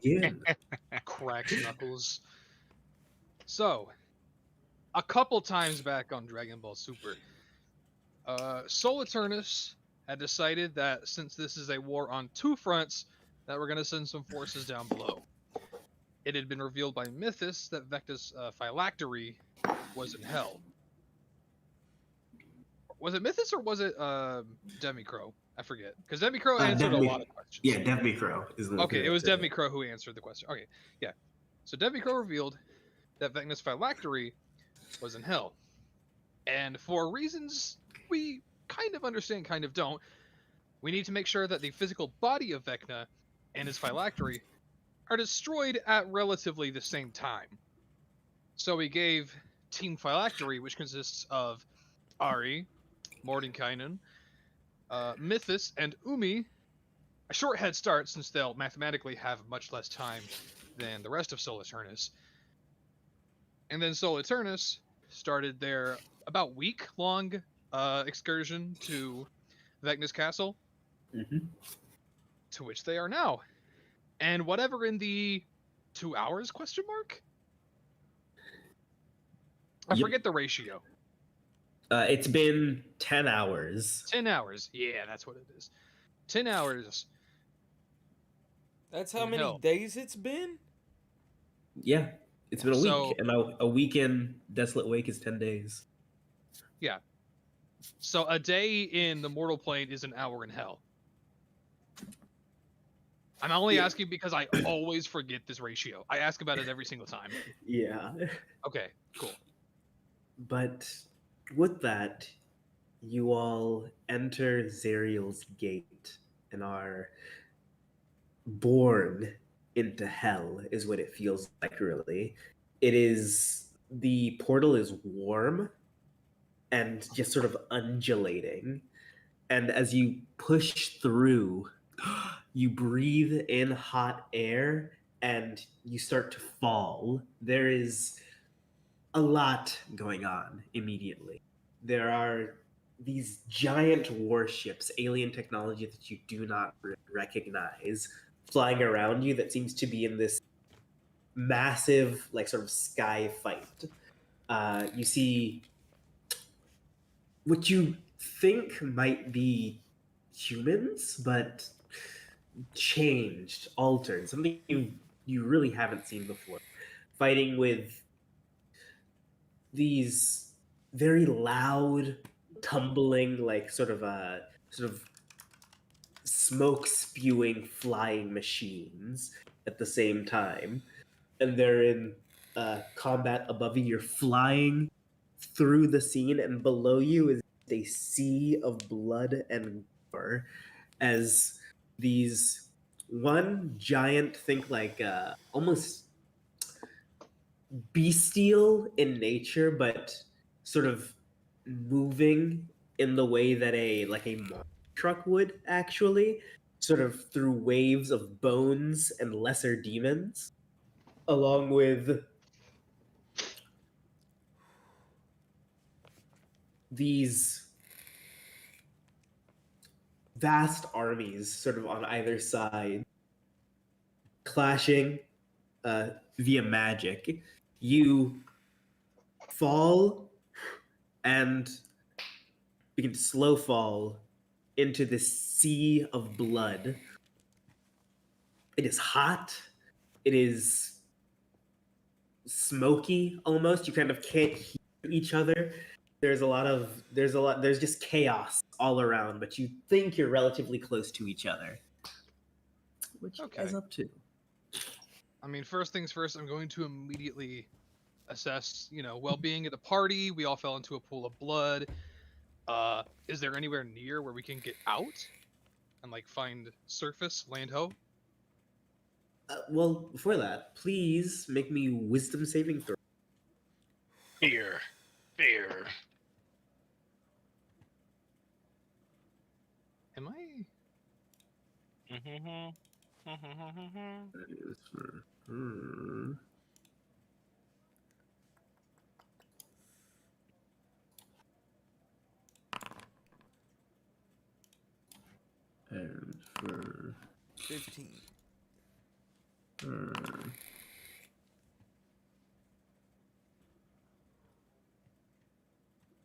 Begin. Cracks knuckles. So, a couple times back on Dragon Ball Super, Sol Eternus had decided that since this is a war on two fronts, that we're going to send some forces down below. It had been revealed by Mythos that Vecna's phylactery was in hell. Was it Mythos or was it Demicro? I forget. Because Demicro answered a lot of questions. Yeah, Devmicro is the Okay, it was Demicro who answered the question. Okay, yeah. So Demicro revealed that Vecna's phylactery was in hell. And for reasons we kind of understand, kind of don't, we need to make sure that the physical body of Vecna and his phylactery are destroyed at relatively the same time. So we gave Team Phylactery, which consists of Ari, Mordenkainen, Mythos, and Umi, a short head start since they'll mathematically have much less time than the rest of Sol Eternus. And then Sol Eternus started their about week-long excursion to Vecna's castle, to which they are now. And whatever in the 2 hours question mark? I forget the ratio. It's been 10 hours. 10 hours. Yeah, that's what it is. 10 hours. That's how many days it's been? Yeah, it's been a week. And a week in Desolate Wake is 10 days. Yeah. So a day in the mortal plane is an hour in hell. I'm only asking because I always forget this ratio. I ask about it every single time. Yeah. Okay, cool. But with that, you all enter Zerial's gate and are born into hell, is what it feels like, really. The portal is warm and just sort of undulating. And as you push through, you breathe in hot air and you start to fall. There is a lot going on immediately. There are these giant warships, alien technology that you do not recognize, flying around you that seems to be in this massive, like, sort of sky fight. You see what you think might be humans, but changed, altered, something you really haven't seen before. Fighting with these very loud, tumbling, like sort of smoke spewing flying machines at the same time, and they're in combat above you. You're flying through the scene, and below you is a sea of blood and gore as these one giant, think like almost bestial in nature, but sort of moving in the way that a monster truck would actually, sort of through waves of bones and lesser demons, along with these vast armies sort of on either side, clashing via magic. You fall and begin to slow fall into this sea of blood. It is hot. It is smoky almost. You kind of can't hear each other. There's just chaos all around, but you think you're relatively close to each other. What you guys up to? I mean, first things first, I'm going to immediately assess, well-being at the party. We all fell into a pool of blood. Is there anywhere near where we can get out and find surface, land ho? Well, before that, please make me wisdom saving throw. Fear. Am I? That is for her. And for 15.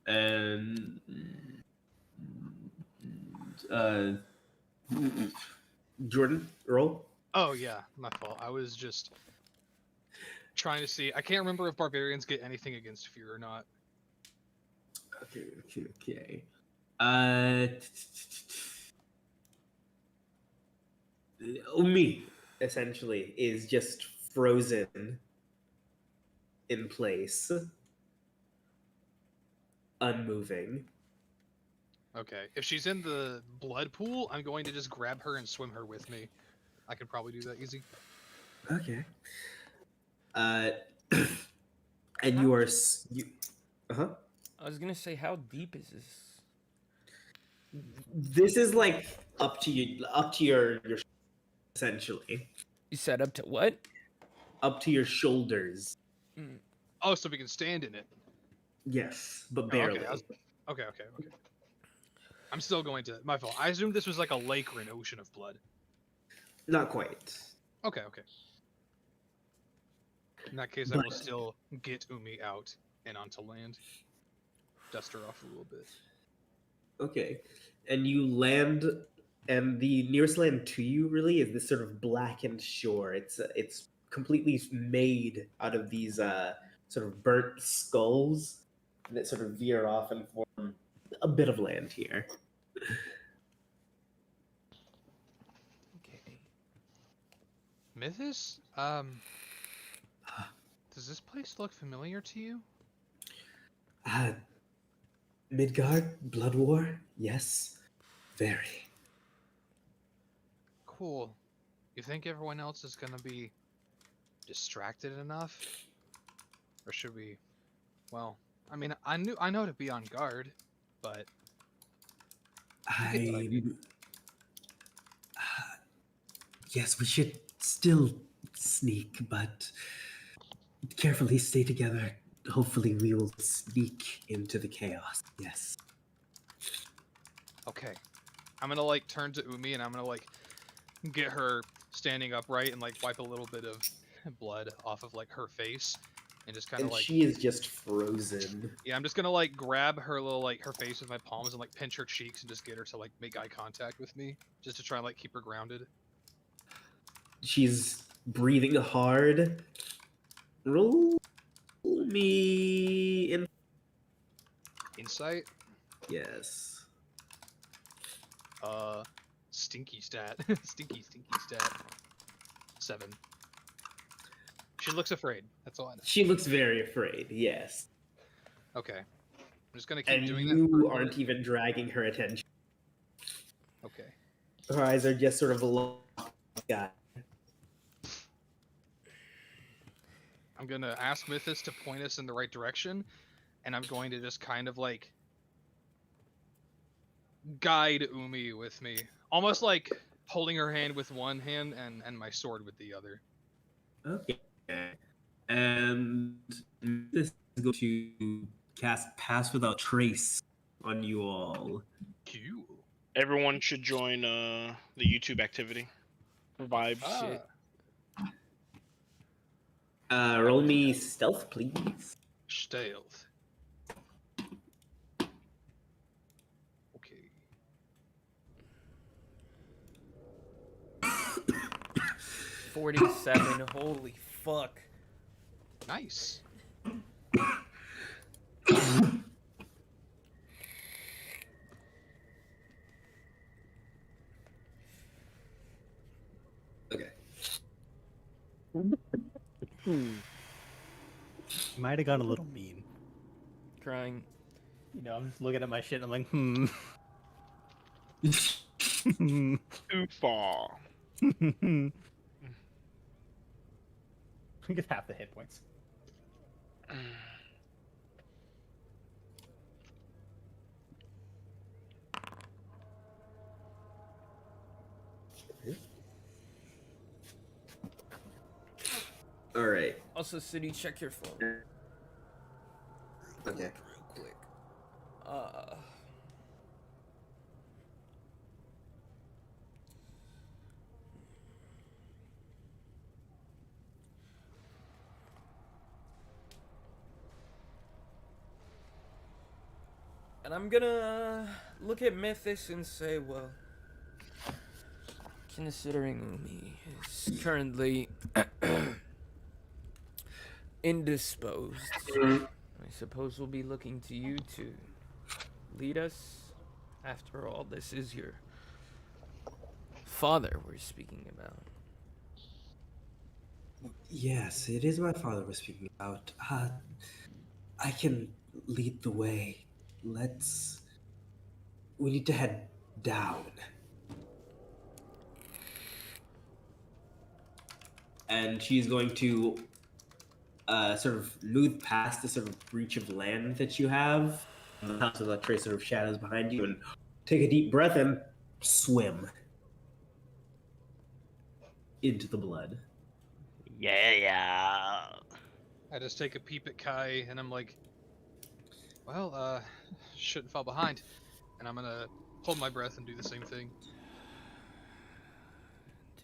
And uh, Jordan, roll. Oh yeah, my fault. I was just trying to see. I can't remember if barbarians get anything against fear or not. Okay. Uh, Umi essentially is just frozen in place, unmoving. Okay, if she's in the blood pool, I'm going to just grab her and swim her with me. I could probably do that easy. Okay. Uh, and you are you. Uh-huh. I was gonna say, how deep is this? This is like up to you, up to your essentially, You said up to what? up to your shoulders. Oh, so we can stand in it. Yes, but Oh, barely. okay. I'm still going to. My fault. I assumed this was like a lake or an ocean of blood. Not quite. Okay. In that case, I will But- still get Umi out and onto land. Dust her off a little bit. Okay. And you land, and the nearest land to you really is this sort of blackened shore. It's completely made out of these sort of burnt skulls that sort of veer off and form a bit of land here. Okay. Mythos, does this place look familiar to you? Midgard, Blood War, yes, very. Cool. You think everyone else is gonna be distracted enough? Or should we... Well, I mean, I know to be on guard, but... You get what I mean. Yes, we should still sneak, but carefully stay together. Hopefully, we will sneak into the chaos. Yes. Okay. I'm gonna, like, turn to Umi, and I'm gonna, like, get her standing upright and, like, wipe a little bit of blood off of, like, her face. And just kind of, And like... she is just frozen. Yeah, I'm just gonna, like, grab her little, like, her face with my palms and, like, pinch her cheeks and just get her to, like, make eye contact with me. Just to try and, like, keep her grounded. She's breathing hard. Roll me in. Insight? Yes. Stinky stat. Stinky stat. 7. She looks afraid. That's all I know. She looks very afraid. Yes. Okay. I'm just gonna keep And doing that. you aren't even dragging her attention. Okay. Her eyes are just sort of locked. I'm gonna ask Mythos to point us in the right direction, and I'm going to just kind of like guide Umi with me. Almost like holding her hand with one hand and my sword with the other. Okay. And this is going to cast Pass Without Trace on you all. Cool. Everyone should join the YouTube activity for vibes. Shit. Roll me stealth, please. Stealth. Okay. 47. Holy fuck. Nice. Okay. Might have gone a little mean. Crying. You know, I'm just looking at my shit and I'm like, Too far. I get half the hit points. All right. Also, City, check your phone. Okay. Real quick. And I'm gonna look at Mythis and say, well, considering Umi is currently indisposed, I suppose we'll be looking to you to lead us. After all, this is your father we're speaking about. Yes, it is my father we're speaking about. I can lead the way. We need to head down. And she's going to sort of move past the sort of breach of land that you have, the house of the trace sort of shadows behind you, and take a deep breath and swim into the blood. Yeah. I just take a peep at Kai, and I'm like, well, shouldn't fall behind. And I'm gonna hold my breath and do the same thing.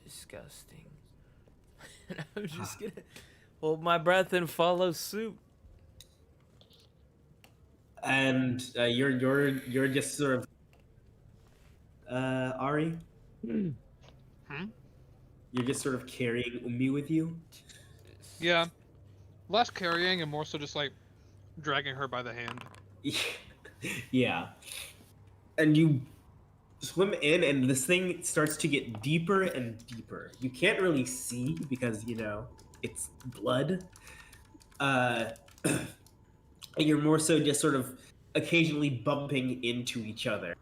Disgusting. And I'm just gonna hold my breath and follow suit. And you're just sort of Ari. Hmm? You're just sort of carrying Umi with you. Yeah. Less carrying and more so just like dragging her by the hand. Yeah. And you swim in, and this thing starts to get deeper and deeper. You can't really see because, it's blood. And you're more so just sort of occasionally bumping into each other.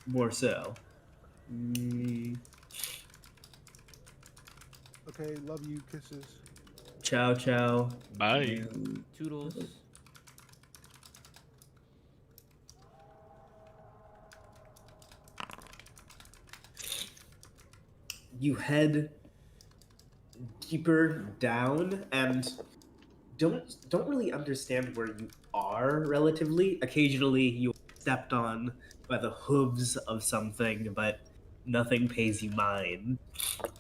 More so. Okay, love you, kisses. Ciao, ciao. Bye. Toodles. You head deeper down and don't really understand where you are relatively. Occasionally you stepped on by the hooves of something, but nothing pays you mind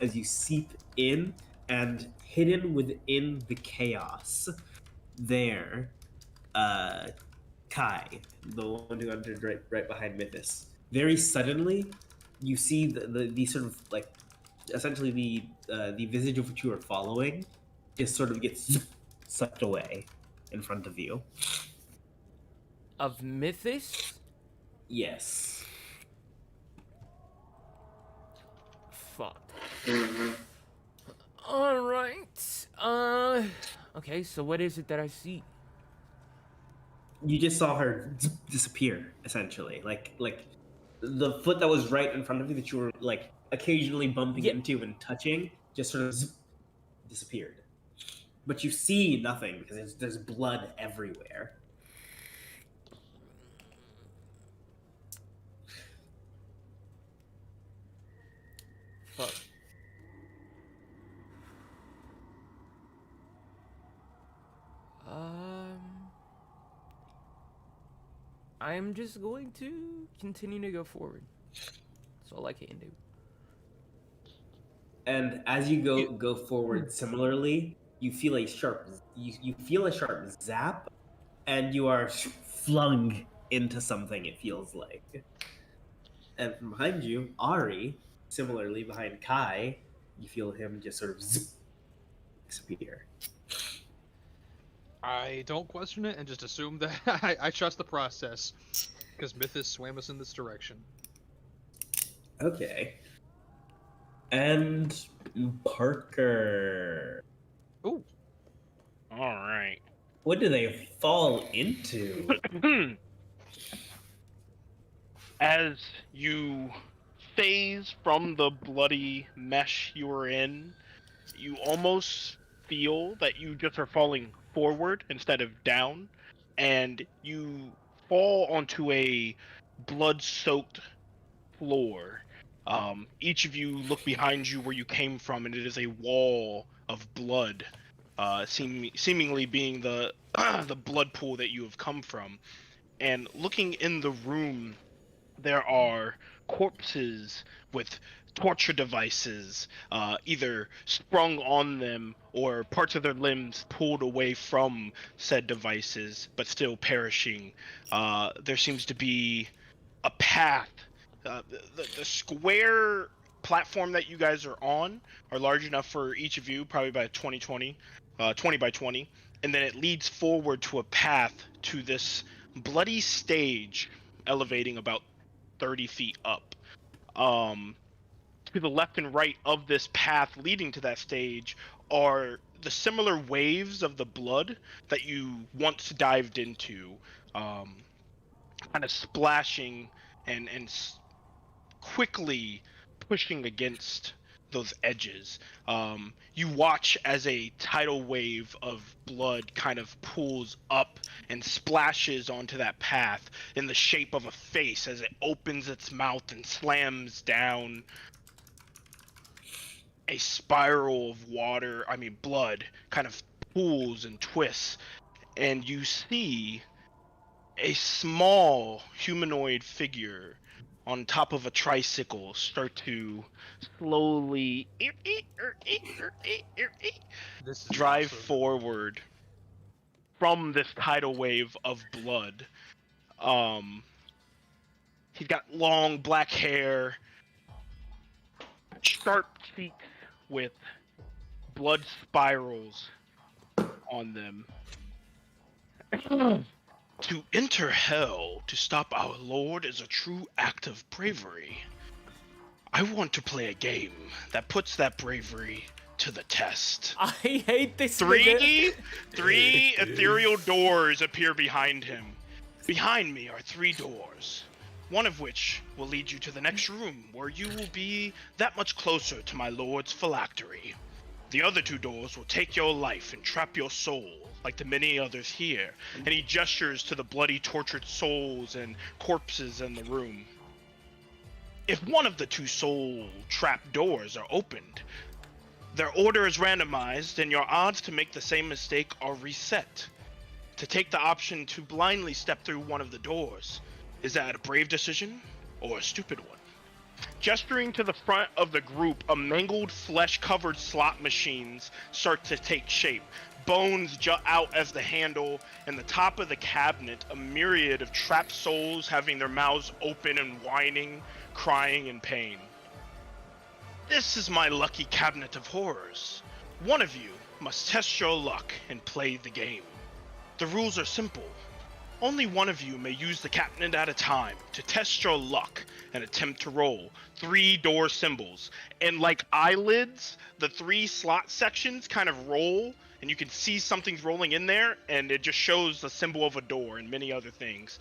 as you seep in, and hidden within the chaos there, Kai, the one who entered right behind Mythis. Very suddenly you see the sort of like essentially the visage of which you are following just sort of gets sucked away in front of you. Of Mythis? Yes. Fuck. Alright. Okay, so what is it that I see? You just saw her disappear, essentially. Like the foot that was right in front of you that you were like occasionally bumping Yeah. into and touching just sort of disappeared. But you see nothing because there's blood everywhere. Fuck. I'm just going to continue to go forward. That's all I can do. And as you go forward similarly, you feel a sharp zap, and you are flung into something, it feels like. And from behind you, Ari, similarly behind Kai, you feel him just sort of disappear. I don't question it and just assume that I trust the process. Because Mythis swam us in this direction. Okay. And Parker. Ooh. Alright. What do they fall into? As you phase from the bloody mesh you were in, you almost feel that you just are falling forward instead of down, and you fall onto a blood-soaked floor. Each of you look behind you where you came from, and it is a wall of blood, seemingly being the the blood pool that you have come from. And looking in the room, there are corpses with torture devices either sprung on them or parts of their limbs pulled away from said devices, but still perishing. There seems to be a path. The square platform that you guys are on are large enough for each of you, probably by 2020, 20 by 20, and then it leads forward to a path to this bloody stage elevating about 30 feet up. To the left and right of this path leading to that stage are the similar waves of the blood that you once dived into, kind of splashing and quickly pushing against those edges. You watch as a tidal wave of blood kind of pulls up and splashes onto that path in the shape of a face as it opens its mouth and slams down. A spiral of water, blood, kind of pools and twists, and you see a small humanoid figure on top of a tricycle start to slowly This is drive awesome. forward from this tidal wave of blood. He's got long black hair, sharp cheeks with blood spirals on them. To enter hell to stop our Lord is a true act of bravery. I want to play a game that puts that bravery to the test. I hate this nigga. Three ethereal doors appear behind him. Behind me are 3 doors, one of which will lead you to the next room, where you will be that much closer to my Lord's phylactery. The other 2 doors will take your life and trap your soul, like the many others here, and he gestures to the bloody, tortured souls and corpses in the room. If one of the 2 soul trap doors are opened, their order is randomized, and your odds to make the same mistake are reset. To take the option to blindly step through one of the doors, is that a brave decision or a stupid one? Gesturing to the front of the group, a mangled, flesh-covered slot machines start to take shape. Bones jut out as the handle, and the top of the cabinet, a myriad of trapped souls having their mouths open and whining, crying in pain. This is my lucky cabinet of horrors. One of you must test your luck and play the game. The rules are simple. Only one of you may use the cabinet at a time to test your luck and attempt to roll 3 door symbols. And like eyelids, the 3 slot sections kind of roll, and you can see something's rolling in there, and it just shows the symbol of a door and many other things.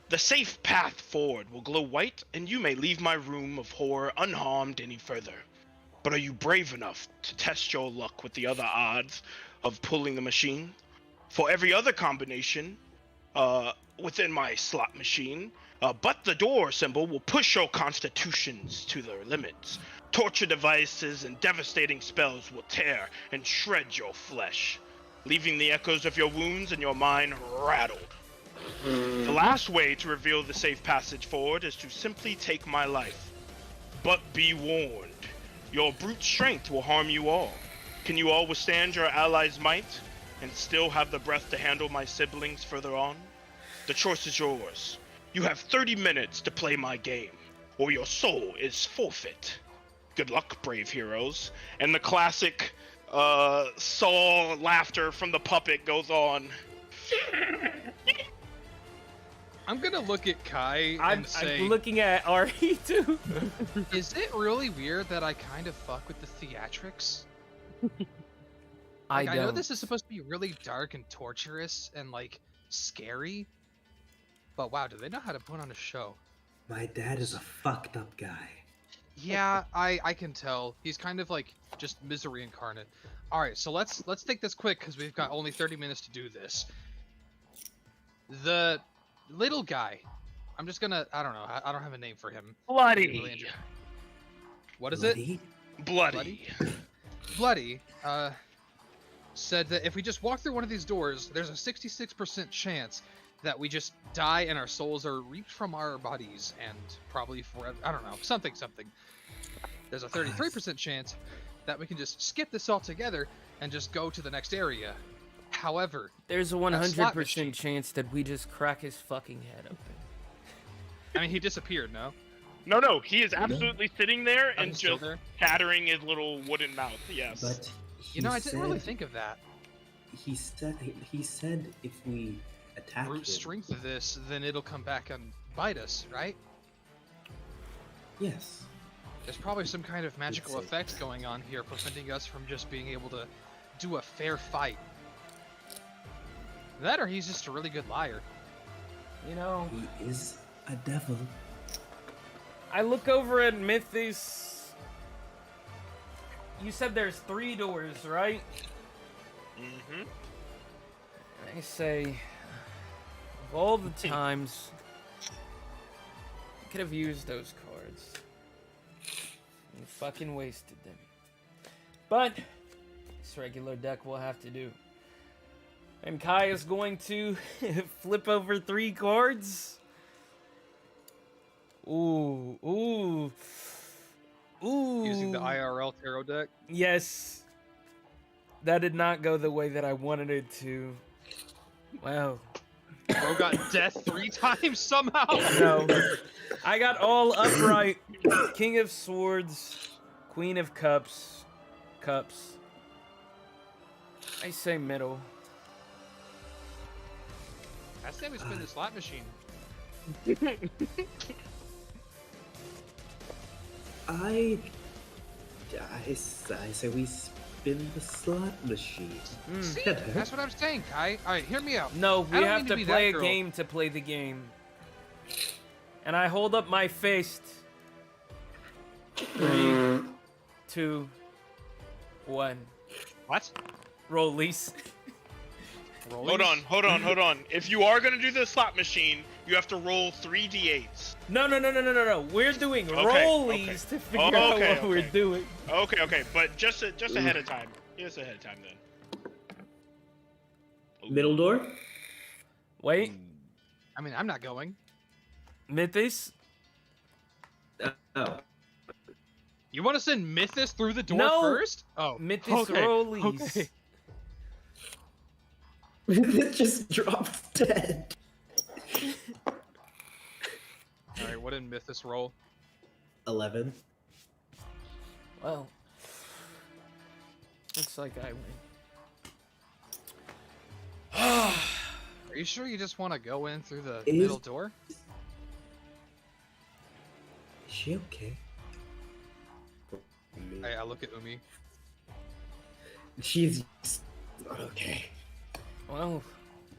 The safe path forward will glow white, and you may leave my room of horror unharmed any further. But are you brave enough to test your luck with the other odds of pulling the machine? For every other combination within my slot machine, but the door symbol will push your constitutions to their limits. Torture devices and devastating spells will tear and shred your flesh, leaving the echoes of your wounds and your mind rattled. The last way to reveal the safe passage forward is to simply take my life. But be warned, your brute strength will harm you all. Can you all withstand your allies' might and still have the breath to handle my siblings further on? The choice is yours. You have 30 minutes to play my game, or your soul is forfeit. Good luck, brave heroes. And the classic Saw laughter from the puppet goes on. I'm gonna look at Kai and say, I'm looking at Ari too. is it really weird that I kind of fuck with the theatrics? I I know don't. this is supposed to be really dark and torturous and like scary, but wow, do they know how to put on a show? My dad is a fucked up guy. Yeah, I can tell. He's kind of like just misery incarnate. All right, so let's take this quick because we've got only 30 minutes to do this. The little guy, I'm just gonna, I don't know, I don't have a name for him. Bloody. What is it? Bloody? Bloody. Bloody said that if we just walk through one of these doors, there's a 66% chance that we just die and our souls are reaped from our bodies and probably forever. I don't know, something. there's a 33% chance that we can just skip this altogether and just go to the next area. However, There's a that slot 100% machine- chance that we just crack his fucking head open. I mean, he disappeared, no? No, he is absolutely sitting there Oh, and he's still just there? chattering his little wooden mouth. Yes. But You know, I didn't really think of that. He said if we attack Brute him, strength of this, then it'll come back and bite us, right? yes. There's probably some kind of magical say effect that. going on here, preventing us from just being able to do a fair fight. That or he's just a really good liar. You know, He is a devil. I look over at Mythos. You said there's 3 doors, right? Mm-hmm. I say, of all the times I could have used those cards, you fucking wasted them. But this regular deck will have to do. And Kai is going to flip over 3 cards. Ooh. Using the IRL tarot deck. Yes. That did not go the way that I wanted it to. Wow. Bro got death 3 times somehow. No. I got all upright. King of Swords, Queen of Cups. I say middle. I say we spin the slot machine. I say we spin the slot machine. See, that's what I'm saying, Kai. Alright, hear me out. No, I we don't have mean to be play that a girl. game to play the game. And I hold up my fist. 3, 2, 1. What? Rollies. Hold on. If you are gonna do the slot machine, you have to roll 3d8s. No. We're doing Okay, rollies okay. to figure Oh, out okay, what we're okay. doing. Okay, but just ahead of time. Just ahead of time then. Middle door? Wait, I mean, I'm not going. Mythos? Oh. You want to send Mythos through the door No! first? Oh, Mythos okay, rollies. okay. It just drops dead. Alright, what did Mythos roll? 11. Well, looks like I win. Are you sure you just want to go in through the Is- middle door? Is she okay? I look at Umi. She's okay. Well,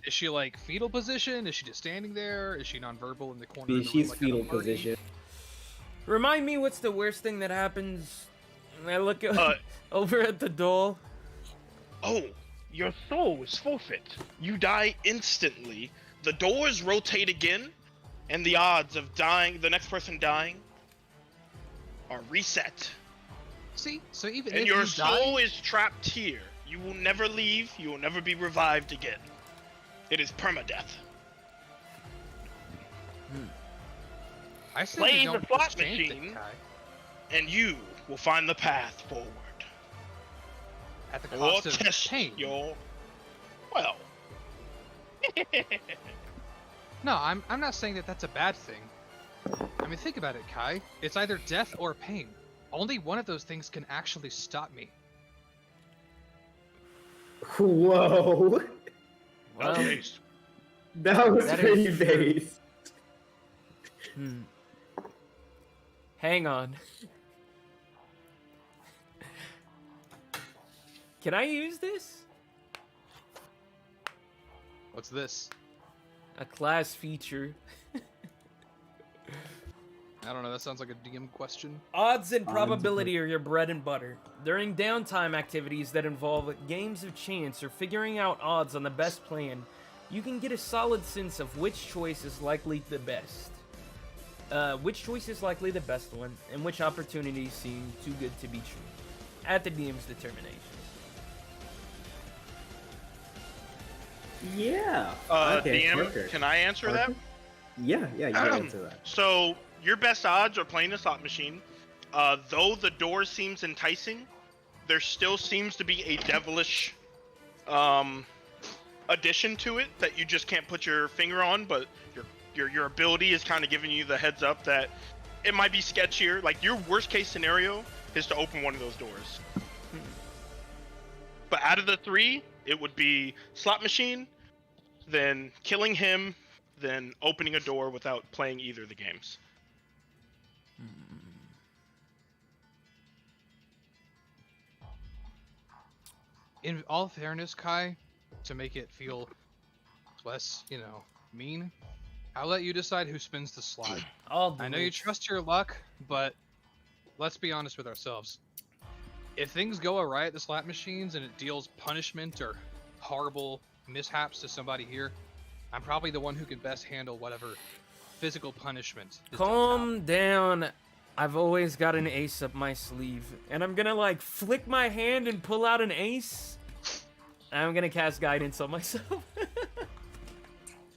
Is she like fetal position? Is she just standing there? Is she nonverbal in the corner? of the room, She's like, kinda fetal flirting? position. remind me what's the worst thing that happens. And I look over at the doll. Oh, your soul is forfeit. You die instantly. The doors rotate again, and the odds of dying, the next person dying, are reset. See, so even And if your you soul die, is trapped here. You will never leave. You will never be revived again. It is permadeath. I say play we the don't slot restrain machine. thing, Kai, And you will find the path forward. at the Or cost of test pain. your... Well... No, I'm not saying that that's a bad thing. I mean, think about it, Kai. It's either death or pain. Only one of those things can actually stop me. Whoa. Well, Okay. That was That pretty is true. base. Hang on. Can I use this? What's this? A class feature. I don't know. That sounds like a DM question. Odds and probability are your bread and butter. During downtime activities that involve games of chance or figuring out odds on the best plan, you can get a solid sense of which choice is likely the best. Which choice is likely the best one, and which opportunities seem too good to be true, at the DM's determination. Yeah. DM, Parker. can I answer that? Yeah, you can answer that. So, your best odds are playing the slot machine, though the door seems enticing, there still seems to be a devilish addition to it that you just can't put your finger on, but your ability is kind of giving you the heads up that it might be sketchier. Like, your worst case scenario is to open one of those doors. But out of the three, it would be slot machine, then killing him, then opening a door without playing either of the games. In all fairness, Kai, to make it feel less, mean, I'll let you decide who spins the slot. I know you trust your luck, but let's be honest with ourselves. If things go awry at the slot machines and it deals punishment or horrible mishaps to somebody here, I'm probably the one who can best handle whatever physical punishment is Calm down. I've always got an ace up my sleeve, and I'm gonna like flick my hand and pull out an ace. And I'm gonna cast guidance on myself.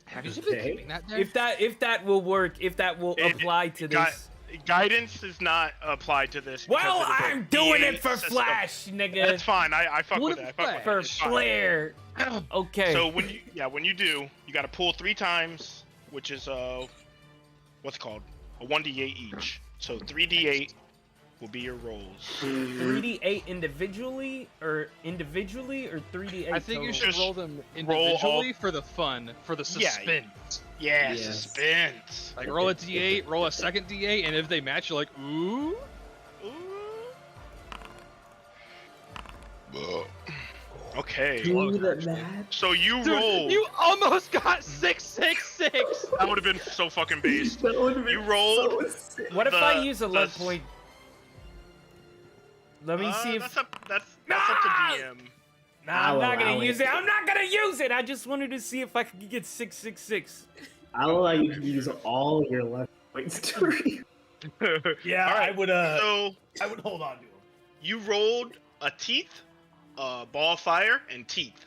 Have you been keeping that there? If that will work, if that will apply to this. Guidance does not apply to this. Well, I'm doing it for system. Flash, nigga. That's fine. I fuck What with a it. I fuck with it. For It's fine. flair. Okay. So when you do, you got to pull 3 times, which is what's it called? A 1d8 each. So 3d8 will be your rolls. 3d8 individually or 3d8 I think total? you should roll them Roll individually for the fun, for the Yeah. suspense. Yeah, Yes. suspense. Like roll a d8, roll a second d8, and if they match, you're like, ooh. Okay. Do the match. So you Dude, rolled. you almost got 666. That would have been so fucking based. That would've been You rolled. so sick. What if I the- use a the luck s- point? Let me see if. That's up to DM. Nah, I'm not I'll gonna allow use it. it. I'm not gonna use it. I just wanted to see if I could get 666. I'll allow you to use all your luck points to read. Yeah, All right, I would hold on to him. You rolled a teeth, ball of fire, and teeth.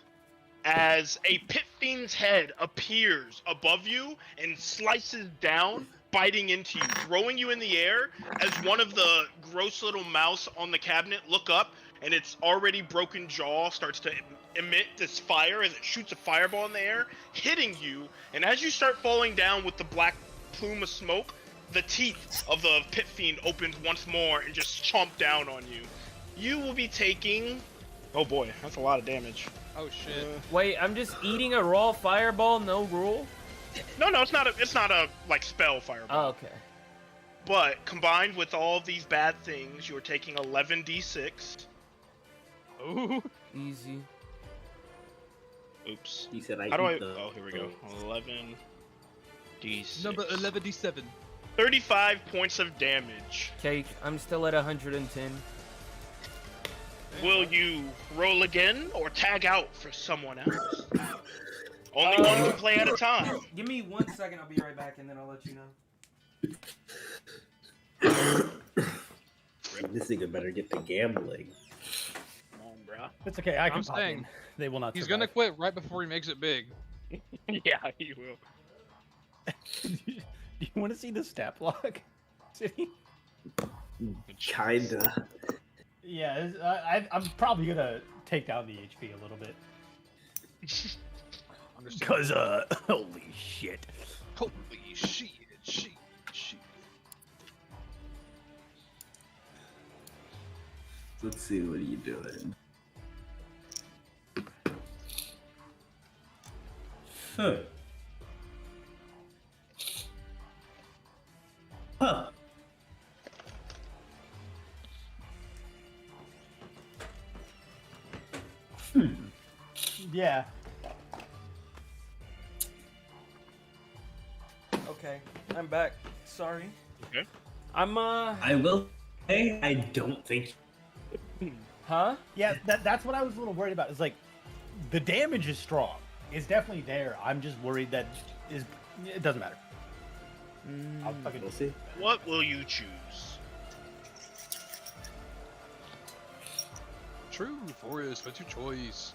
As a pit fiend's head appears above you and slices down, biting into you, throwing you in the air, as one of the gross little mouse on the cabinet look up, and its already broken jaw starts to emit this fire as it shoots a fireball in the air, hitting you, and as you start falling down with the black plume of smoke, the teeth of the pit fiend opens once more and just chomp down on you. You will be taking... Oh boy, that's a lot of damage. Oh shit. Wait, I'm just eating a raw fireball, no rule? No, it's not a like spell fireball. Oh, okay. But combined with all of these bad things, you're taking 11d6. Ooh. Easy. Oops. He said I How do I... eat the- Oh, here we go. 11d6. Number 11d7. 35 points of damage. Cake, I'm still at 110. Will you roll again or tag out for someone else? Only one can play at a time. Give me 1 second, I'll be right back, and then I'll let you know. This nigga better get to gambling. Come on, bro. It's okay. I can I'm pop saying, in. They will not. He's survive. gonna quit right before he makes it big. Yeah, he will. Do you want to see the stat block? City? Kinda. Yeah, I'm probably gonna take down the HP a little bit. Understand? Cause holy shit. Holy shit. Let's see, what are you doing? Huh. Huh. Yeah. Okay, I'm back. Sorry. Okay. I'm, I will say, I don't think. Huh? Yeah, that's what I was a little worried about. Is like, the damage is strong. It's definitely there. I'm just worried that it doesn't matter. I'll fucking We'll see. What will you choose? True, Forrest, what's your choice?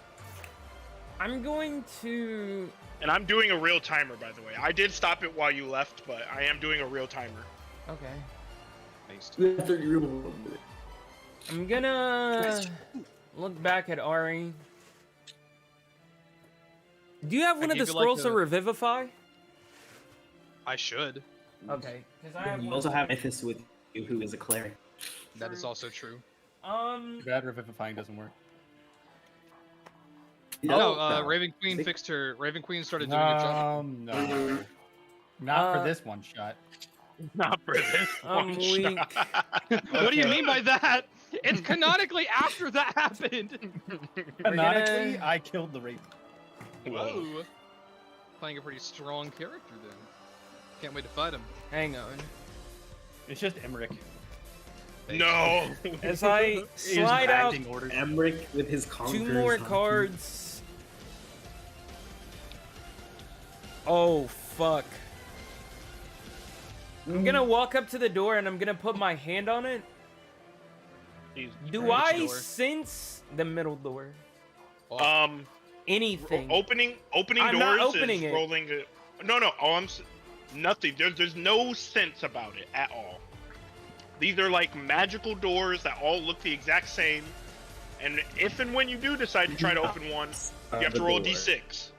I'm going to... And I'm doing a real timer, by the way. I did stop it while you left, but I am doing a real timer. Okay. Haste. After you roll. I'm gonna look back at Ari. Do you have one of the give you, like, scrolls to a- revivify? I should. Okay, because I have You one. also have Mythos with you, who is a cleric. That is also true. Too bad revivifying doesn't work. Raven Queen fixed her. Raven Queen started doing a job. No. Not for this one shot. Not for this I'm one weak. shot. What do you mean by that? It's canonically after that happened. Canonically, I killed the Raven. Whoa. Playing a pretty strong character then. Can't wait to fight him. Hang on. It's just Emmerich. No. As I He is slide out acting orders. Emmerich with his conquerors. 2 more on- cards. Oh, fuck. I'm gonna walk up to the door and I'm gonna put my hand on it. He's Do Which I door? sense the middle door? Opening Anything? I'm doors not opening is it. rolling. No. Nothing. There's no sense about it at all. These are like magical doors that all look the exact same. And if and when you do decide to try to open one, you have the to roll a door. d6.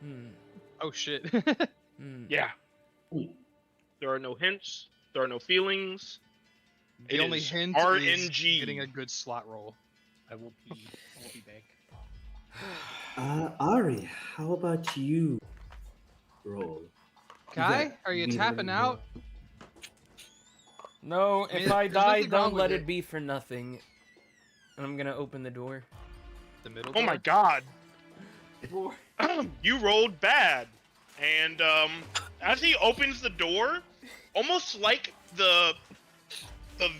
Hmm. Oh shit. Hmm. Yeah. There are no hints. There are no feelings. The It only is hint RNG. is getting a good slot roll. I will be back. Ari, how about you roll? Kai, Yeah, are you neither tapping one. out? No, if mean, I there's die, nothing wrong don't with let it. it be for nothing. And I'm gonna open the door. The middle. Oh my door? god. You rolled bad. And as he opens the door, almost like the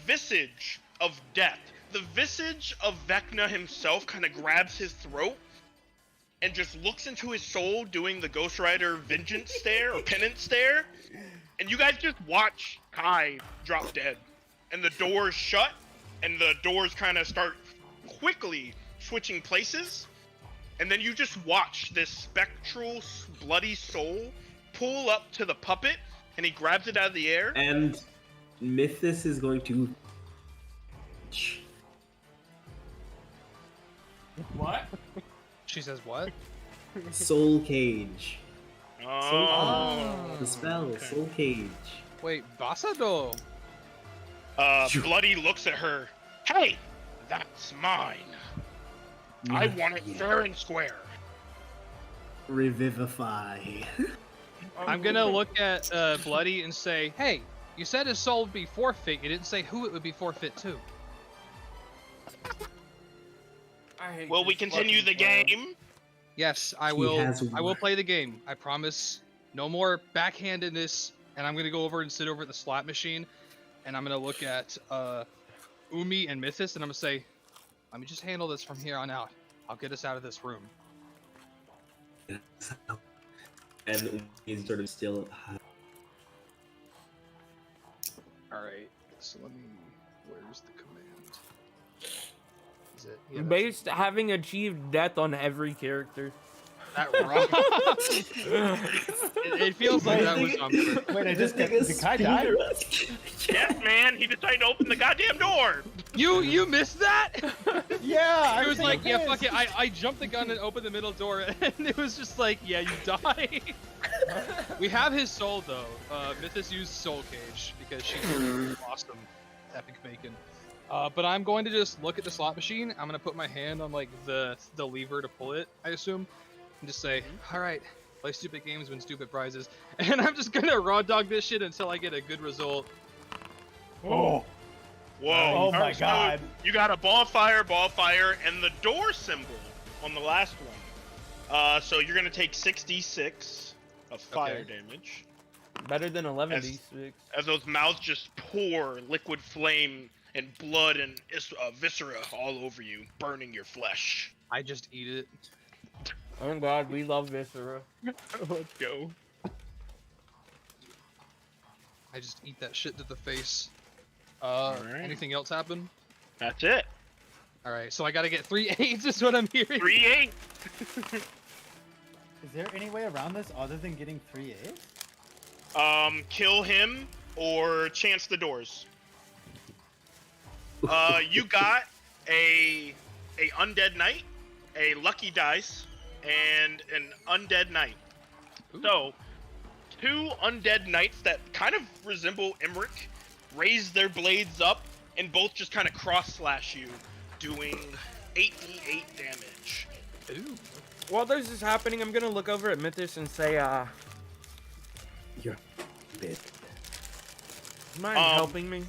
visage of death, the visage of Vecna himself kind of grabs his throat and just looks into his soul doing the Ghost Rider vengeance stare or penance stare. And you guys just watch Kai drop dead. And the doors shut, and the doors kind of start quickly switching places. And then you just watch this spectral, bloody soul pull up to the puppet, and he grabs it out of the air. And Mythos is going to. What? She says what? Soul Cage. Oh. The spell, okay. Soul Cage. Wait, Basado. Bloody looks at her. Hey, that's mine. I want it fair and square. Revivify. I'm gonna look at Bloody and say, hey, you said his soul would be forfeit. You didn't say who it would be forfeit to. Will we continue the game? Yes, I He will. has I will one. play the game. I promise. No more backhandedness. And I'm gonna go over and sit over at the slot machine, and I'm gonna look at Umi and Mythos, and I'm gonna say, let me just handle this from here on out. I'll get us out of this room. And he's sort of still. All right. So let me. Where's the command? Is it? Yeah, that's Based having achieved death on every character. that rock. It feels like that was on purpose. Wait, did Kai die? Yes, man. He decided to open the goddamn door. You missed that? Yeah, It was like, yeah, fuck it. I jumped the gun and opened the middle door, and it was just like, yeah, you die. We have his soul though. Mythos used Soul Cage because she's awesome, epic bacon. But I'm going to just look at the slot machine. I'm gonna put my hand on like the lever to pull it, I assume, and just say, all right, play stupid games, win stupid prizes, and I'm just gonna raw dog this shit until I get a good result. Oh, Whoa. Oh my So God. You got a ball fire, and the door symbol on the last one. So you're going to take 6d6 of fire Okay. damage. Better than 11d6. As those mouths just pour liquid flame and blood and viscera all over you, burning your flesh. I just eat it. Oh god, we love Viscera. Let's go. I just eat that shit to the face. Alright. Anything else happen? That's it. All right, so I gotta get 3 8s is what I'm hearing. 3-8. is there any way around this other than getting 3 A's? Kill him, or chance the doors. You got a undead knight, a lucky dice, and an undead knight. Ooh. So, 2 undead knights that kind of resemble Emmerich raise their blades up and both just kind of cross slash you, doing 8d8 damage. Ooh. While this is happening, I'm gonna look over at Mythos and say, You're a bit. mind helping me?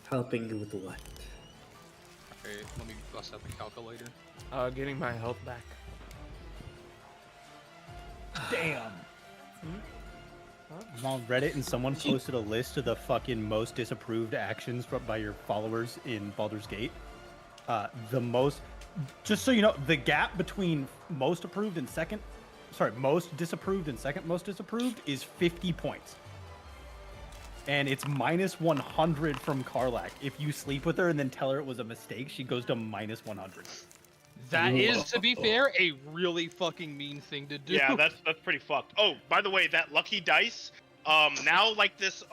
Helping you with what? Okay, let me bust up a calculator. Getting my health back. Damn. I'm on Reddit and someone posted a list of the fucking most disapproved actions by your followers in Baldur's Gate. The most, just so you know, the gap between most approved and most disapproved and second most disapproved is 50 points. And it's minus 100 from Karlak. If you sleep with her and then tell her it was a mistake, she goes to minus 100. That is, to be fair, a really fucking mean thing to do. Yeah, that's pretty fucked. Oh, by the way, that lucky dice, now like this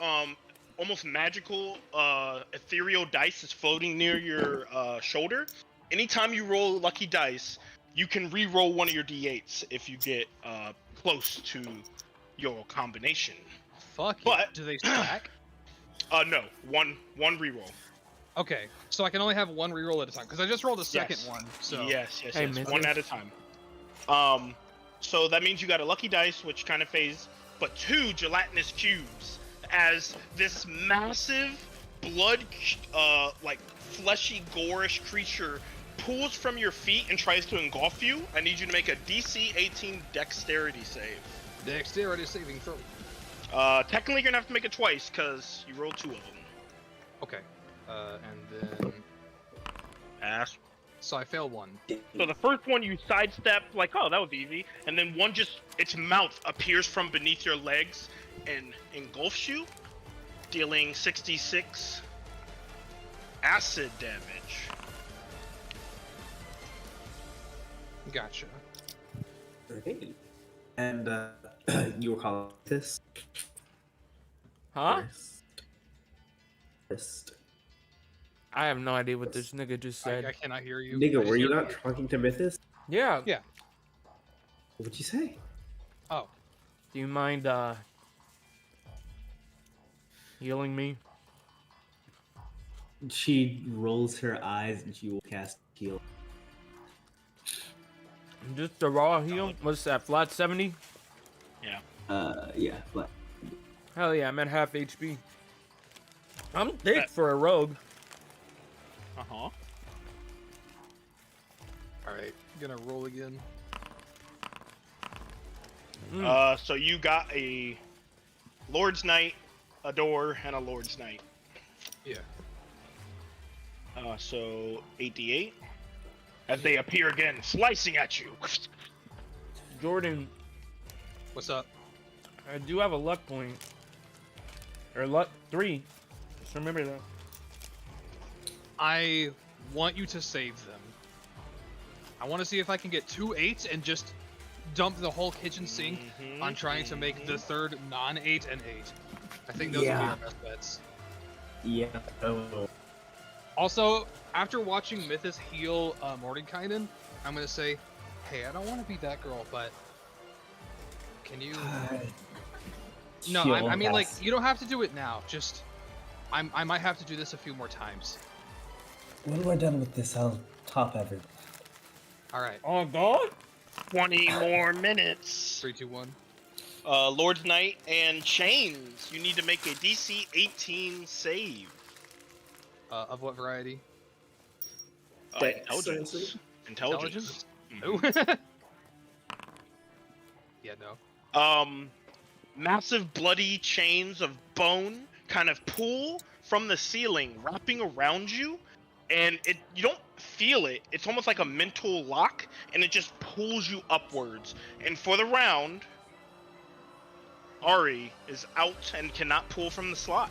almost magical ethereal dice is floating near your shoulder. Anytime you roll lucky dice, you can re-roll one of your d8s if you get close to your combination. Fuck it. But- Do they stack? No, one re-roll. Okay, so I can only have one reroll at a time, because I just rolled a second Yes. one, so... Yes, Hey, yes, Mythos. one at a time. So that means you got a lucky dice, which kind of phase, but 2 gelatinous cubes, as this massive blood, like fleshy, gorish creature pulls from your feet and tries to engulf you. I need you to make a DC 18 dexterity save. Dexterity saving throw. Technically you're gonna have to make it twice, because you rolled 2 of them. Okay, and then... Pass. So I failed one. So the first one you sidestep, like, oh, that was easy. And then one just, its mouth appears from beneath your legs and engulfs you, dealing 66 acid damage. Gotcha. Okay. And you were calling this? Huh? First. I have no idea what this nigga just I said. cannot hear you. I Nigga, just were you hear- not talking to Mythos? Yeah. Yeah. What'd you say? Oh. Do you mind, healing me? She rolls her eyes and she will cast heal. Just a raw heal? What's that, flat 70? Yeah, but Hell yeah, I'm at half HP. I'm thick for a rogue. Uh-huh. Alright, gonna roll again. So you got a Lord's Knight, a door, and a Lord's Knight. Yeah. So 8d8. As they appear again, slicing at you. Jordan, What's up? I do have a luck point. Or luck 3. Just remember that. I want you to save them. I want to see if I can get 2 8s and just dump the whole kitchen sink on trying to make the third non-8 an 8. I think those would be Yeah. our best bets. yeah. Oh. Also, after watching Mythos heal Mordenkainen, I'm gonna say, hey, I don't want to be that girl, but can you? No, I mean, like, you don't have to do it now. Just, I might have to do this a few more times. When we're done with this, I'll top everyone. All right, Oh, God? 20 more minutes. 3, 2, 1. Lord's Knight and Chains. You need to make a DC 18 save. Of what variety? Intelligence. Intelligence. Ooh. Yeah, no. Massive bloody chains of bone kind of pull from the ceiling, wrapping around you, and you don't feel it. It's almost like a mental lock, and it just pulls you upwards. And for the round, Ari is out and cannot pull from the slot.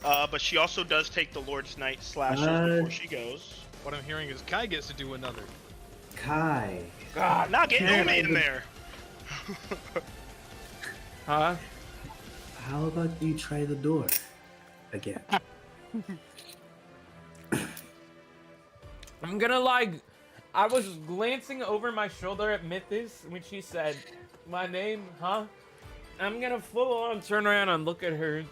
But she also does take the Lord's Knight slashes before she goes. What I'm hearing is Kai gets to do another. Kai. God, not getting Umi in there. Huh? How about you try the door again? I'm gonna like. I was glancing over my shoulder at Mythis when she said, "My name, huh?" I'm gonna full on turn around and look at her.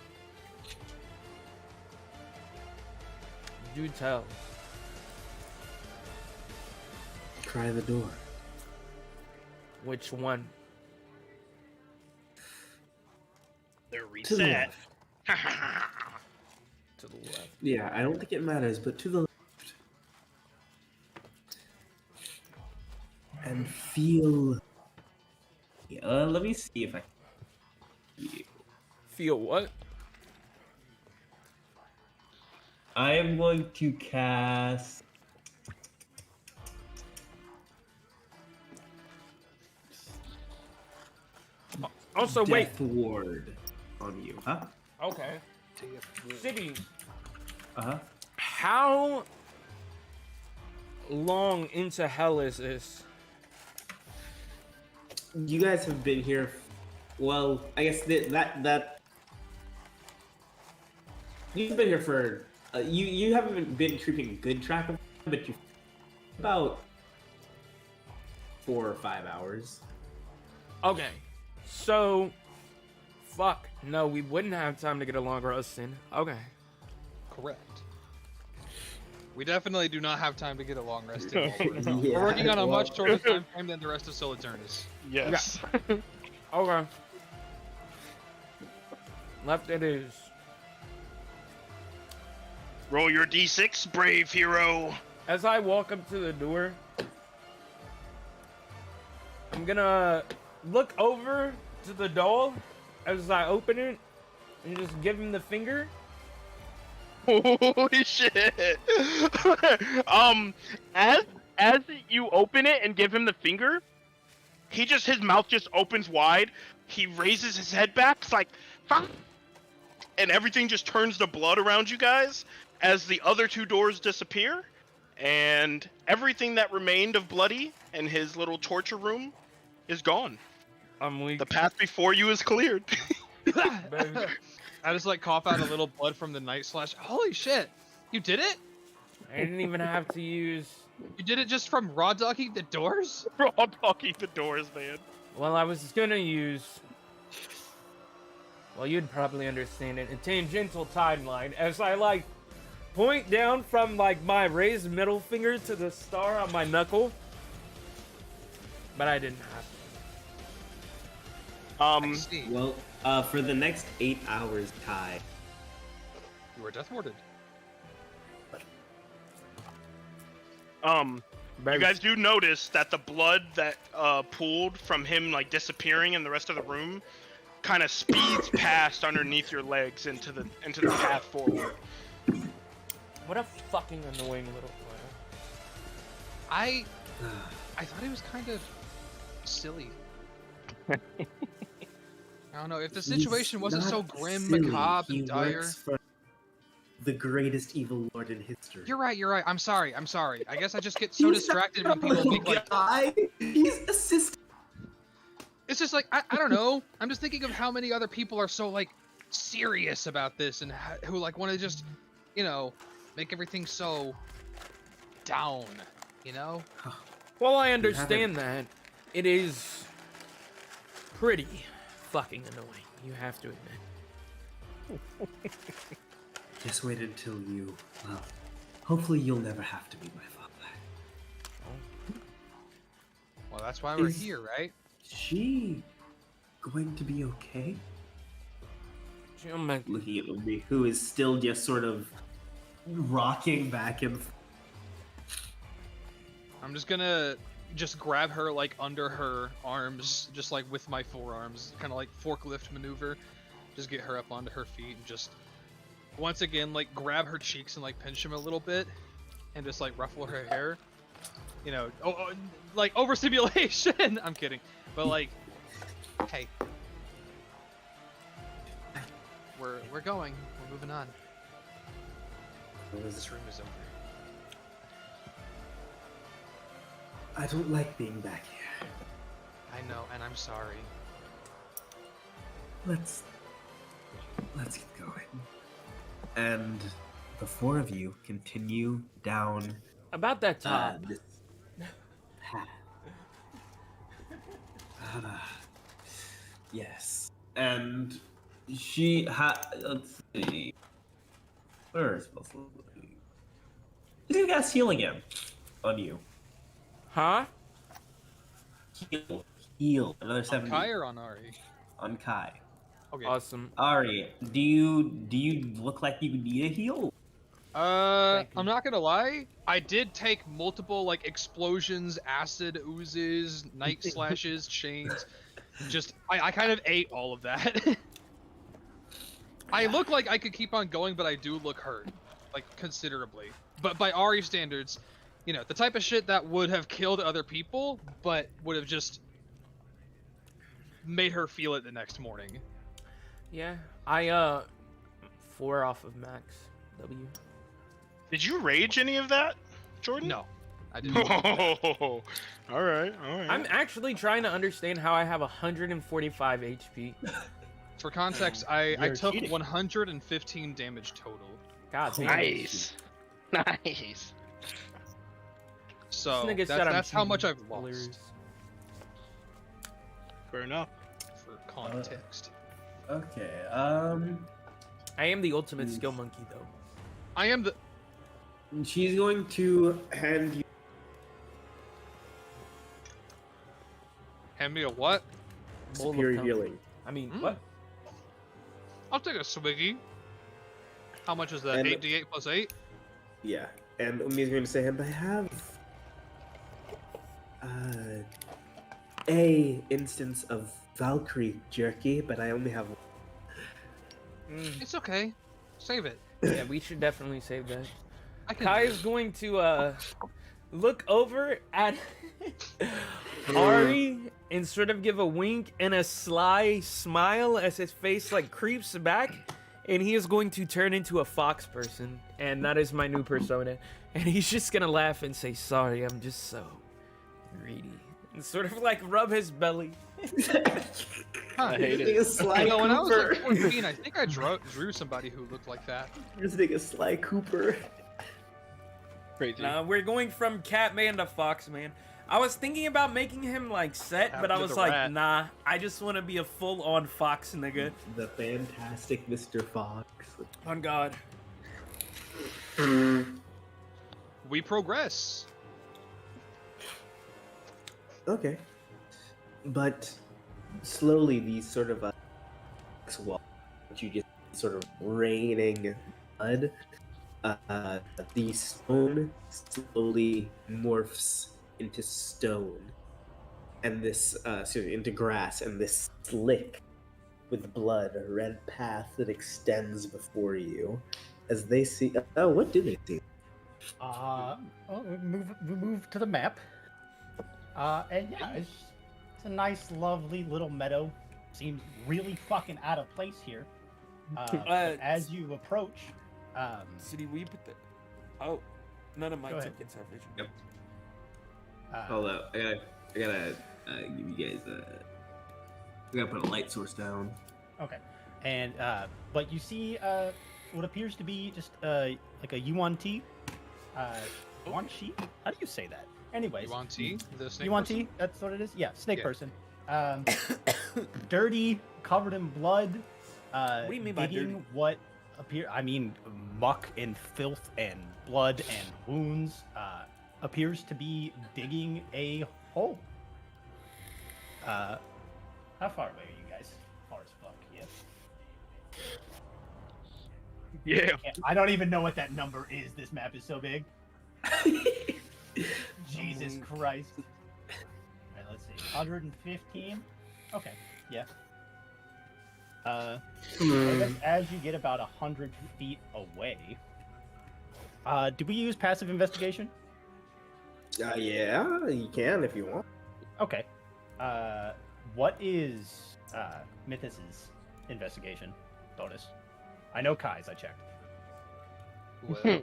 Do tell. Try the door. Which one? They're To the reset. left. To the left. Yeah, I don't think it matters, but to the left. And feel. Let me see if I. Feel what? I am going to cast. Also, wait. Death Ward on you, huh? Okay. City, Uh-huh. how long into hell is this? You guys have been here. Well, I guess that you've been here for. You haven't been keeping good track of, but you about 4 or 5 hours. Okay. So, fuck. No, we wouldn't have time to get a long rest in. Okay. Correct. We definitely do not have time to get a long rest in. Yeah, We're working on a well- much shorter time frame than the rest of Soliturnus. Yes. Okay. Left it is. Roll your d6, brave hero. As I walk up to the door, I'm gonna look over to the doll as I open it and just give him the finger. Holy shit. As you open it and give him the finger, his mouth just opens wide. He raises his head back. It's like, fuck. And everything just turns to blood around you guys as the other two doors disappear. And everything that remained of Bloody and his little torture room is gone. I'm weak. The path before you is cleared. baby. I just like cough out a little blood from the night slash. Holy shit! You did it? I didn't even have to use. You did it just from raw dogging the doors? Raw dogging the doors, man. Well, I was gonna use. Well, you'd probably understand it. A tangential timeline as I like point down from like my raised middle finger to the star on my knuckle. But I didn't have I see. Well, for the next 8 hours, Kai. You were death warded. to. You guys do notice that the blood that pooled from him like disappearing in the rest of the room kind of speeds past underneath your legs into the path forward. What a fucking annoying little player. I thought he was kind of silly. I don't know if the situation wasn't so grim, macabre, and dire. Works for the greatest evil lord in history. You're right. I'm sorry. I guess I just get so distracted when people make like. Guy. He's assisting. It's just like I don't know. I'm just thinking of how many other people are so like serious about this and who like want to just, make everything so down. Well, I understand that. It is pretty fucking annoying. You have to admit. Just wait until you. Well, hopefully you'll never have to be my father. Well, that's why we're Is- here, right? She going to be okay? Jim, Looking at Ubi, who is still just sort of rocking back and forth. I'm just gonna grab her like under her arms, just like with my forearms, kind of like forklift maneuver. Just get her up onto her feet and just once again like grab her cheeks and like pinch them a little bit, and just like ruffle her hair. Like overstimulation. I'm kidding, but like, hey, we're going. We're moving on. This room is over. I don't like being back here. I know, and I'm sorry. let's get going. And the four of you continue down About that top. this path. Yes, and she let's see. Where is supposed to be? She's gonna cast heal again on you. Huh? Heal. Another On 70 Kai or on Ari? on Kai. Okay. Awesome. Ari, do you look like you need a heal? Thank you. I'm not gonna lie. I did take multiple like explosions, acid oozes, night slashes, chains. Just I kind of ate all of that. I look like I could keep on going, but I do look hurt, like considerably. But by Ari standards, you know, the type of shit that would have killed other people, but would have just made her feel it the next morning. Yeah. I 4 off of max W. Did you rage any of that, Jordan? No, I didn't. Oh, all right, all right. I'm actually trying to understand how I have 145 HP. For context, I You're took cheating. 115 damage total. God damn. Nice, nice. So This nigga said I'm that's how much I've cheating. lost. Hilarious. Fair enough. For context. Okay. I am the ultimate skill monkey, though. I am the. She's going to hand you. Hand me a what? Bowl of Superior comfort. healing. I mean, Mm. what? I'll take a swiggy. How much is that? And- 8d8 plus 8? Yeah, and Umi's going to say, and I have a instance of Valkyrie jerky, but I only have. It's okay. Save it. Yeah, we should definitely save that. I can. Kai do is it. going to look over at Ari and sort of give a wink and a sly smile as his face like creeps back, and he is going to turn into a fox person, and that is my new persona. And he's just gonna laugh and say, "Sorry, I'm just so greedy," and sort of like rub his belly. Huh. hate Using a Sly You know, when I was like Cooper. 14, I think I drew somebody who looked like that. Using a Sly Cooper. Crazy. Nah, we're going from Catman to Foxman. I was thinking about making him like set, but I Happened to was the like, rat. nah, I just want to be a full-on fox nigga. The fantastic Mr. Fox. On God. We progress. Okay. But slowly these sort of wall, you just sort of raining blood, the stone slowly morphs into stone, and this into grass, and this slick with blood, a red path that extends before you, as they see. Oh, what do they see? We move to the map. And yeah, it's a nice, lovely little meadow. Seems really fucking out of place here. But as you approach, City, we put the... Oh, none of my Go ahead. tickets have vision. Yep. Hold up, I gotta give you guys I gotta put a light source down. Okay, and but you see what appears to be just like a yuan tea. Yuan chi? How do you say that? Anyways, You want tea? The snake yuan person? tea. That's what it is. Yeah, snake Yeah. person. Dirty, covered in blood. What do you mean by digging dirty? what appear? I mean, muck and filth and blood and wounds. Appears to be digging a hole. How far away are you guys? Far as fuck. Yeah. Yeah. I don't even know what that number is. This map is so big. Jesus Christ. Alright, let's see. 115? Okay, yeah. I guess as you get about 100 feet away, do we use passive investigation? Yeah, you can if you want. Okay. What is Mythos's investigation bonus? I know Kai's, I checked. Well,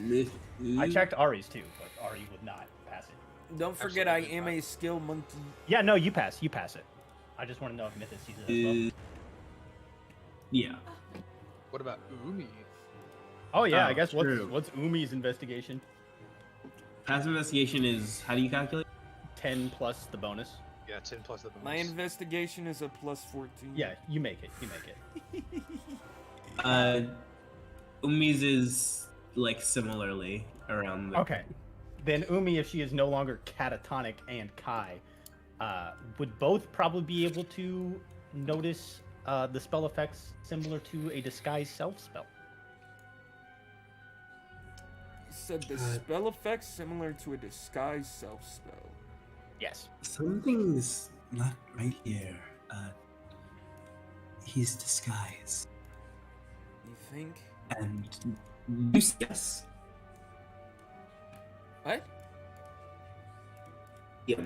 We... I checked Ari's too, but Ari would not pass it. Don't forget, I am a skill monkey. Yeah, no, you pass it. I just want to know if Mythos sees it as well. Yeah. What about Umi? Oh yeah, Oh, I guess true. what's Umi's investigation? Passive investigation is how do you calculate? 10 plus the bonus. Yeah, 10 plus the bonus. My investigation is a plus 14. Yeah, you make it. You make it. Umi's is like similarly around the Okay. Then Umi, if she is no longer catatonic, and Kai, would both probably be able to notice the spell effects similar to a disguise self spell. You said the spell effects similar to a disguise self spell. Yes. Something's not right here. He's disguised. You think? And yes. What? Yeah.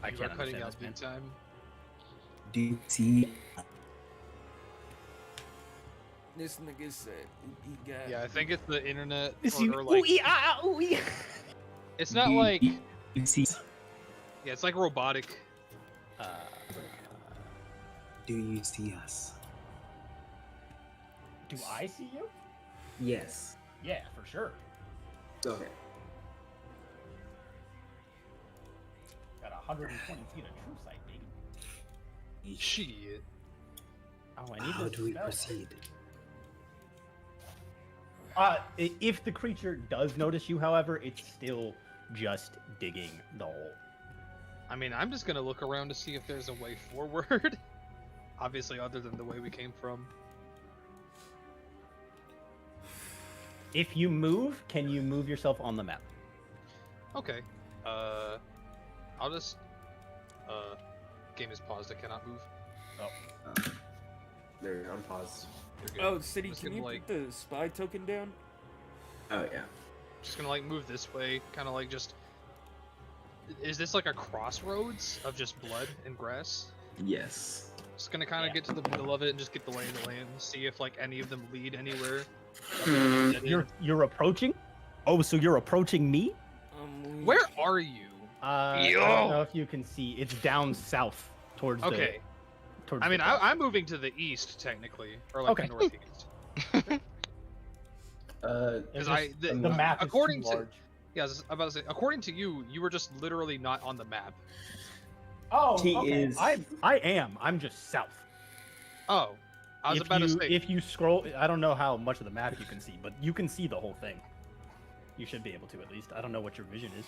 I You are can't cutting understand out this, man. big time. do you see? This nigga said he got. Yeah, I think it's the internet. This Or like, ooh-ee. it's not Do you- like. You see? Yeah, it's like robotic. Do you see us? Do I see you? Yes. Yeah, for sure. Okay. Got 120 feet of true sight, baby. Shit. Oh, I need How this do we spell. proceed? If the creature does notice you, however, it's still just digging the hole. I mean, I'm just gonna look around to see if there's a way forward. Obviously, other than the way we came from. If you move, can you move yourself on the map? Okay. I'll just. Game is paused. I cannot move. There, on pause. You're good. Oh, City, Just can gonna, you like, put the spy token down? Oh yeah. just gonna like move this way, kind of like just. Is this like a crossroads of just blood and grass? Yes. Just gonna kind of Yeah. get to the middle of it and just get the lay of the land, see if like any of them lead anywhere. You're approaching? Oh, so you're approaching me? Where are you? I don't know if you can see. It's down south towards Okay. towards I mean, the coast. I'm moving to the east technically, or like Okay. the northeast. It's Because just- the the map according is too to large. yeah, I was about to say, according to you, you were just literally not on the map. Oh, He okay. is- I am. I'm just south. Oh, I was if about you, to say. if you scroll, I don't know how much of the map you can see, but you can see the whole thing. You should be able to at least. I don't know what your vision is.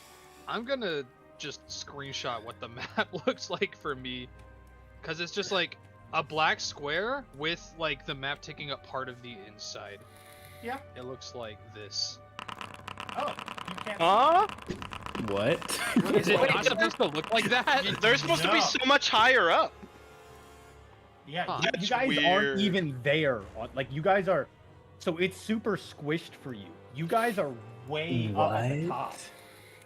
I'm gonna just screenshot what the map looks like for me, because it's just like a black square with like the map taking up part of the inside. Yeah. It looks like this. Oh, you can't. Huh? What? Is it not supposed to look like that? They're supposed to be No. so much higher up. Yeah, Huh. you That's guys weird. aren't even there. Like you guys are, so it's super squished for you. You guys are way up at the top.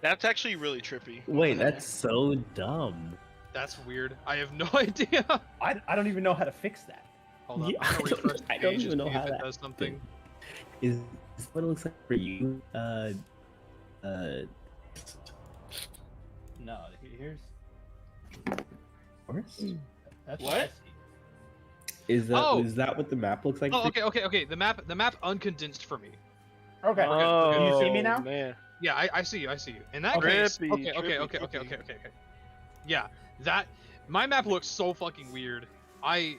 That's actually really trippy. Wait, that's so dumb. That's weird. I have no idea. I don't even know how to fix that. Hold on, Yeah, I'm gonna refresh the I don't page even and know see how if it that does something. Is what it looks like for you? No, here's Horse? that's What? I see. Is that Oh. what the map looks like? Oh, for okay. The map uncondensed for me. Okay. Oh, Can you see me now? Man. Yeah, I see you. In that Okay. case, Trippy, okay. trippy. Yeah, that my map looks so fucking weird. All right.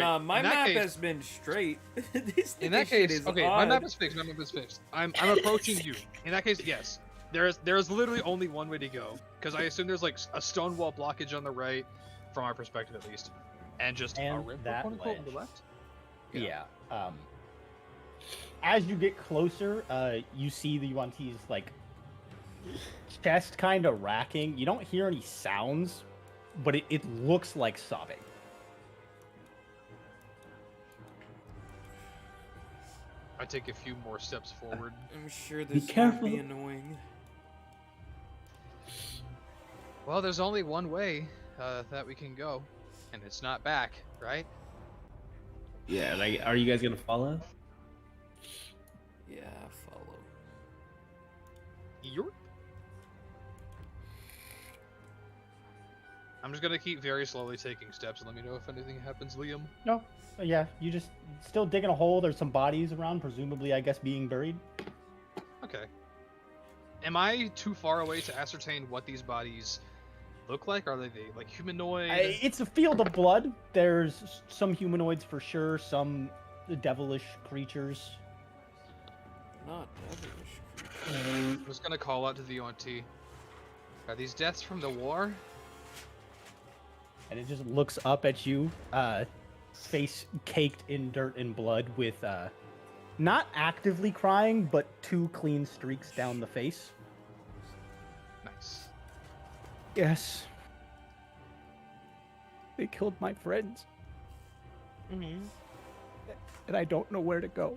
Nah, my in that map case, has been straight. This in that nigga shit case, is okay, odd. my map is fixed. I'm approaching you. In that case, yes. There's literally only one way to go, because I assume there's like a stone wall blockage on the right, from our perspective at least, and just a And river that quote unquote on the ledge. left. Yeah. As you get closer, you see the Yuan-Ti's like chest kind of racking. You don't hear any sounds, but it looks like sobbing. I take a few more steps forward. I'm sure this might careful. be annoying. Well, there's only one way that we can go, and it's not back, right? Yeah, like, are you guys gonna follow? Yeah, follow. You're I'm just gonna keep very slowly taking steps and let me know if anything happens, Liam. No. Yeah, you just still digging a hole. There's some bodies around, presumably, I guess, being buried. Okay. Am I too far away to ascertain what these bodies look like? Are they like humanoid? It's a field of blood. There's some humanoids for sure, some devilish creatures. Not devilish. I'm just gonna call out to the ONT. Are these deaths from the war? And it just looks up at you, face caked in dirt and blood with, not actively crying, but 2 clean streaks down the face. Nice. Yes. They killed my friends. Mm-hmm. And I don't know where to go.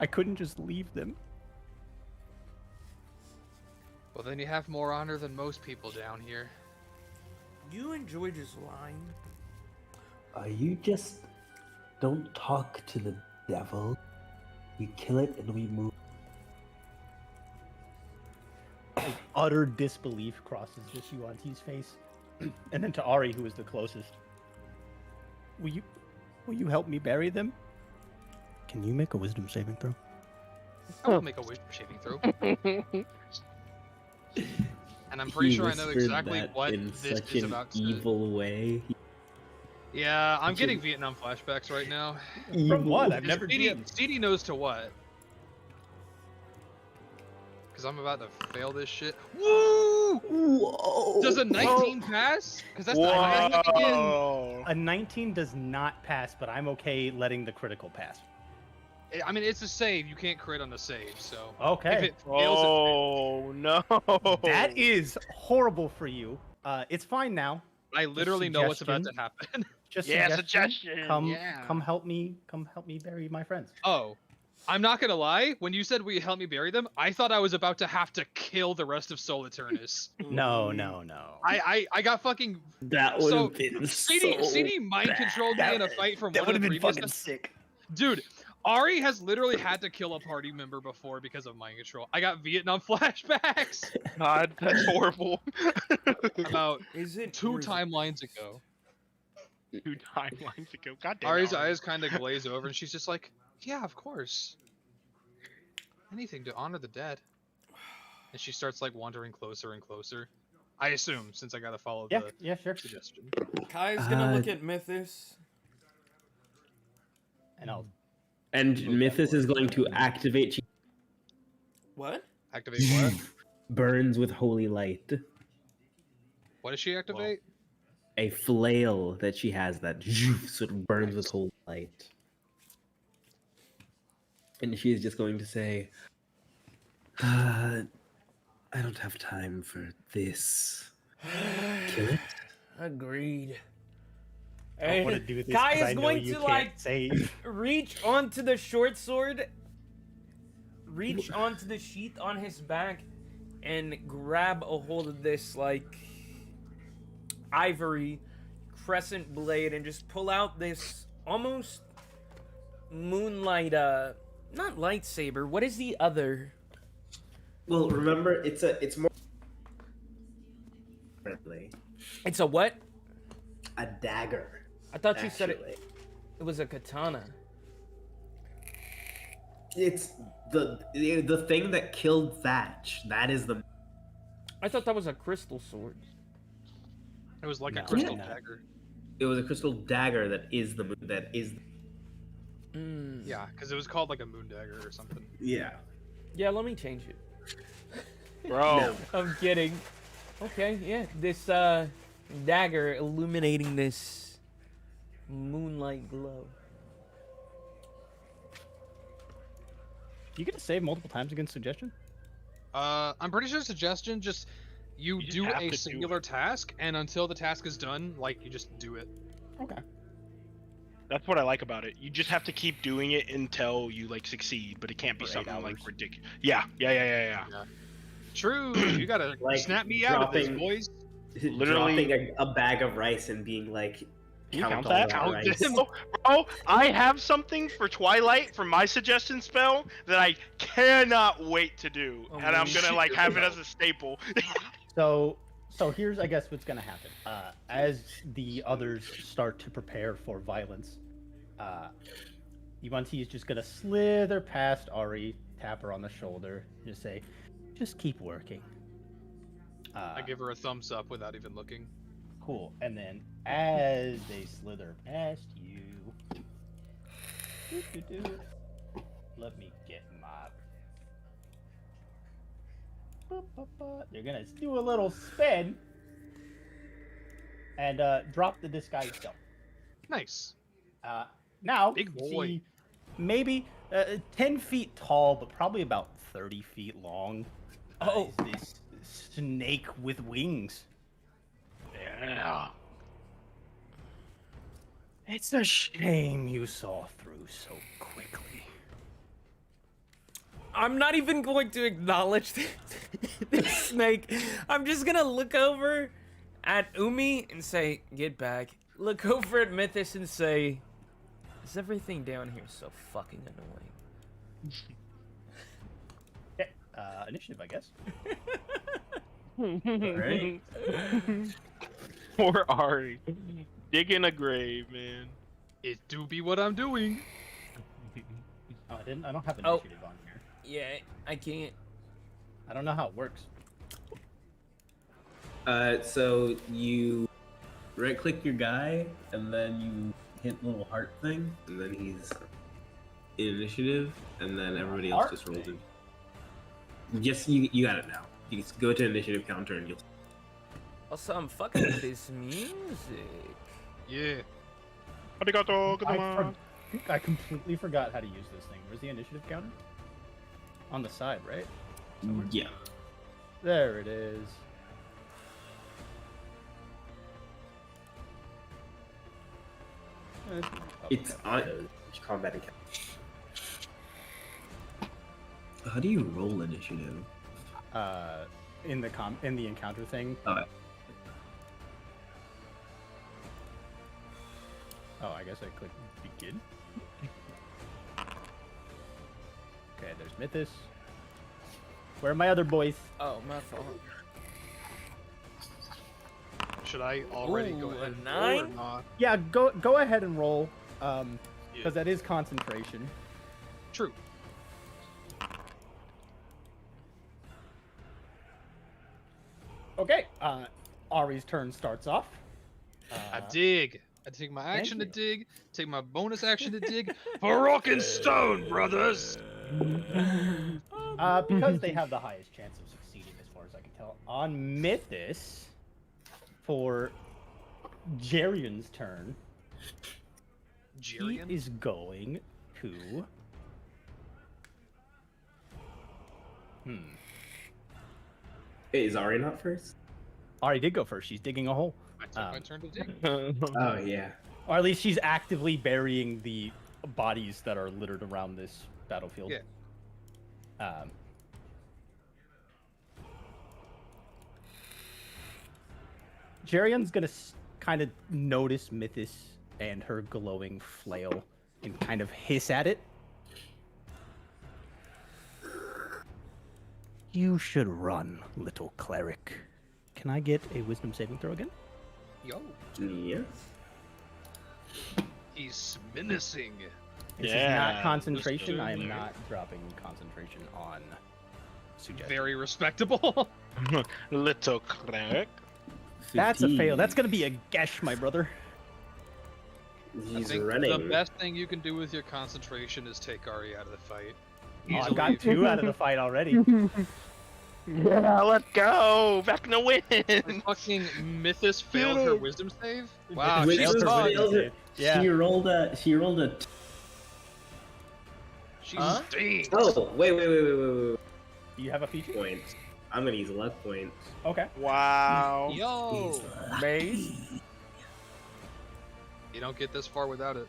I couldn't just leave them. Well, then you have more honor than most people down here. You enjoy just lying. You just don't talk to the devil. You kill it and we move. Like, utter disbelief crosses just Yuan-Ti's face. And then to Ari, who is the closest. Will you help me bury them? Can you make a wisdom saving throw? I will make a wisdom saving throw. And I'm pretty He sure I know whispered exactly that what in this such is an about to. evil way. Yeah, I'm Such getting an- Vietnam flashbacks right now. From what? I've never CD DM'd. knows to what. Because I'm about to fail this shit. Woo! Whoa! Does a 19 pass? Because that's the highest I can get. Whoa. A 19 does not pass, but I'm okay letting the critical pass. I mean, it's a save. You can't crit on the save, so. If Okay. it fails, Oh no. That is horrible for you. It's fine now. I literally know what's about to suggestion. happen. Just Yeah, suggestion. suggestion. Come, Yeah. come help me bury my friends. Oh, I'm not gonna lie. When you said will you help me bury them, I thought I was about to have to kill the rest of Soliturnus. No. I got fucking That would so have been CD mind bad. controlled me in a fight from That one would of have the been previous. fucking sick. Dude, Ari has literally had to kill a party member before because of mind control. I got Vietnam flashbacks God, that's horrible. about Is it 2 or is it- timelines ago. 2 timelines ago. God damn. Ari's Ari. eyes kind of glaze over, and she's just like, "Yeah, of course. Anything to honor the dead." And she starts like wandering closer and closer. I assume, since I gotta follow the Yeah, sure. suggestion. Kai's gonna look at Mythos. And I'll And Mythos is going to activate What? Activate what? burns with holy light. What does she activate? A flail that she has that sort of burns with holy light. And she is just going to say, I don't have time for this. Kill it? Agreed. I want to do this Kai 'cause I is know going you to can't like save. reach onto the short sword, reach onto the sheath on his back, and grab a hold of this like ivory crescent blade and just pull out this almost moonlight not lightsaber. What is the other? Well, remember, it's more friendly. It's a what? A dagger. I thought you said actually. it was a katana. It's the thing that killed Thatch. That is the. I thought that was a crystal sword. It was like a No. crystal Yeah. dagger. It was a crystal dagger that is the. That is. Mm. Yeah, because it was called like a moon dagger or something. Yeah. Yeah, let me change it. Bro. No. I'm kidding. Okay, yeah. This dagger illuminating this moonlight glow. You get to save multiple times against suggestion? I'm pretty sure suggestion just you You just do have to a do singular it. task, and until the task is done, like you just do it. Okay. That's what I like about it. You just have to keep doing it until you like succeed, but it can't be For 8 something like hours. ridiculous. Yeah. True. You gotta Like snap me out of this, dropping- boys. Literally- dropping a bag of rice and being like, Can you count count all that? that Count rice. them. Bro, I have something for Twilight for my suggestion spell that I cannot wait to do, Oh, and I'm man. gonna like have it as a staple. So So here's, I guess, what's gonna happen. As the others start to prepare for violence, Ivanti is just gonna slither past Ari, tap her on the shoulder, just say, "Just keep working." I give her a thumbs up without even looking. Cool. And then as they slither past you, let me get my. They're gonna do a little spin and drop the disguise self. Nice. Now, Big you boy. see maybe 10 feet tall, but probably about 30 feet long. Oh. Is this snake with wings. Yeah. It's a shame you saw through so quickly. I'm not even going to acknowledge this snake. I'm just gonna look over at Umi and say, "Get back." Look over at Mythos and say, "Is everything down here so fucking annoying?" Okay, initiative, I guess. Alright. Poor Ari. Digging a grave, man. It do be what I'm doing. Oh, I don't have Oh. initiative on here. Yeah, I can't. I don't know how it works. So you right-click your guy, and then you hit the little heart thing, and then he's in initiative, and then everybody else Heart just rolls thing? in. Yes, you got it now. You just go to initiative counter, and you'll. Also, I'm fucking with this music. Yeah. Arigato gozaimasu. I completely forgot how to use this thing. Where's the initiative counter? On the side, right? Somewhere? Yeah. There it is. It's on combat encounter. How do you roll initiative? In the encounter thing. Oh, Oh, I guess I click begin. Okay, there's Mythos. Where are my other boys? Oh, my fault. Should I already Ooh, go a ahead and 9? roll or not? Yeah, go ahead and roll. Yeah. Because that is concentration. True. Okay, Ari's turn starts off. I dig. I take my action to you. dig, take my bonus action to dig. For rock and stone, brothers! Because they have the highest chance of succeeding, as far as I can tell. On Mythos, for Jerian's turn, Jirian? he is going to. Hey, is Ari not first? Ari did go first. She's digging a hole. I took my turn to dig. Oh yeah. Or at least she's actively burying the bodies that are littered around this battlefield. Yeah. Jerian's gonna kind of notice Mythos and her glowing flail and kind of hiss at it. You should run, little cleric. Can I get a wisdom saving throw again? Yo, Yes. he's menacing. This is Yeah, not concentration. let's I do am it. not dropping concentration on suggestion. Very respectable. Little cleric. That's a fail. 15. That's gonna be a gesh, my brother. I He's think running. the best thing you can do with your concentration is take Ari out of the fight. Oh, I Easily. got 2 out of the fight already. Yeah, let's go. Back in the win. Fucking Mythos failed her wisdom save? Wow, Wait, she's so done. failed her- Yeah. She rolled a. She's Huh? dang. Oh, wait. You have a feature? Point. I'm gonna use a luck point. Okay. Wow. Yo! Maze? You don't get this far without it.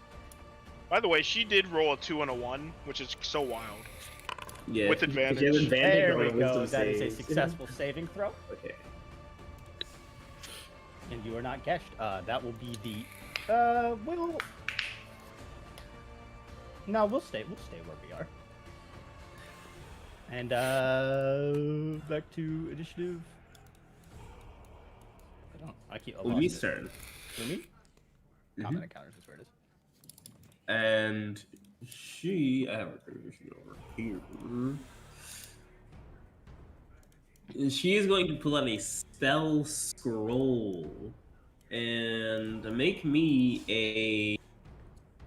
By the way, she did roll a 2 and a 1, which is so wild. Yeah. With if you have advantage. advantage There on we a go. wisdom That is a save. successful saving throw, Okay. and you are not geshed. That will be the. We'll. No, we'll stay where we are. And back to initiative. Oh, I keep. Umi's turn. Umi? Mhm. Combat encounters is where it is. And she, I have her position over here. She is going to pull out a spell scroll and make me a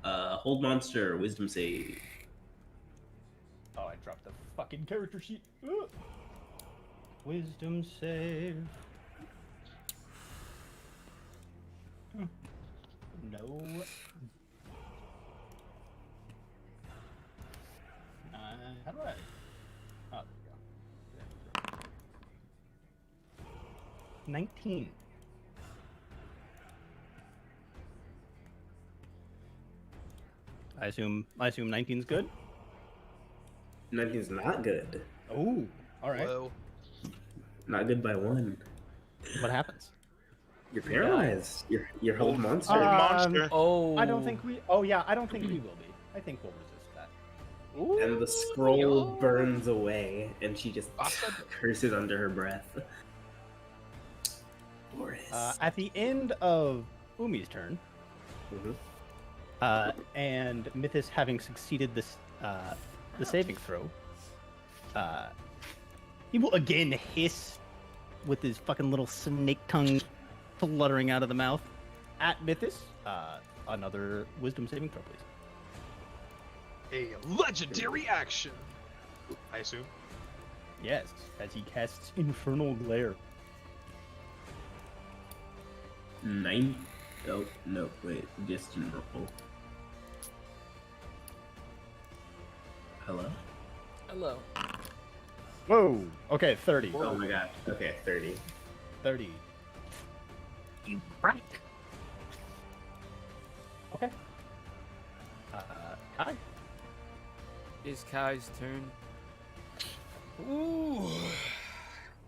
hold monster wisdom save. Oh, I dropped the fucking character sheet. Ugh. Wisdom save. No. How do I? Oh, there we go. 19. I assume 19's good. 19's not good. Oh, all right. Whoa. Not good by 1. What happens? You're paralyzed. You're hold monster. Hold monster. Oh. I don't think we. Oh yeah, I don't think we will be. I think we'll resist that. Ooh, And the scroll yo. burns away, and she just Awesome. curses under her breath. Boris. At the end of Umi's turn, Mhm. and Mythis having succeeded this the saving throw, he will again hiss with his fucking little snake tongue fluttering out of the mouth at Mythis. Another wisdom saving throw, please. A legendary action. I assume. Yes, as he casts Infernal Glare. 9. Oh, no, wait. Distant roll. Hello? Hello. Whoa. Okay, 30. Oh my god. Okay, 30. 30. You break. Okay. Kai. It's Kai's turn. Ooh.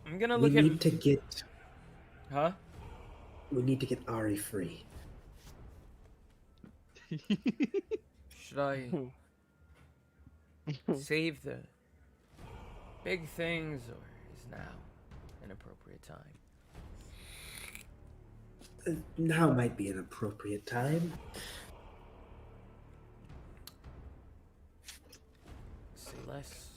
I'm gonna We look at. need to get Huh? Ari free. Should I save the big things, or is now an appropriate time? Now might be an appropriate time. Say less.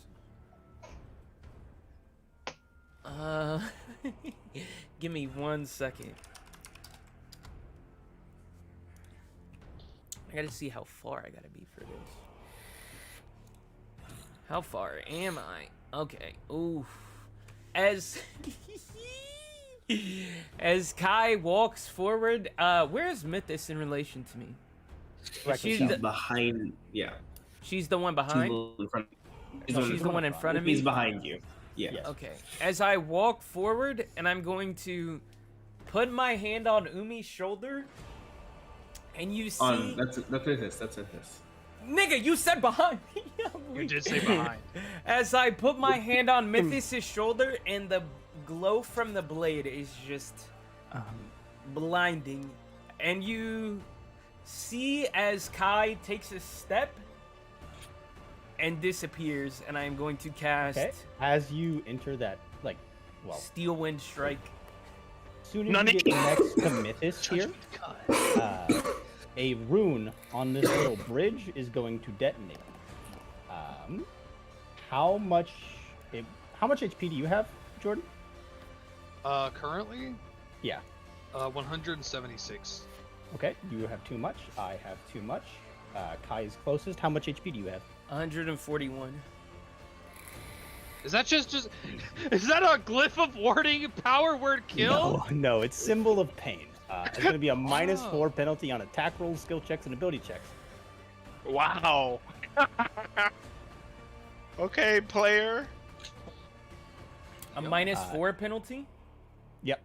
Give me 1 second. I gotta see how far I gotta be for this. How far am I? Okay. Oof. As as Kai walks forward, where's Mythis in relation to me? She's behind. Yeah. She's the one She's behind. in front. She's the one in front of He's me. behind you. Yeah. Yes. Okay. As I walk forward, and I'm going to put my hand on Umi's shoulder, and you see, That's this. That's this. nigga, you said behind me. You did say behind. As I put my hand on Mythis' shoulder, and the glow from the blade is just blinding, and you see as Kai takes a step and disappears, and I am going to cast As you enter that, Steel Wind Strike. as soon as you get next to Mythis here, a rune on this little bridge is going to detonate. How much HP do you have, Jordan? Currently, Yeah. 176. Okay, you have too much. I have too much. Kai is closest. How much HP do you have? 141. Is that just is that a glyph of warding power word kill? No, it's symbol of pain. It's going to be a -4 penalty on attack rolls, skill checks, and ability checks. Wow. Okay, player. A -4 penalty? Yep.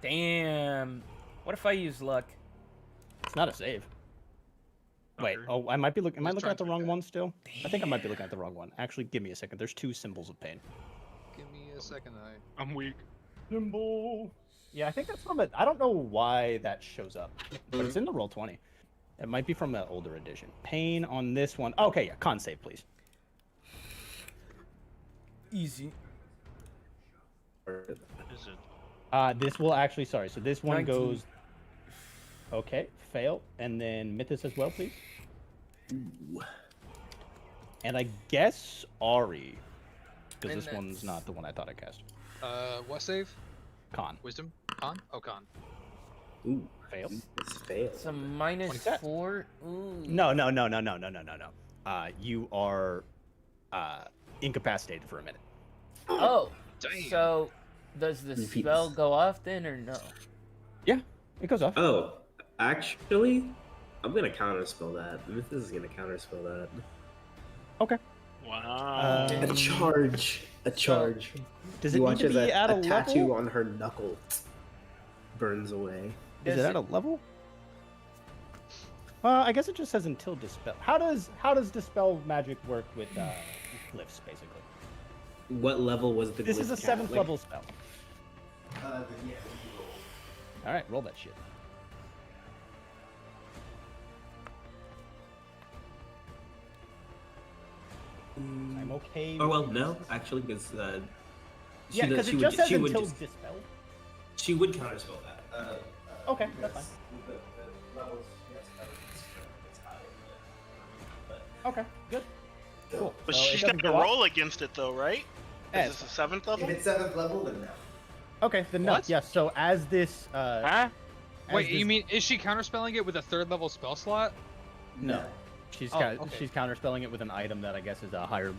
Damn. What if I use luck? It's not a save. Wait. Okay. Oh, I might be looking. Am I Just looking trying at the to wrong figure one still? I think I might be looking at the wrong one. Actually, give me a second. There's 2 symbols of pain. Give me a second. I'm weak. Symbol. Yeah, I think that's from it. I don't know why that shows up, but it's in the Roll20. It might be from an older edition. Pain on this one. Okay, yeah. Con save, please. Easy. Is it This will actually, sorry. So this one 19. goes. Okay, fail, and then Mythos as well, please. Ooh. And I guess Ari, because And this one's that's- not the one I thought I cast. What save? Con. Wisdom? Con? Oh, con. Ooh. Fail. It's failed. It's a minus 27. 4. Ooh. No. You are incapacitated for a minute. Oh. Damn. So, does the Repeat spell this. go off then or no? Yeah, it goes off. Oh, actually, I'm gonna counterspell that. This is gonna counterspell that. Okay. Wow. A charge. A charge. Does You it need watch to as be at a tattoo level? on her knuckle burns away. Is Does it at a level? I guess it just says until dispel. How does dispel magic work with glyphs, basically? What level was the? This is a glyph count? 7th level spell. Then yeah. All right, roll that shit. I'm okay. Oh well, with no, this. actually, because Yeah, because it just says until just, dispel. she would counterspell that. Okay, that's fine. Okay, good. Cool. But So it she's doesn't got to go up? roll against it though, right? Yeah, Is this a 7th level? If it's 7th level, then no. Okay, then no. What? Yeah. So as this. Huh? as Wait, this- you mean is she counterspelling it with a 3rd level spell slot? No. She's Oh, okay. she's counterspelling it with an item that I guess is a higher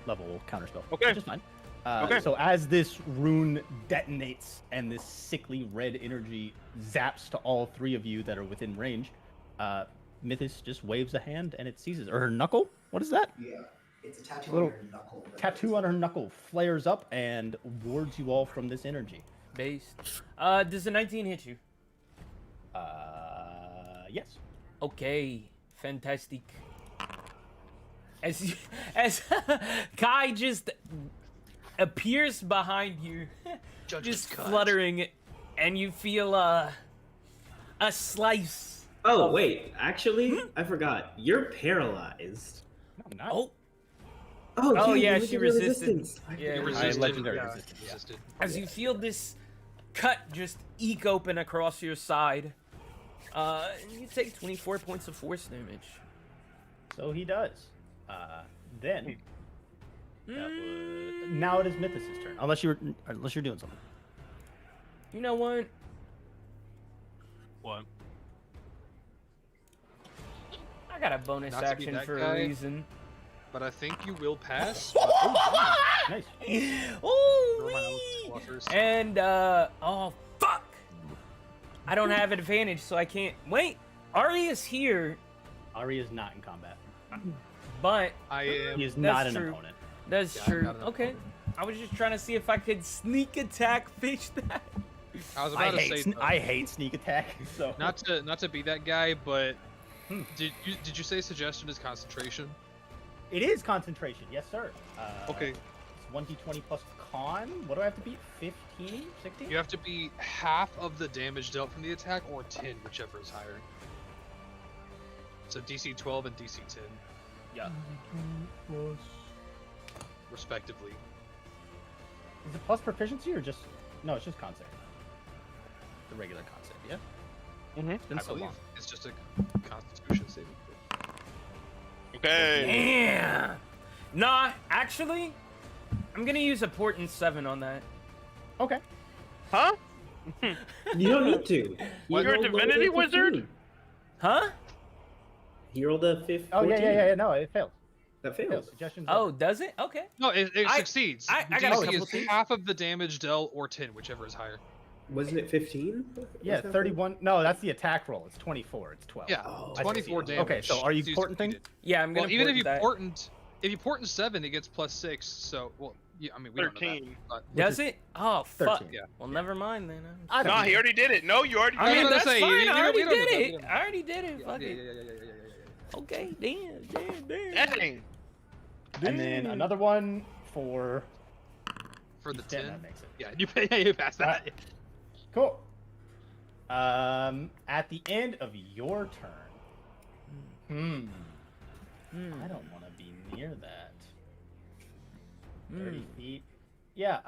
level counterspell. Okay. Which is fine. Okay. So as this rune detonates and this sickly red energy zaps to all 3 of you that are within range, Mythos just waves a hand and it seizes. Or her knuckle? What is that? Yeah, it's a tattoo Little on her knuckle. Tattoo on her knuckle flares up and wards you all from this energy. Based. Does the 19 hit you? Yes. Okay, fantastic. As Kai just appears behind you, just fluttering, and you feel a slice. Oh wait, actually, I forgot. You're paralyzed. No, I'm not. Oh, Oh, yeah, you she have resisted. resistance. Yeah, You I resisted. legendary yeah, resistance, yeah. resisted. as you feel this cut just eke open across your side, you take 24 points of force damage. So he does. Then now it is Mythos' turn. Unless you're doing something. You know what? What? I got a bonus Not to be action that for guy. a reason. But I think you will pass. But, oh, Nice. never mind, I was Ooh, well first. and oh fuck! I don't have advantage, so I can't. Wait, Ari is here, Ari is not in combat. but I am. He is not an true. opponent. that's Yeah, I'm true. not an Okay, opponent. I was just trying to see if I could sneak attack fish that. I was I about to hate, say. I hate sneak attack. So Not to be that guy, but Hmm. did you say suggestion is concentration? it is concentration. Yes, sir. Okay. It's 1d20 plus con. What do I have to beat? 15? 16? You have to be half of the damage dealt from the attack, or 10, whichever is higher. So DC 12 and DC 10, Yeah. respectively. Is it plus proficiency or just... No, it's just con save. The regular con save, yeah? Mhm. It's been I so believe long. it's just a Constitution saving throw. Okay. Yeah. Nah, actually, I'm gonna use a portent 7 on that. Okay. Huh? You don't need to. What? You're a rolled lower divinity than wizard? 15. Huh? He rolled a 15. Oh, yeah. No, it fails. That Fails. fails. Suggestions. Oh, does it? Okay. No, it I- succeeds. I The got a DC couple is things. half of the damage dealt, or 10, whichever is higher. Wasn't it 15? Yeah, Wasn't that 31. No, that's the attack roll. It's 24. It's 12. Yeah, Oh, I see. 24 damage. Okay, so are you is portenting? succeeded. Yeah, I'm gonna. Well, even if you portent that. if you portent 7, it gets +6. So, well, yeah, I mean, we don't know 13. that. But Does it? Oh fuck. 13. Yeah. Well, never mind then. I don't No, know. he already did it. No, you already I did mean, gonna it. that's say, fine. we I don't already know did that. We it. don't know. I already did it. yeah, Fuck yeah, it. yeah. Okay, damn. Dang. And then another one for... For the He's dead, 10. that makes it. Yeah, you passed that. Alright. Cool. At the end of your turn. I don't want to be near that. 30 feet Yeah,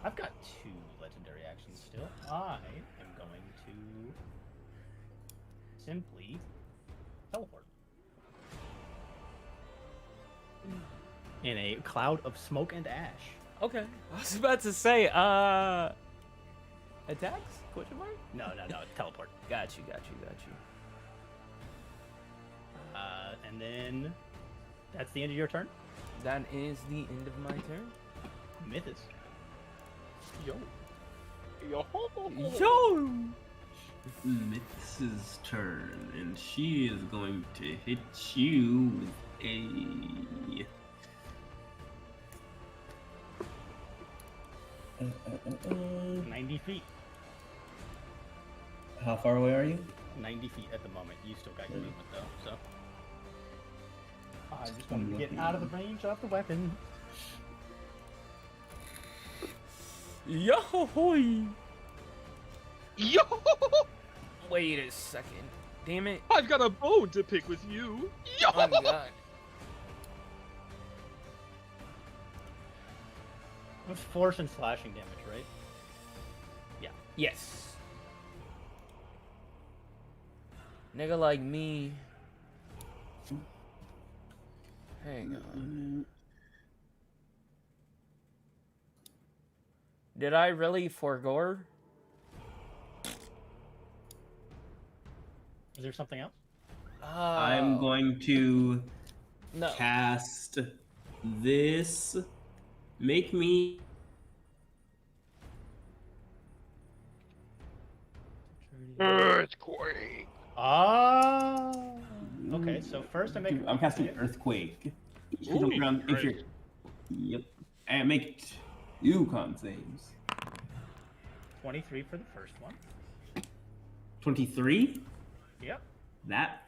I've got 2 legendary actions still. I am going to simply teleport. In a cloud of smoke and ash. Okay. I was about to say, attacks? Question mark? No, teleport. Got you. And then that's the end of your turn. That is the end of my turn. Mythos. Yo. Yo! Mith's turn, and she is going to hit you with a 90 feet. How far away are you? 90 feet at the moment. You still got your movement though, so. I just want to get out of the range of the weapon. Yo-hoy! Yo! Wait a second. Damn it. I've got a bone to pick with you. Yo! Oh my god. It's force and slashing damage, right? Yeah. Yes. Nigga like me. Hang on. Did I really forgo? Is there something else? I'm going to No. cast this. Make me. Earthquake. Oh. Okay, so first I make. I'm casting Earthquake. Ooh, If you're. Yep. And make 2 con saves. 23 for the first one. 23? Yep. That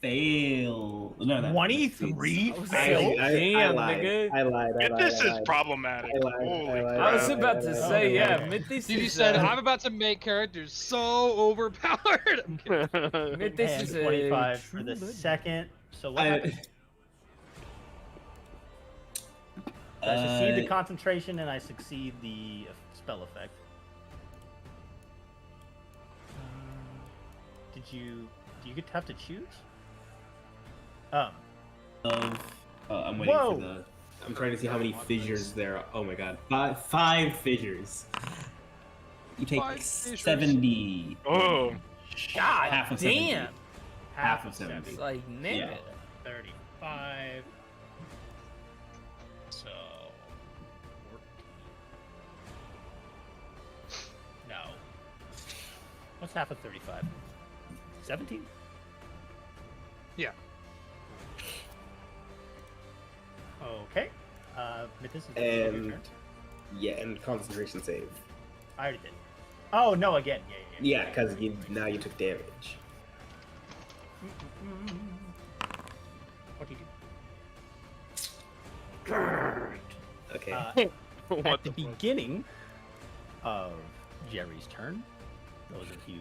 failed. No, that 23 I was failed. like, damn, lied. nigga. I lied. This is problematic. I lied, Holy I lied. I was crap. about to Oh, say, yeah. yeah, Mythos Dude, you is, said I'm about to make characters so overpowered. I'm kidding. Mythos And is a 25 for true the legend. second. So what happens? I succeed the concentration and I succeed the spell effect. Do you have to choose? I'm waiting Whoa. for the. I'm trying to see how many fissures there are. Oh my god. Five fissures. You take 5 fissures. 70. Oh. God Half of damn. 70. Half of 70. It's like, nigga. Yeah. 35. So. No. What's half of 35? 17? Yeah. Okay. Mythos is your And turn. yeah, and concentration save. I already did. Oh, no, again. Yeah, because now you took damage. What do you do? Okay. What At the the fuck? beginning of Jerry's turn, those of you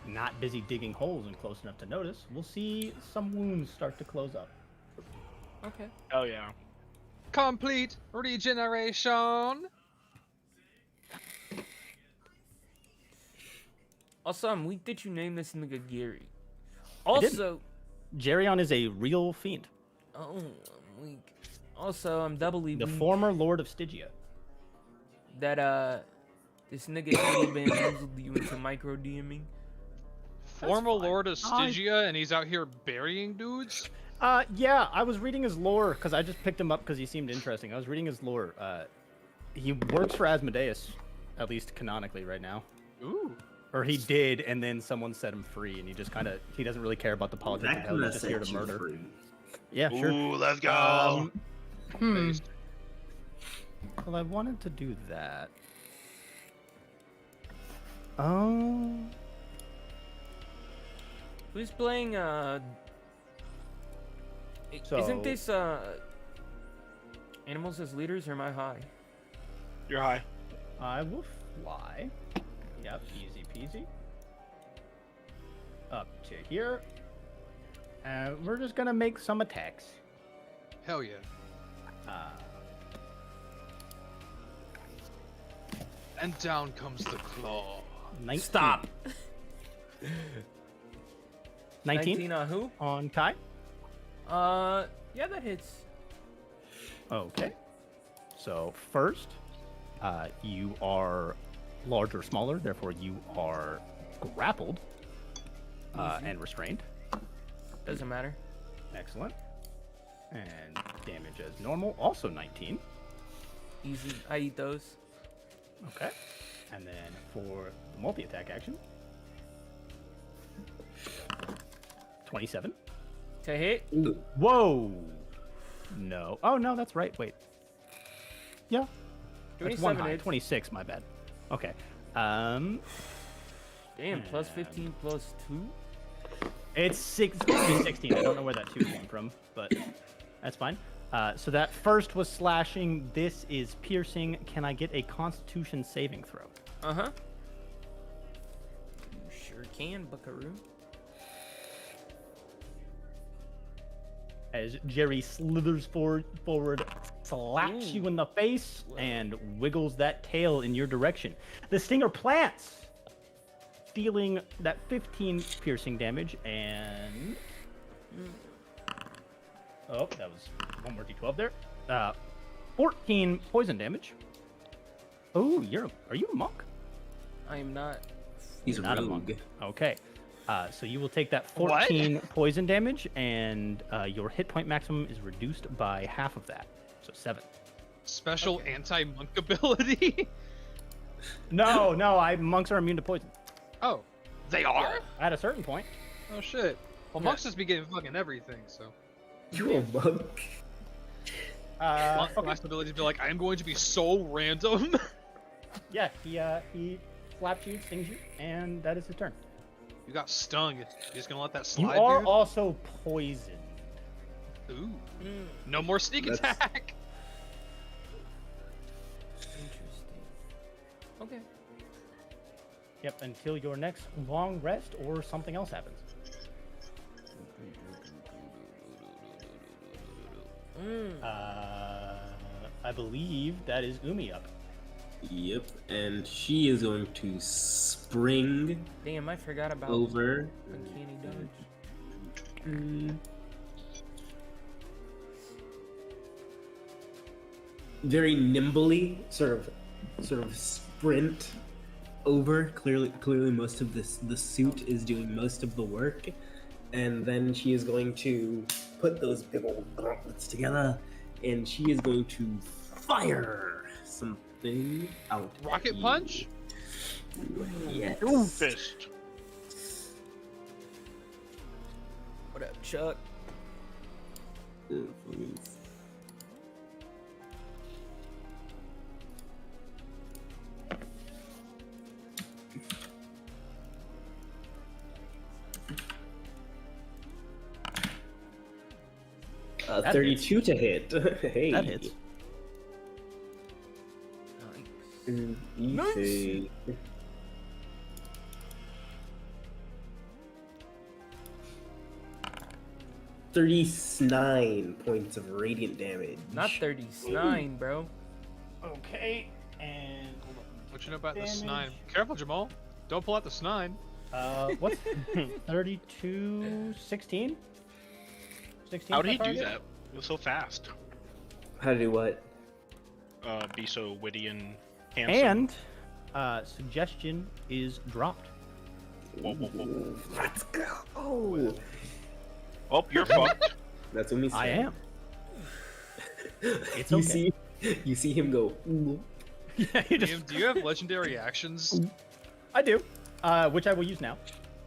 not busy digging holes and close enough to notice, we'll see some wounds start to close up. Okay. Oh yeah. Complete regeneration. Also, I'm weak that you named this nigga Gary. didn't. Also, Jerion is a real fiend, oh, I'm weak. Also, I'm doubly the weak former Lord of Stygia. that, this nigga Eddie bamboozled you into micro DMing. Former Lord of Stygia, and he's out here burying dudes. Yeah, I was reading his lore because I just picked him up because he seemed interesting. I was reading his lore. He works for Asmodeus, at least canonically right now. Ooh. Or he did, and then someone set him free, and he doesn't really care about the politics of That hell. could He's have just here set to you murder. free. Yeah, sure. Ooh, let's go. Well, I wanted to do that. Oh. Who's playing, So- isn't this, Animals as Leaders, or am I high? You're high. I will fly. Yep, easy peasy. Up to here. And we're just gonna make some attacks. Hell yeah. And down comes the claw. 19. Stop. 19 on who? on Kai. Yeah, that hits. Okay. So first, you are larger, smaller, therefore you are grappled and restrained. Doesn't matter. Excellent. And damage as normal, also 19. Easy. I eat those. Okay. And then for the multi-attack action, 27. To hit. Whoa! No. Oh, no, that's right. Wait. Yeah. That's one 27 high. hits. 26, my bad. Okay. Damn, plus 15 plus 2? It's 16. I don't know where that 2 came from, but that's fine. So that first was slashing. This is piercing. Can I get a Constitution saving throw? Uh-huh. You sure can, buckaroo. As Jerry slithers forward, slaps you in the face, and wiggles that tail in your direction. The stinger plants, dealing that 15 piercing damage, and... Oh, that was one more d12 there. 14 poison damage. Oh, are you a monk? I am not. He's a Not rogue. a monk. Okay. So you will take that 14 poison damage, and your hit point maximum is reduced by half of that. So 7. Special anti-monk ability? No, monks are immune to poison. Oh, they are? At a certain point. Oh shit. Well, monks just be getting fucking everything, so. You a monk? Monk's last ability to be like, I'm going to be so random. Yeah, he slaps you, stings you, and that is his turn. You got stung. You're just gonna let that You slide, are dude? also poisoned. Ooh. No more sneak That's- attack. Interesting. Okay. Yep, until your next long rest or something else happens. I believe that is Umi up. Yep, and she is going to spring Damn, I forgot about over. uncanny dodge. Very nimbly, sort of sprint over. Clearly, most of the suit is doing most of the work, and then she is going to put those big old gauntlets together, and she is going to fire something out. Rocket at you. punch? Yes. Fist. What up, Chuck? That 32 to hit. Hey. That hits. Nice. Easy. $39 points of radiant damage. Not 39, bro. Okay, and What you know about the Damage. snine? Careful, Jamal. Don't pull out the snine. what's 32, 16? 16 How did he per do target? that? It was so fast. How to do what? Be so witty and handsome. And suggestion is dropped. Whoa, whoa, whoa. Let's go. Oh, you're fucked. That's what we said. I am. It's You okay. you see him go. "Ooh." Yeah, you Do just, you have legendary actions? I do, which I will use now.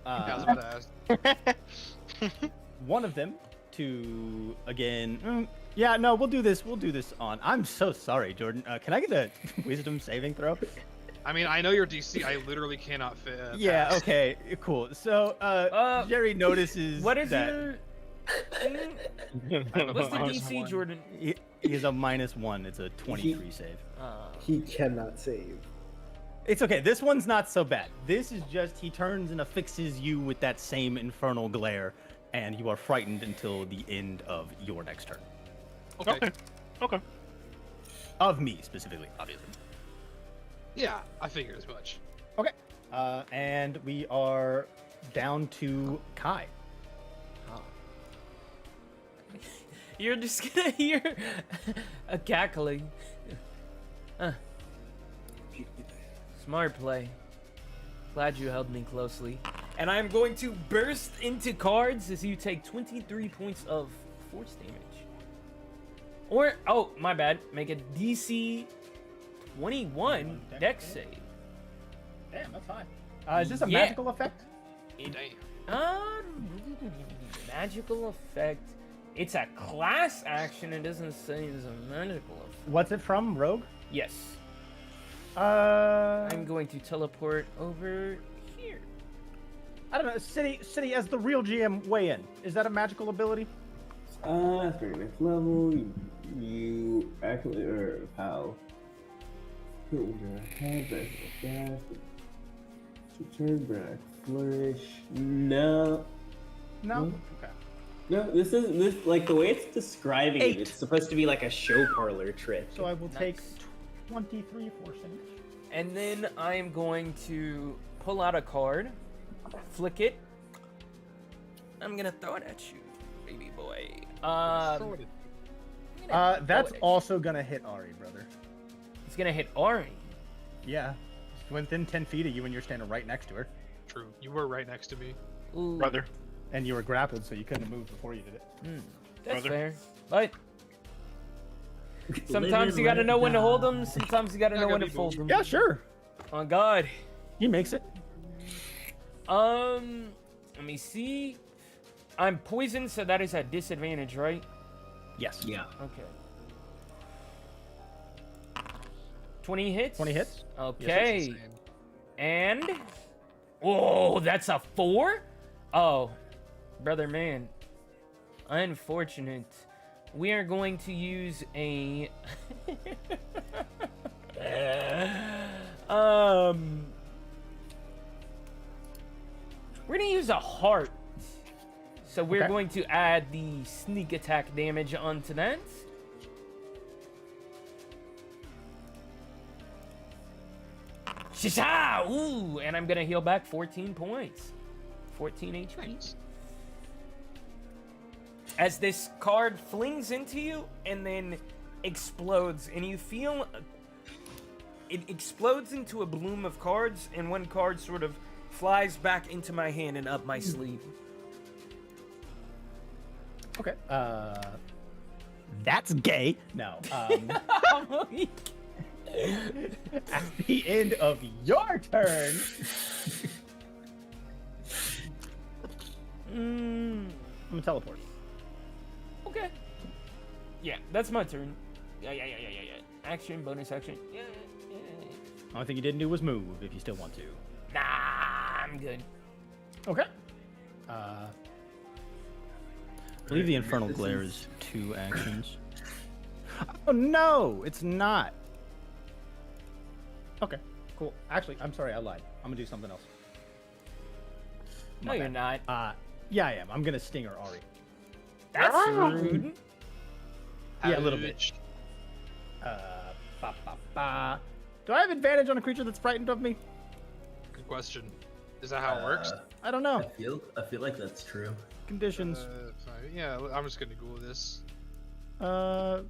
I was about to ask. One of them to again. Yeah, no, we'll do this. We'll do this on. I'm so sorry, Jordan. Can I get a wisdom saving throw? I mean, I know your DC. I literally cannot fit. Yeah. pass. Okay. Cool. So Jerry notices What is that your... What's the DC, Jordan? he is a -1. It's a 23 save. He cannot save. It's okay. This one's not so bad. This is just he turns and affixes you with that same infernal glare, and you are frightened until the end of your next turn. Okay. Okay. Of me specifically, obviously. Yeah, I figured as much. Okay. And we are down to Kai. You're just gonna hear a cackling. Smart play. Glad you held me closely. And I'm going to burst into cards as you take 23 points of force damage. Or, oh, my bad. Make a DC 21 dex save. Damn, that's high. Is this a Yeah. magical effect? Magical effect. It's a class action. It doesn't say it's a magical effect. What's it from? Rogue? Yes. I'm I'm going to teleport over here. I don't know. City, as the real GM, weigh in. Is that a magical ability? After next level, you actually or how? Turn back, flourish. No. No. Hmm? Okay. No, this like the way it's describing it, 8. It's supposed to be like a show parlor trick. So I will take Nice. 23 force damage. And then I am going to pull out a card, flick it. I'm gonna throw it at you, baby boy. That's also gonna hit Ari, brother. It's gonna hit Ari. Yeah. It's within 10 feet of you and you're standing right next to her. True. You were right next to me. Ooh, Brother. And you were grappled, so you couldn't have moved before you did it. that's brother. fair. But sometimes you gotta know when to hold them. Sometimes you gotta know when to fold them. Yeah, sure. Oh God. He makes it. Let me see. I'm poisoned, so that is at disadvantage, right? Yes. Yeah. Okay. 20 hits? 20 hits? Okay. Same. And whoa, that's a 4? Oh, brother man. Unfortunate. We are going to use a we're gonna use a heart. So we're Okay. going to add the sneak attack damage onto that. Shisha! Ooh, and I'm gonna heal back 14 points. 14 HP. Nice. As this card flings into you and then explodes, and you feel it explodes into a bloom of cards, and one card sort of flies back into my hand and up my sleeve. Okay. That's gay. No. At the end of your turn. I'm gonna teleport. Okay. Yeah, that's my turn. Yeah. Action, bonus action. Yeah. Only thing you didn't do was move. If you still want to. Nah, I'm good. Okay. I believe the Infernal Glare is 2 actions. Oh no, it's not. Okay, cool. Actually, I'm sorry, I lied. I'm gonna do something else. No, you're not. Yeah, I am. I'm gonna stinger Ari. That's rude. Yeah, a little bit. Ouch. Do I have advantage on a creature that's frightened of me? Good question. Is that how it works? I don't know. I feel like that's true. Conditions. Fine. Yeah, I'm just gonna Google this. I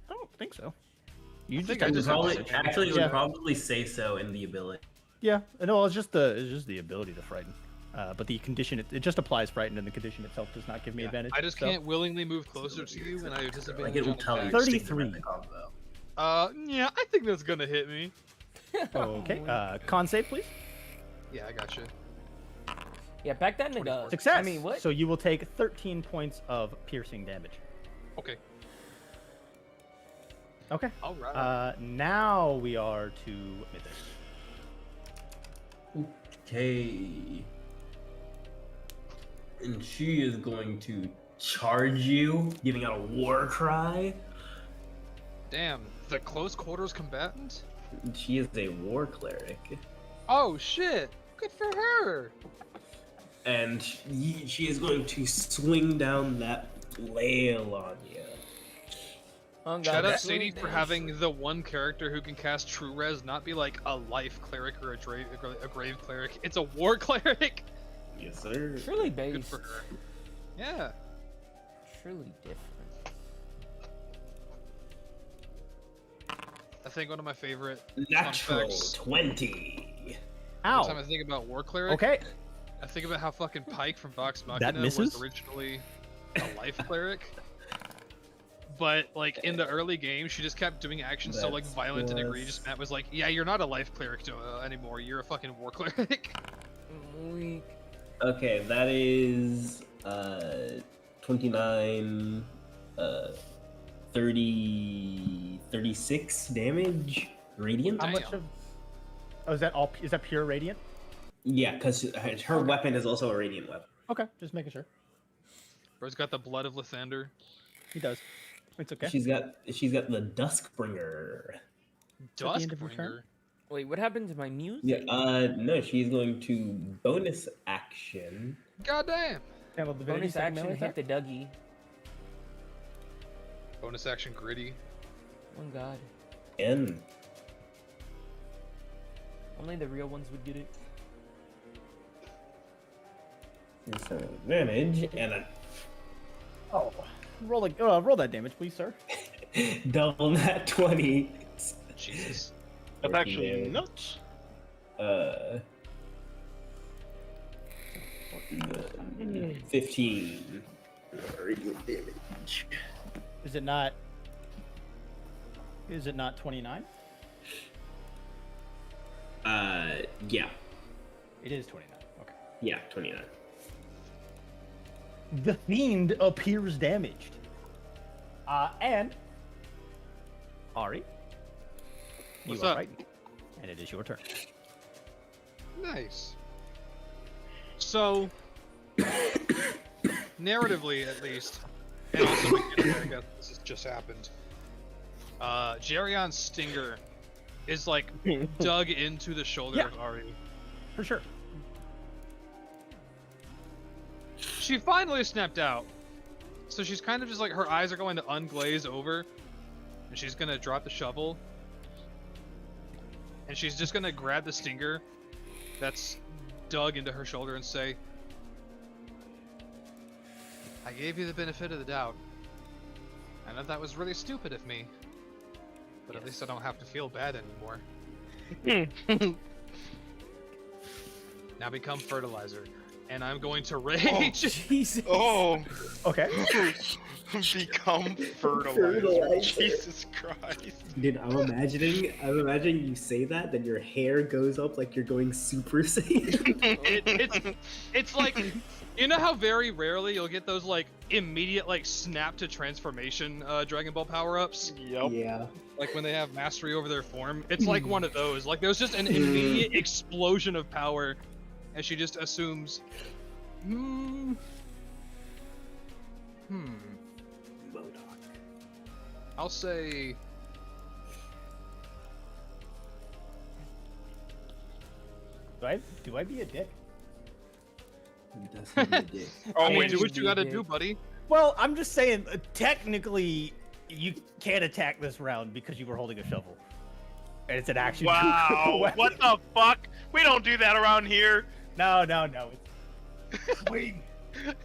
don't think so. You think just I have just to- have to- Actually, it Yeah. would probably say so in the ability. Yeah, no, it's just the ability to frighten. But the condition it just applies frighten, and the condition itself does not give me advantage. I just so- can't willingly move closer to you, and I have disadvantage. Like it will on tell you. attacks. 33. stick with the combo. Yeah, I think that's gonna hit me. Okay. Con save, please. Yeah, I got you. Yeah, back that nigga up. Success. I mean, what? So you will take 13 points of piercing damage. Okay. Okay. All right. Now we are to Mythos. Okay. And she is going to charge you, giving out a war cry. Damn, the close quarters combatant? She is a war cleric. Oh shit! Good for her! And she is going to swing down that flail on you. Oh, Shout God, out Sadie for having the one character who can cast True Res not be like a life cleric or a grave cleric. It's a war cleric. Yes, sir. Truly Good based. for her. Yeah. Truly different. I think one of my favorite Natural fun facts, 20. every time I think about war cleric, Okay. I think about how fucking Pike from Vox That Machina was misses? originally a life cleric. But like in the early game, she just kept doing actions so like That's violent and plus- egregious. Matt was like, "Yeah, you're not a life cleric anymore. You're a fucking war cleric." Weak. Okay, that is 29, 30, 36 damage radiant. How much Damn. of? Oh, is that all? Is that pure radiant? Yeah, because her weapon is also a radiant weapon. Okay, just making sure. Bro's got the blood of Lathander. He does. It's okay. She's got the Duskbringer. the end of her turn? Duskbringer. Wait, what happened to my music? Yeah, no, she's going to bonus action. Goddamn. Handle the divinity Bonus second action, melee hit attack. the Dougie. Bonus action gritty. Oh, God. And Only the real ones would get it. it's an advantage and a Oh, roll that damage, please, sir. double nat 20. Jesus. That's 14 actually damage. nuts. 15 radiant damage. Is it not? Is it not 29? Yeah, It is 29. Okay. yeah, 29. The fiend appears damaged. And Ari, What's you are up? frightened, and it is your turn. Nice. So, narratively at least, and also mechanically, I guess this has just happened. Gerion's stinger is like dug into the shoulder Yeah. of Ari. For sure. She finally snapped out. So she's kind of just like, her eyes are going to unglaze over. And she's gonna drop the shovel. And she's just gonna grab the stinger that's dug into her shoulder and say, I gave you the benefit of the doubt. I know that was really stupid of me. But at least I don't have to feel bad anymore. Now become fertilizer. And I'm going to rage. Jesus. Oh, Okay. become fertilizer. Fertilizer. Jesus Christ. Dude, I'm imagining you say that, then your hair goes up like you're going Super Saiyan. It's like, you know how very rarely you'll get those like immediate like snap to transformation Dragon Ball power-ups? Yep. Yeah. Like when they have mastery over their form? It's like one of those. Like there's just an immediate explosion of power, and she just assumes, I'll say Do I be a dick? That's what you did. Oh, I mean, wait. do what you gotta did. do, buddy. Well, I'm just saying, technically, you can't attack this round because you were holding a shovel. And it's an action. Wow. weapon. What the fuck? We don't do that around here. No. It's swing.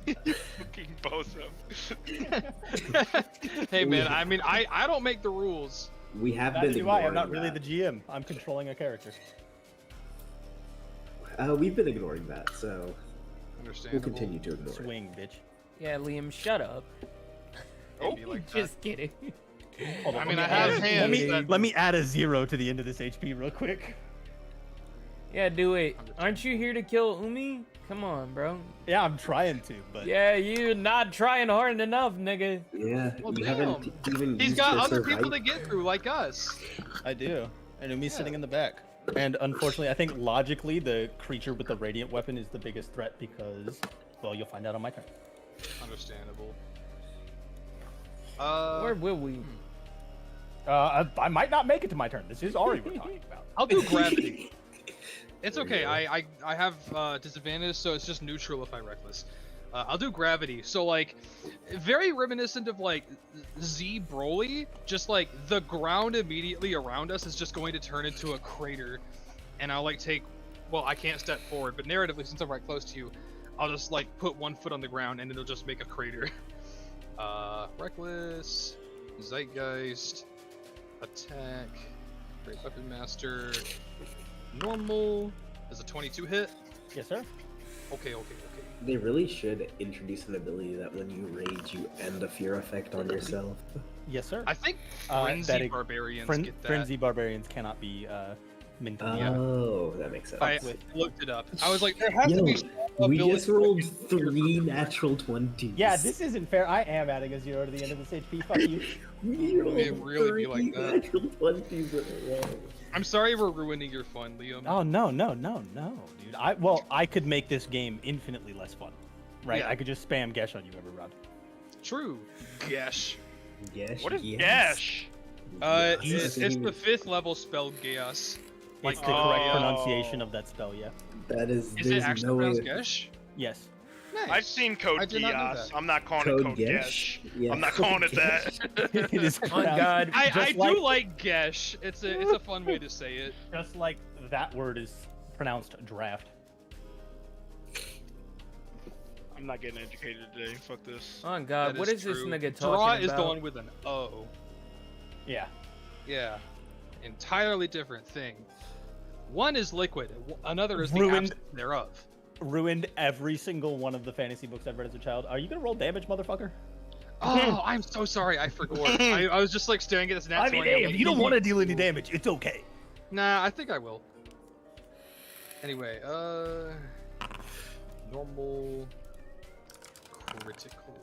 Fucking bozo. Hey man, I mean, I don't make the rules. We have Neither been do I. I'm ignoring not really that. the GM. I'm controlling a character. We've been ignoring that, so we'll Understandable. continue to ignore it. Swing, bitch. Yeah, Liam, shut up. It'd be like that. Just kidding. Hold on, I let mean, me I add have a- hands. Let me add a 0 to the end of this HP real quick. Yeah, do it. Aren't you here to kill Umi? Come on, bro. Yeah, I'm trying to, but Yeah, you're not trying hard enough, nigga. Yeah, Well, we damn. haven't even. He's used got your other people to survive- get through, like us. I do. And Umi's Yeah. sitting in the back. And unfortunately, I think logically, the creature with the radiant weapon is the biggest threat because, well, you'll find out on my turn. Understandable. Where will we? I might not make it to my turn. This is Ari we're talking about. I'll do gravity. It's okay. I have disadvantage, so it's just neutral if I reckless. I'll do gravity. So like, very reminiscent of like Z Broly. Just like the ground immediately around us is just going to turn into a crater, and I'll like take. Well, I can't step forward, but narratively, since I'm right close to you, I'll just like put 1 foot on the ground and it'll just make a crater. Reckless, Zeitgeist, attack, Great Weapon Master, normal. Is a 22 hit? Yes, sir. Okay. They really should introduce an ability that when you rage, you end a fear effect on yourself. Yes, sir. I think that Frenzy Barbarians get that. Frenzy Barbarians cannot be minted. Oh, that makes sense. I looked it up. I was like, there has to be some we ability just rolled 3 natural 20s. Yeah, this isn't fair. I am adding a 0 to the end of this HP. Fuck you. We rolled It really be like 3 that. natural 20s in a row. I'm sorry we're ruining your fun, Liam. Oh no, dude. I could make this game infinitely less fun, right? Yeah. I could just spam Gesh on you every round. True. Gesh. Yes, What is yes. Dash? It's the 5th level spell Geas. It's the correct Oh. pronunciation of that spell, yeah. That is. Is it there's actually no way. pronounced Gesh? Yes. Nice. I've seen Code I did not know Geass. that. I'm not calling Code it Code Gesh? Gesh. Yeah. I'm not calling it that. It is Oh pronounced God. I just do like Gesh. It's a fun way to say it. just like that word is pronounced draft. I'm not getting educated today. Fuck this. Oh God, That what is this true. nigga Draw talking is the about? one with an O. Yeah. Yeah. Entirely different thing. One is liquid, another is the Ruined. absence thereof. Ruined every single one of the fantasy books I've read as a child. Are you gonna roll damage, motherfucker? Oh, I'm so sorry, I forgot. I was just like staring at this nat 20. I'm like, want to deal any damage, it's okay. Nah, I think I will. Anyway, normal, critical.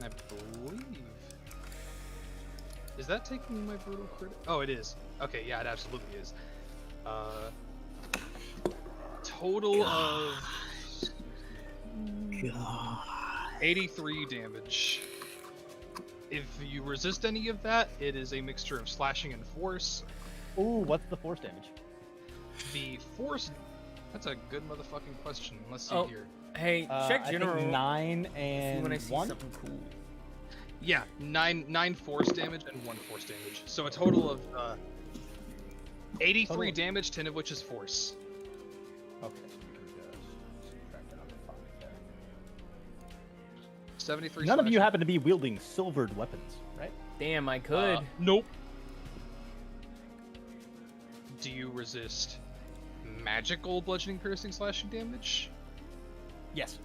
I believe. Is that taking my brutal crit? Oh, it is. Okay, yeah, it absolutely is. Total of 83 damage. If you resist any of that, it is a mixture of slashing and force. Ooh, what's the force damage? The force. That's a good motherfucking question. Let's see Oh. here. Hey, check I think general. 9 If you and want to see 1. something cool. Yeah, nine force damage and 1 force damage. So a total of 83 Total. damage, 10 of which is force. Okay. So we can just subtract that out of 5 there. 73. None of you slashing. happen to be wielding silvered weapons, right? Damn, I could. Nope. Do you resist magical bludgeoning, piercing, slashing damage? Yes.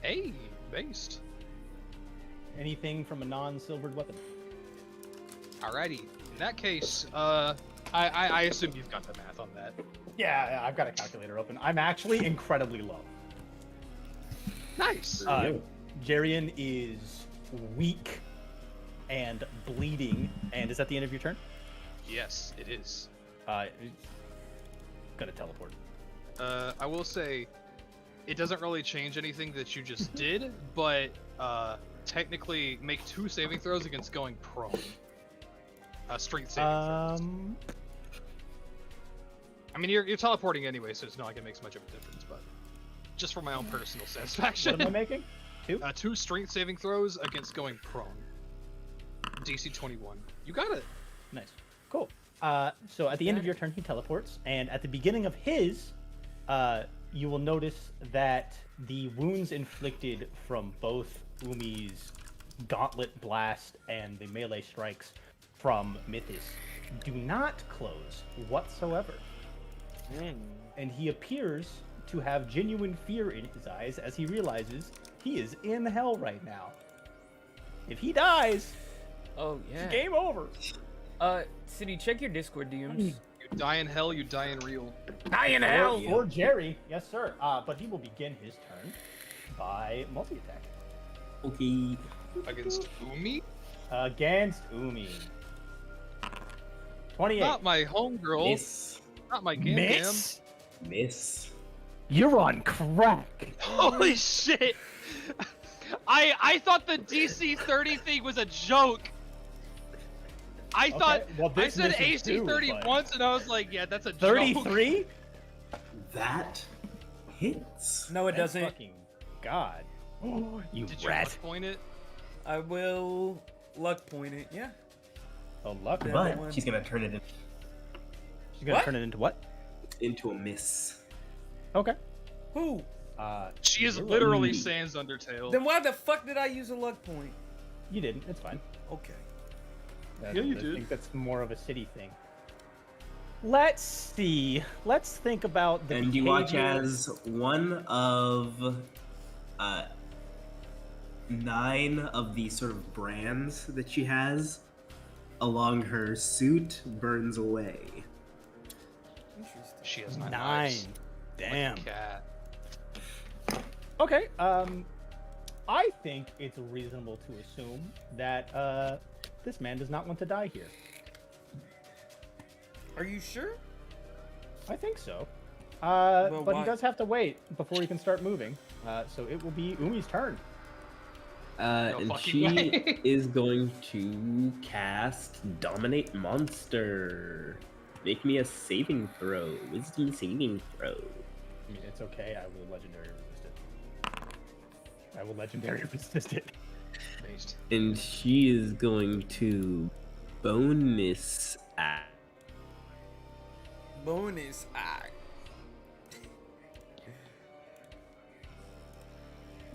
Hey, based. Anything from a non-silvered weapon. Alrighty. In that case, I assume you've got the math on that. Yeah, I've got a calculator open. I'm actually incredibly low. Nice. Jarian is weak and bleeding. And is that the end of your turn? Yes, it is. Gonna teleport. I will say, it doesn't really change anything that you just did, but technically make 2 saving throws against going prone. Strength saving throws. I mean, you're teleporting anyway, so it's not like it makes much of a difference, but just for my own personal satisfaction. What am I making? 2? 2 strength saving throws against going prone. DC 21. You got it. Nice. Cool. So at the end of your turn, he teleports, and at the beginning of his, you will notice that the wounds inflicted from both Umi's gauntlet blast and the melee strikes from Mythis do not close whatsoever. And he appears to have genuine fear in his eyes as he realizes he is in hell right now. If he dies, Oh yeah. it's game over. City, check your Discord DMs. You die in hell, you die in real. Die in hell. Or Jerry, yes sir. But he will begin his turn by multi-attack. Okay. Against Umi? Against Umi. 28. Not my homegirl. Miss. Not my Gam Gam. Miss. You're on crack. Holy shit! I thought the DC 30 thing was a joke. I thought well, I this said misses AC too, 30 but- once, and I was like, yeah, that's a joke. 33? That hits. No, it Thank doesn't. Fucking God. You Did you rat. luck point it? I will luck point it. Yeah. Oh, luck. Yeah. But one. she's gonna turn it She's gonna What? turn it into what? into a miss. Okay. Who? She is you're literally right. Sans Undertale. Then why the fuck did I use a luck point? You didn't. It's fine. Okay. I Yeah, you did. think that's more of a city thing. Let's see. Let's think about the. And you watch behavior- as one of 9 of the sort of brands that she has along her suit burns away. Interesting. She has 9 9. lives. Damn. Like a cat. Okay. I think it's reasonable to assume that this man does not want to die here. Are you sure? I think so. Well, But why? he does have to wait before he can start moving. So it will be Umi's turn. And fucking she way. is going to cast Dominate Monster. Make me a saving throw. Wisdom saving throw. I mean, it's okay. I will legendary resist it. I will legendary resist it. Based. And she is going to bonus act. Bonus act.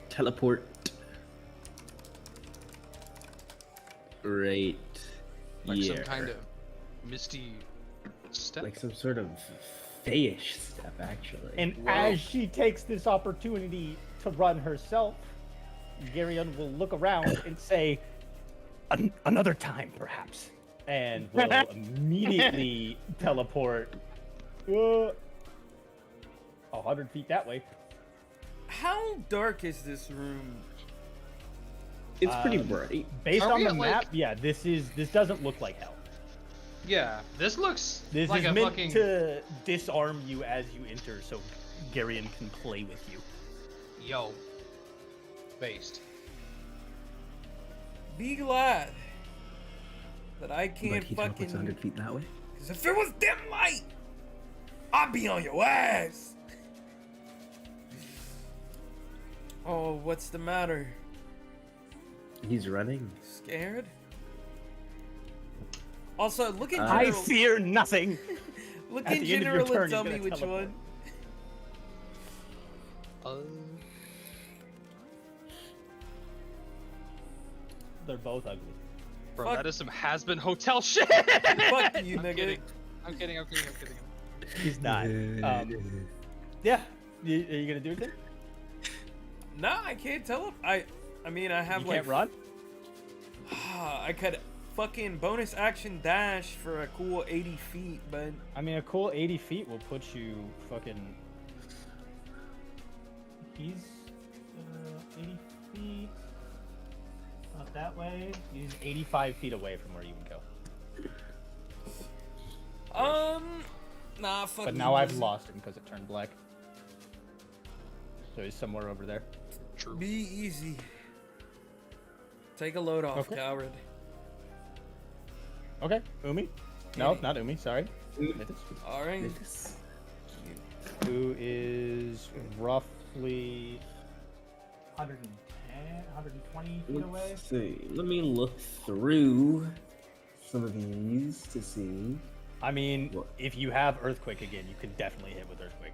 Teleport. Right. Like here. some kind of misty step. Like some sort of fayish step, actually. And Whoa. as she takes this opportunity to run herself, Garion will look around and say, another time, perhaps. And will immediately teleport 100 feet that way. How dark is this room? It's pretty bright. Based Are on we the at, map, like- yeah, this doesn't look like hell. Yeah, this looks This like is a meant fucking. to disarm you as you enter, so Garion can play with you. Yo. Based. Be glad that I But can't he teleports 100 fucking. feet that way. Cause if it was dim light, I'd be on your ass. Oh, what's the matter? He's running. Scared? Also, look in I general. fear nothing. Look at in the end of your general turn, and tell he's me gonna which teleport. one. They're both ugly. Bro, Fuck. that is some has-been hotel shit. Fuck you, I'm nigga. kidding. I'm kidding. He's not. Yeah. Are you gonna do anything? Nah, I can't tell him. I mean, I have You like. can't run? I could fucking bonus action dash for a cool 80 feet, but I mean, a cool 80 feet will put you fucking. He's 80 feet. Not that way. He's 85 feet away from where you would go. nah, fuck. But you, now I've just lost him because it turned black. So he's somewhere over there. True. Be easy. Take a load off, Okay. coward. Okay, Umi? No, Umi. not Umi, sorry. Mythos. All right. Who is roughly 110, 120 feet away? Let's see. Let me look through some of these to see. I mean, What? if you have Earthquake again, you can definitely hit with Earthquake.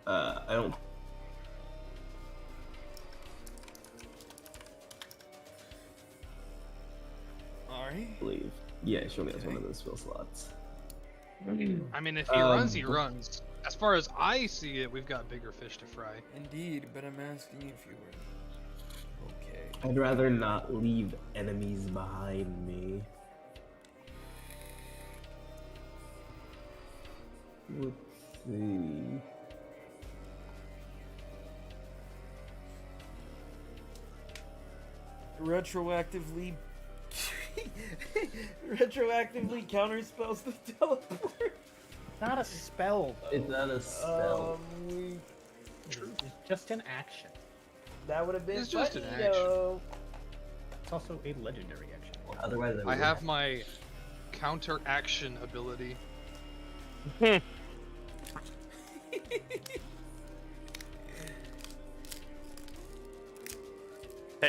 I don't. All right. believe. Yeah, she only has one of those spell slots. I mean, if he runs, he runs. As far as I see it, we've got bigger fish to fry. Indeed, but I'm asking if you were okay. I'd rather not leave enemies behind me. Let's see. Retroactively counterspells the teleport. Not a spell, though. It's not a spell. It's just an action. That would have been It's just an funny, action. though. It's also a legendary action. Otherwise, I have my counter action ability.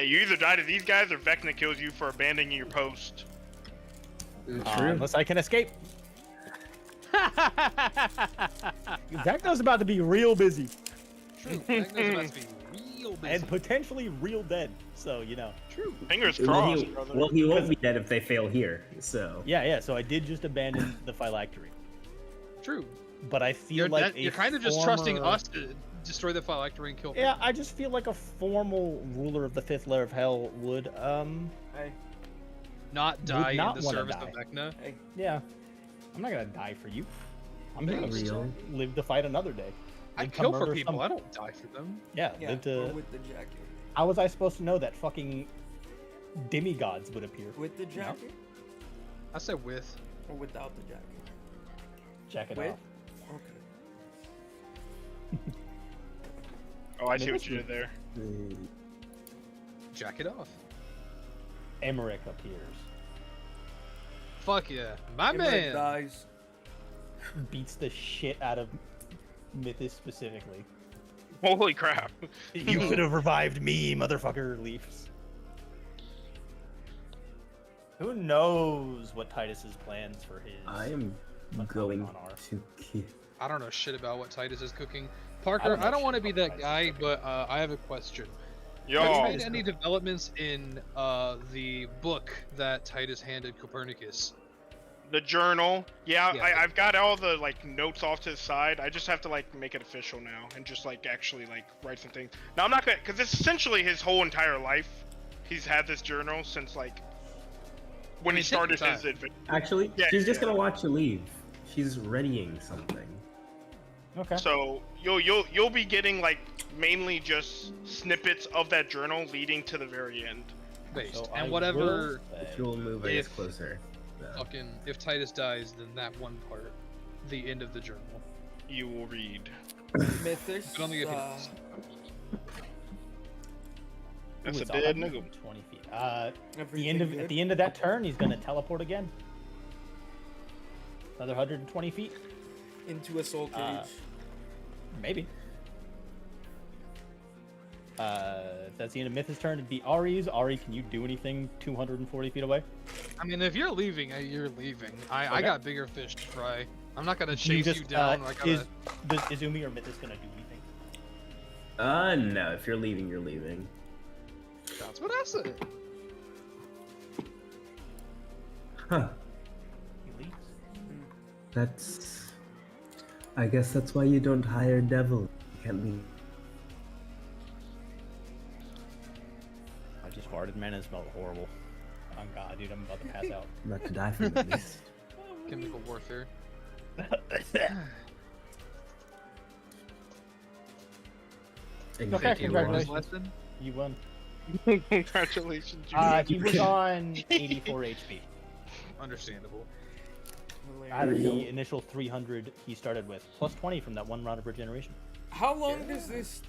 you either die to these guys or Vecna kills you for abandoning your post. Unless I can escape. Vecna's about to be real busy. True. Vecna's about to be real busy. And potentially real dead. So, you know. True. Fingers Well, crossed, brother. he won't be dead if they fail here. So Yeah. So I did just abandon the phylactery. True. But I feel like You're kind of just trusting us to destroy the phylactery and kill. Yeah, I just feel like a formal ruler of the 5th layer of hell would, not die not in the wanna service die. of Vecna. yeah. I'm not gonna die for you. I'm gonna real. live to fight another day. I Live to kill for murder people. some- I don't die for them. Yeah, Yeah, live or to... with the jacket. How was I supposed to know that fucking demigods would appear? With the jacket? I said with. Or without the jacket? Check it With? out. Okay. Oh, I see what you did there. Jack it off. Emmerich appears. Fuck yeah, my Emmerich man. dies. Beats the shit out of Mythis specifically. Holy crap. You could have revived me, motherfucker, leaves. Who knows what Titus's plans for his... I am What's going going on, to keep. I don't know shit about what Titus is cooking. I Parker, don't know I don't shit want to be about that Titus guy, is cooking. but I have a question. Yo. Have you made any developments in the book that Titus handed Copernicus? The journal. Yeah, Yeah. I've got all the like notes off to the side. I just have to like make it official now and just like actually like write some things. Now I'm not gonna, because it's essentially his whole entire life. He's had this journal since like when I mean, he started take your his time. adventure. Actually, Yeah, she's just yeah. gonna watch you leave. She's readying something. Okay. So you'll be getting like mainly just snippets of that journal leading to the very end. Based. So I and will whatever say- If you'll move, I guess, If- closer. fucking if Titus dies, then that one part, the end of the journal. You will read. Mythos. I don't think it That's Ooh, a it's dead 120 nigga. feet. At the everything end of good? at the end of that turn, he's gonna teleport again. Another 120 feet, Into a soul cage. maybe. That's the end of Myth's turn. It'd be Ari's. Ari, can you do anything 240 feet away? I mean, if you're leaving, you're leaving. I Okay. got bigger fish to fry. I'm not gonna You chase just, you down. I gotta... Is Izumi or Mythis gonna do anything? No. If you're leaving, you're leaving. That's what I said. Huh. He leaves. That's. I guess that's why you don't hire devil. You can't leave. I just farted, man. It smelled horrible. Oh god, dude, I'm about to pass out. Not to die from at least. Chemical warfare. And Okay, thank you, congratulations. Ross. Lesson? You won. Congratulations. He was on 84 HP. Understandable. Out of the initial 300 he started with, plus 20 from that one round of regeneration. How long does this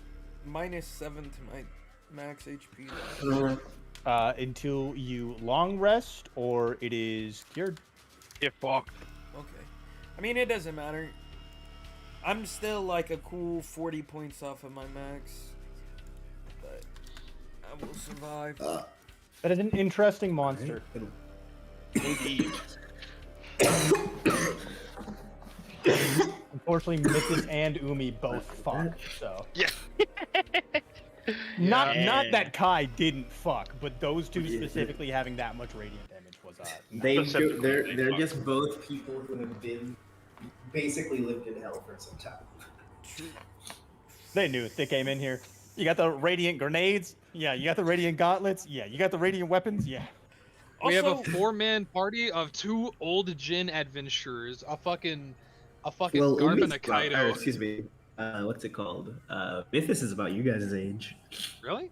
-7 to my max HP last? Until you long rest or it is cured. Get fucked. Okay. I mean, it doesn't matter. I'm still like a cool 40 points off of my max. But I will survive. That is an interesting monster. Indeed. Unfortunately, Mythis and Umi both fuck, so. Yeah. Not Yeah. that Kai didn't fuck, but those two specifically having that much radiant damage was They're just both people who have been basically lived in hell for some time. They knew it. They came in here. You got the radiant grenades? Yeah. You got the radiant gauntlets? Yeah. You got the radiant weapons? Yeah. We have a Also- 4-man party of 2 old Jin adventurers, a fucking Well, Garp and Umi's a about- Kaido. excuse me. What's it called? Mythos is about you guys' age. Really?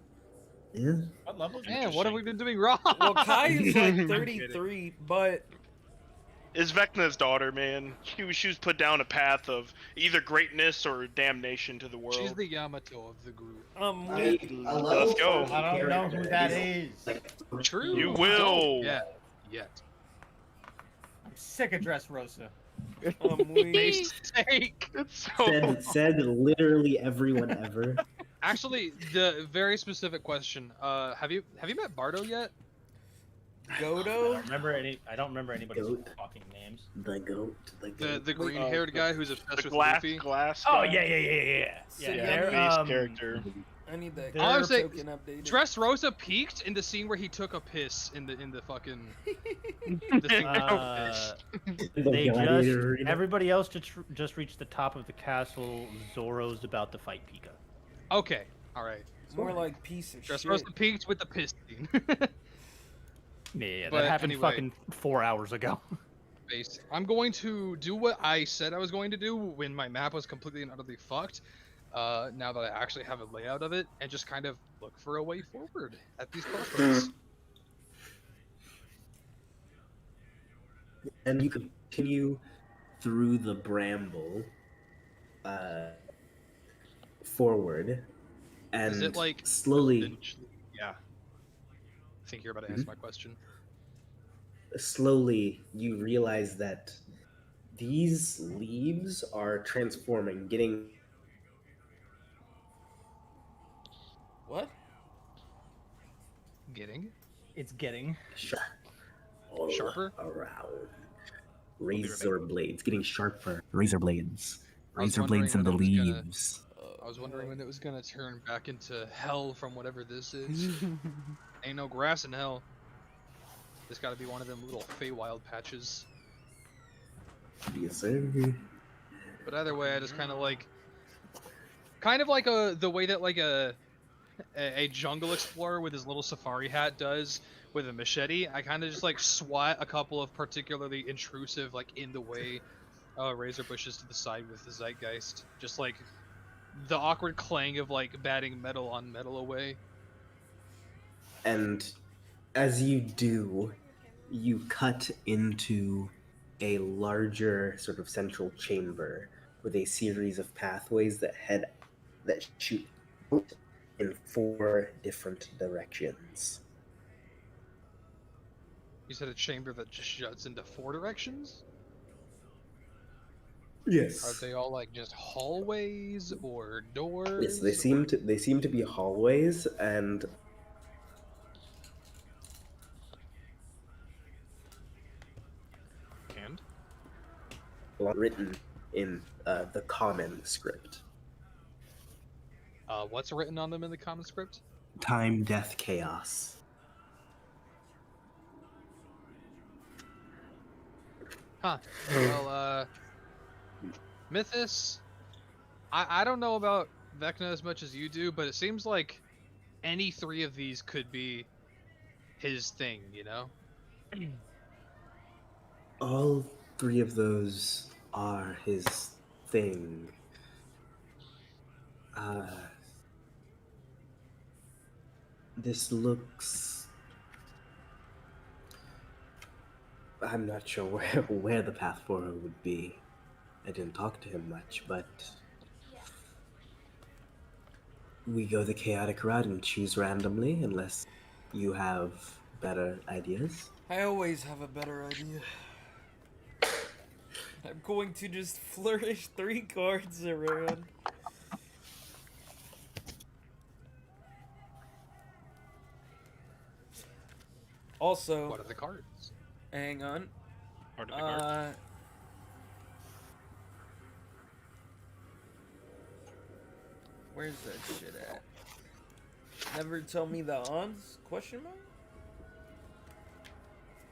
Yeah. What level? Man, what have we been doing wrong? Well, Kai is like I'm 33, but Is Vecna's daughter, man. She was put down a path of either greatness or damnation to the world. She's the Yamato of the group. Let's go. I don't know who that is. True. You will. Yeah. Yet. I'm sick of Dressrosa. Mistake. It's so Said literally everyone ever. Actually, the very specific question. Have you met Bardo yet? Godo? I don't remember anybody's Goat. fucking names. The goat. The goat. The green-haired guy who's obsessed The with glass Luffy. glass. Oh guy? yeah. So Yeah, they're, base character. I need that I would say token updated. Dressrosa peaked in the scene where he took a piss in the fucking. The scene where he took a piss. The They gladiator arena. everybody else just reached the top of the castle. Zoro's about to fight Pika. Okay, all right. More like piece of shit. Dressrosa peaked with the piss scene. Yeah, But that happened anyway. fucking 4 hours ago. Base. I'm going to do what I said I was going to do when my map was completely and utterly fucked. Now that I actually have a layout of it, and just kind of look for a way forward at these crossroads. And you continue through the bramble forward, and Is it like slowly, Yeah. I think you're about to answer my question. slowly you realize that these leaves are transforming, getting What? Getting It's getting. sharp all Sharper? around. be Razor blades getting sharper. Razor blades. I was Razor blades in the wondering when it was leaves. I was wondering when it was gonna turn back into hell from whatever this is. Ain't no grass in hell. This gotta be one of them little Feywild patches. Yes, sir. But either way, I just kind of like the way that like a jungle explorer with his little safari hat does with a machete. I kind of just like swat a couple of particularly intrusive, like in the way, razor bushes to the side with the zeitgeist. Just like the awkward clang of like batting metal on metal away. And as you do, you cut into a larger sort of central chamber with a series of pathways that shoot out in 4 different directions. You said a chamber that just shuts into 4 directions? Yes. Are they all like just hallways or doors? Yes, they seem to be hallways, and And? written in the common script. What's written on them in the common script? Time, death, chaos. Huh. Well, Mythos, I don't know about Vecna as much as you do, but it seems like any 3 of these could be his thing, you know? All 3 of those are his thing. This looks... I'm not sure where the path forward would be. I didn't talk to him much, but we go the chaotic route and choose randomly unless you have better ideas. I always have a better idea. I'm going to just flourish 3 cards around. Also, What are the cards? hang on. Part of the card. Where's that shit at? Never tell me the odds? Question mark?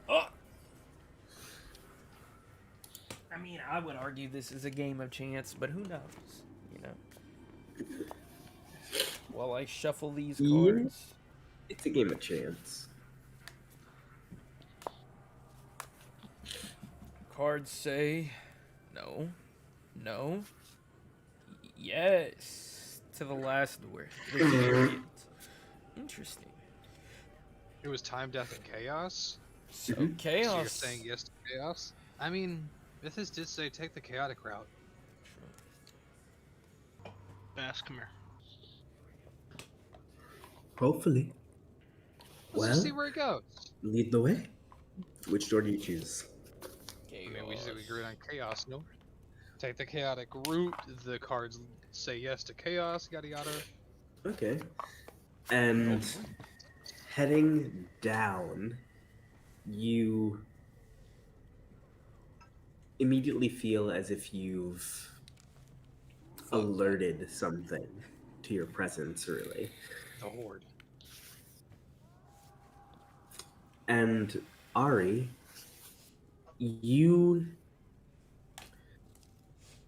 Oh! I mean, I would argue this is a game of chance, but who knows? You know. While I shuffle these cards. It's a game of chance. Cards say no, no, yes to the last word. Interesting. It was time, death, and chaos? So Mhm. chaos. So you're saying yes to chaos? I mean, Mythos did say take the chaotic route. Bass, come here. Hopefully. Let's just see where it goes. Lead the way. Which door do you choose? I mean, we agreed on chaos, no? Take the chaotic route. The cards say yes to chaos, yada yada. Okay. And heading down, you immediately feel as if you've alerted something to your presence, really. The horde. And Ari, you,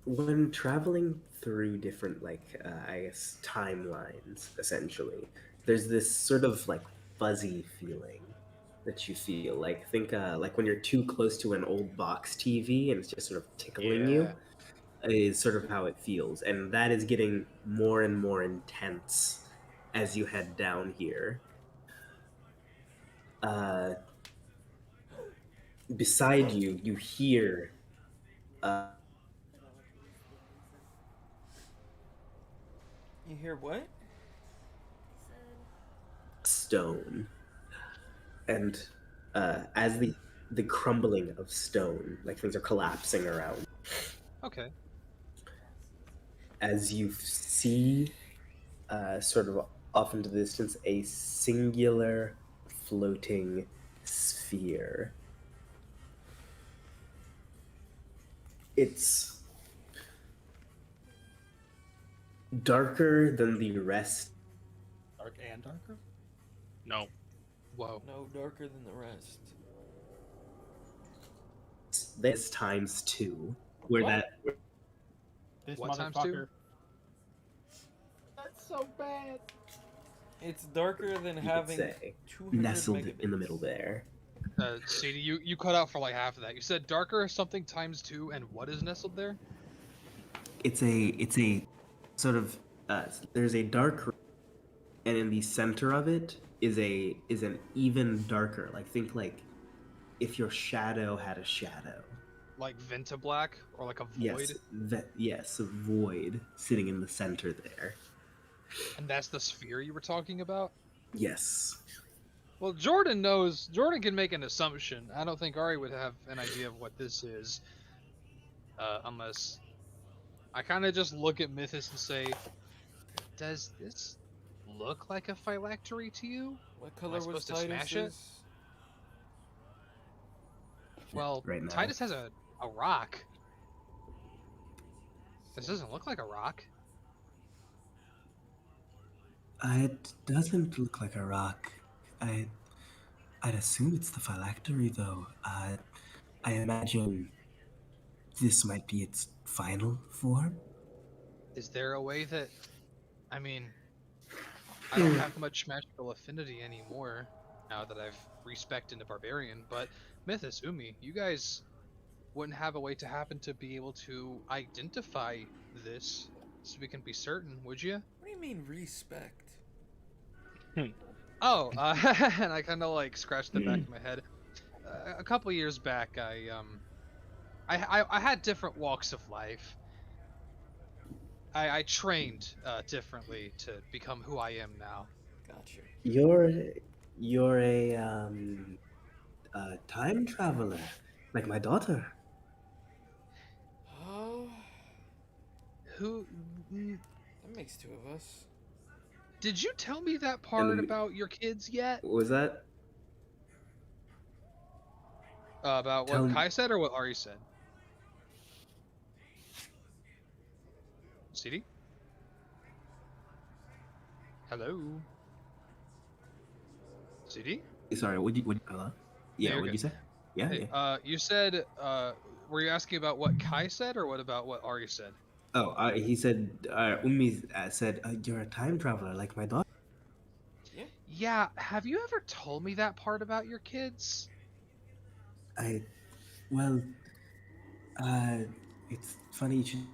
when traveling through different, I guess, timelines, essentially, there's this sort of like fuzzy feeling that you feel. Like, think, like when you're too close to an old box TV and it's just sort of tickling you, is sort of how it feels. And that is getting more and more intense as you head down here. Uh, Beside you, you hear You hear what? stone, and as the crumbling of stone, like things are collapsing around, Okay. as you see, sort of off into the distance, a singular floating sphere. It's darker than the rest. Dark and darker? No. Whoa. No, darker than the rest. This times two, where What? that This What times motherfucker. two? That's so bad. It's darker than you could having say 200 nestled megabits. in the middle there. CD, you cut out for like half of that. You said darker something times 2, and what is nestled there? It's a sort of there's a dark, and in the center of it is an even darker. Like, think like if your shadow had a shadow. Like Venta Black or like a void? Yes, a void sitting in the center there. And that's the sphere you were talking about? Yes. Well, Jordan knows. Jordan can make an assumption. I don't think Ari would have an idea of what this is. Unless I kind of just look at Mythos and say, does this look like a phylactery to you? What Am I color was supposed to smash it? Titus's? Well, Right now. Titus has a rock. This doesn't look like a rock. It doesn't look like a rock. I'd assume it's the phylactery, though. I imagine this might be its final form. Is there a way that... I mean, I don't have much magical affinity anymore now that I've respec'd into Barbarian, but Mythos, Umi, you guys wouldn't have a way to happen to be able to identify this so we can be certain, would you? What do you mean respect? Oh, and I kind of like scratched the back of my head. A couple years back, I had different walks of life. I trained differently to become who I am now. Gotcha. You're a time traveler, like my daughter. Oh, Who? that makes two of us. Did you tell me that part And- about your kids yet? What was that? About Tell what me- Kai said or what Ari said? CD? Hello? CD? Sorry, hello? Yeah, Yeah, you're what'd you say? Yeah, Hey, yeah. you said, were you asking about what Kai said or what about what Ari said? Oh, he said, Umi said, you're a time traveler, like my daughter. Yeah, have you ever told me that part about your kids? Well, it's funny you should.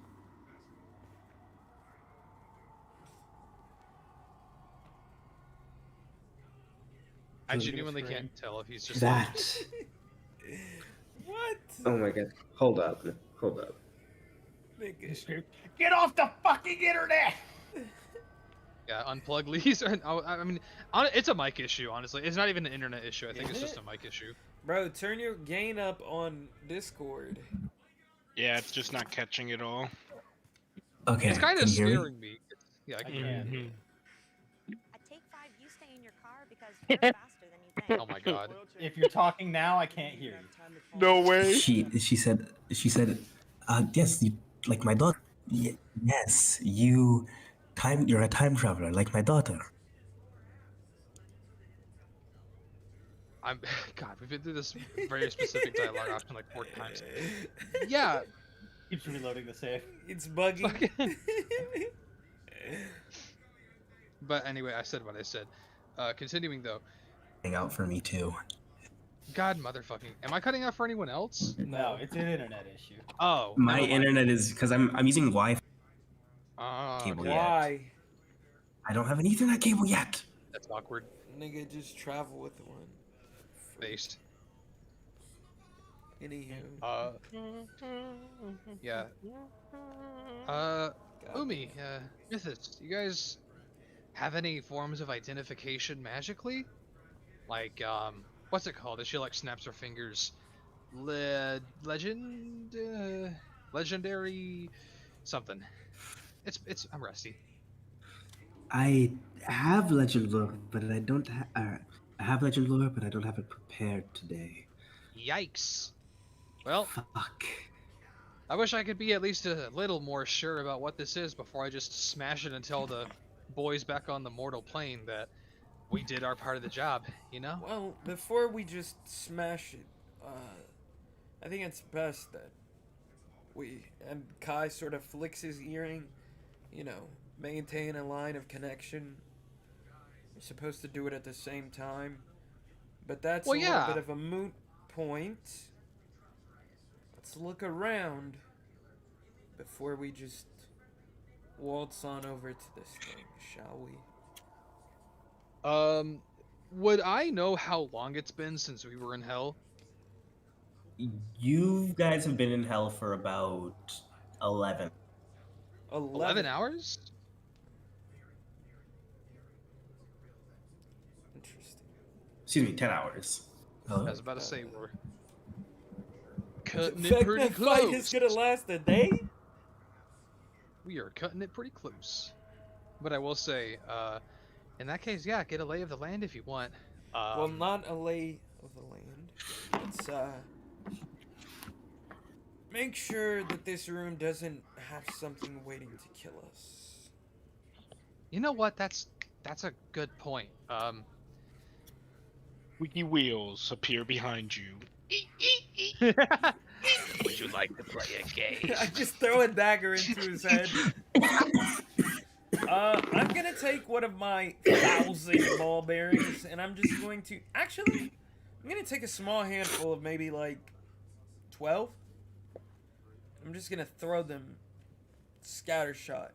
I Who's genuinely gonna can't tell if he's just That. What? Oh my god. Hold up. Nigga. Get off the fucking internet! yeah, unplug Lee's. I mean, it's a mic issue, honestly. It's not even an internet issue. I think it's Is just it? a mic issue. Bro, turn your gain up on Discord. Yeah, it's just not catching it all. Okay, It's kind can of you hear me? scaring me. Yeah, I can hear you. Mhm. Oh my god. If you're talking now, I can't hear you. No way. She said, yes, you, like my daughter. Yes, you're a time traveler, like my daughter. I'm God, we've been through this very specific dialogue option like 4 times. Yeah, Keeps reloading the save. It's buggy. fucking- but anyway, I said what I said. Continuing though. Hang out for me too. God motherfucking. Am I cutting out for anyone else? No, it's an internet issue. Oh, My never mind. internet is because I'm using Wi-Fi cable Okay. yet. Why? I don't have an Ethernet cable yet. That's awkward. Nigga, just travel with one. Based. Anywho. Yeah. Umi, Mythos, you guys have any forms of identification magically? Like, what's it called? If she like snaps her fingers. Legendary something. I'm rusty. I have legend lore, but I don't. I have legend lore, but I don't have it prepared today. Yikes. Well, Fuck. I wish I could be at least a little more sure about what this is before I just smash it and tell the boys back on the mortal plane that we did our part of the job, you know? Well, before we just smash it, I think it's best that and Kai sort of flicks his earring, maintain a line of connection. You're supposed to do it at the same time, but that's Well, a little yeah. bit of a moot point. Let's look around before we just waltz on over to this thing, shall we? Would I know how long it's been since we were in hell? You guys have been in hell for about 11. 11 hours? Interesting. Excuse me, 10 hours. I was about to say we're cutting The it pretty fact that fight is close. gonna last a day? We are cutting it pretty close. But I will say, in that case, yeah, get a lay of the land if you want. Well, not a lay of the land. Let's make sure that this room doesn't have something waiting to kill us. You know what? That's a good point. Wiki wheels appear behind you. Would you like to play a game? I just throw a dagger into his head. I'm gonna take one of my 1,000 ball bearings, and I'm just going to... Actually, I'm gonna take a small handful of maybe, like, 12. I'm just gonna throw them scattershot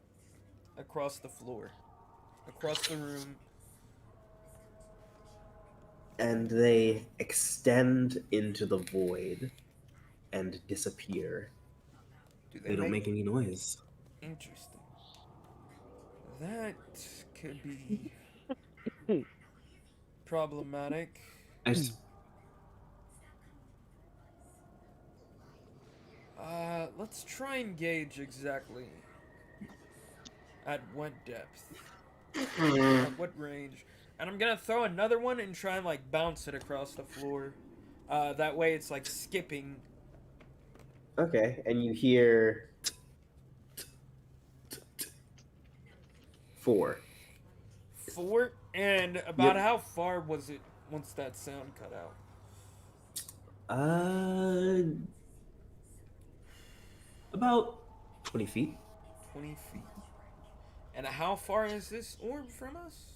across the floor, across the room. And they extend into the void and disappear. Do They don't make any noise. Interesting. That could be problematic. I just, Let's try and gauge exactly at what depth, at what range. And I'm gonna throw another one and try and like bounce it across the floor. That way it's like skipping. Okay, and you hear 4. 4? And about Yep. how far was it once that sound cut out? About 20 feet. 20 feet. And how far is this orb from us?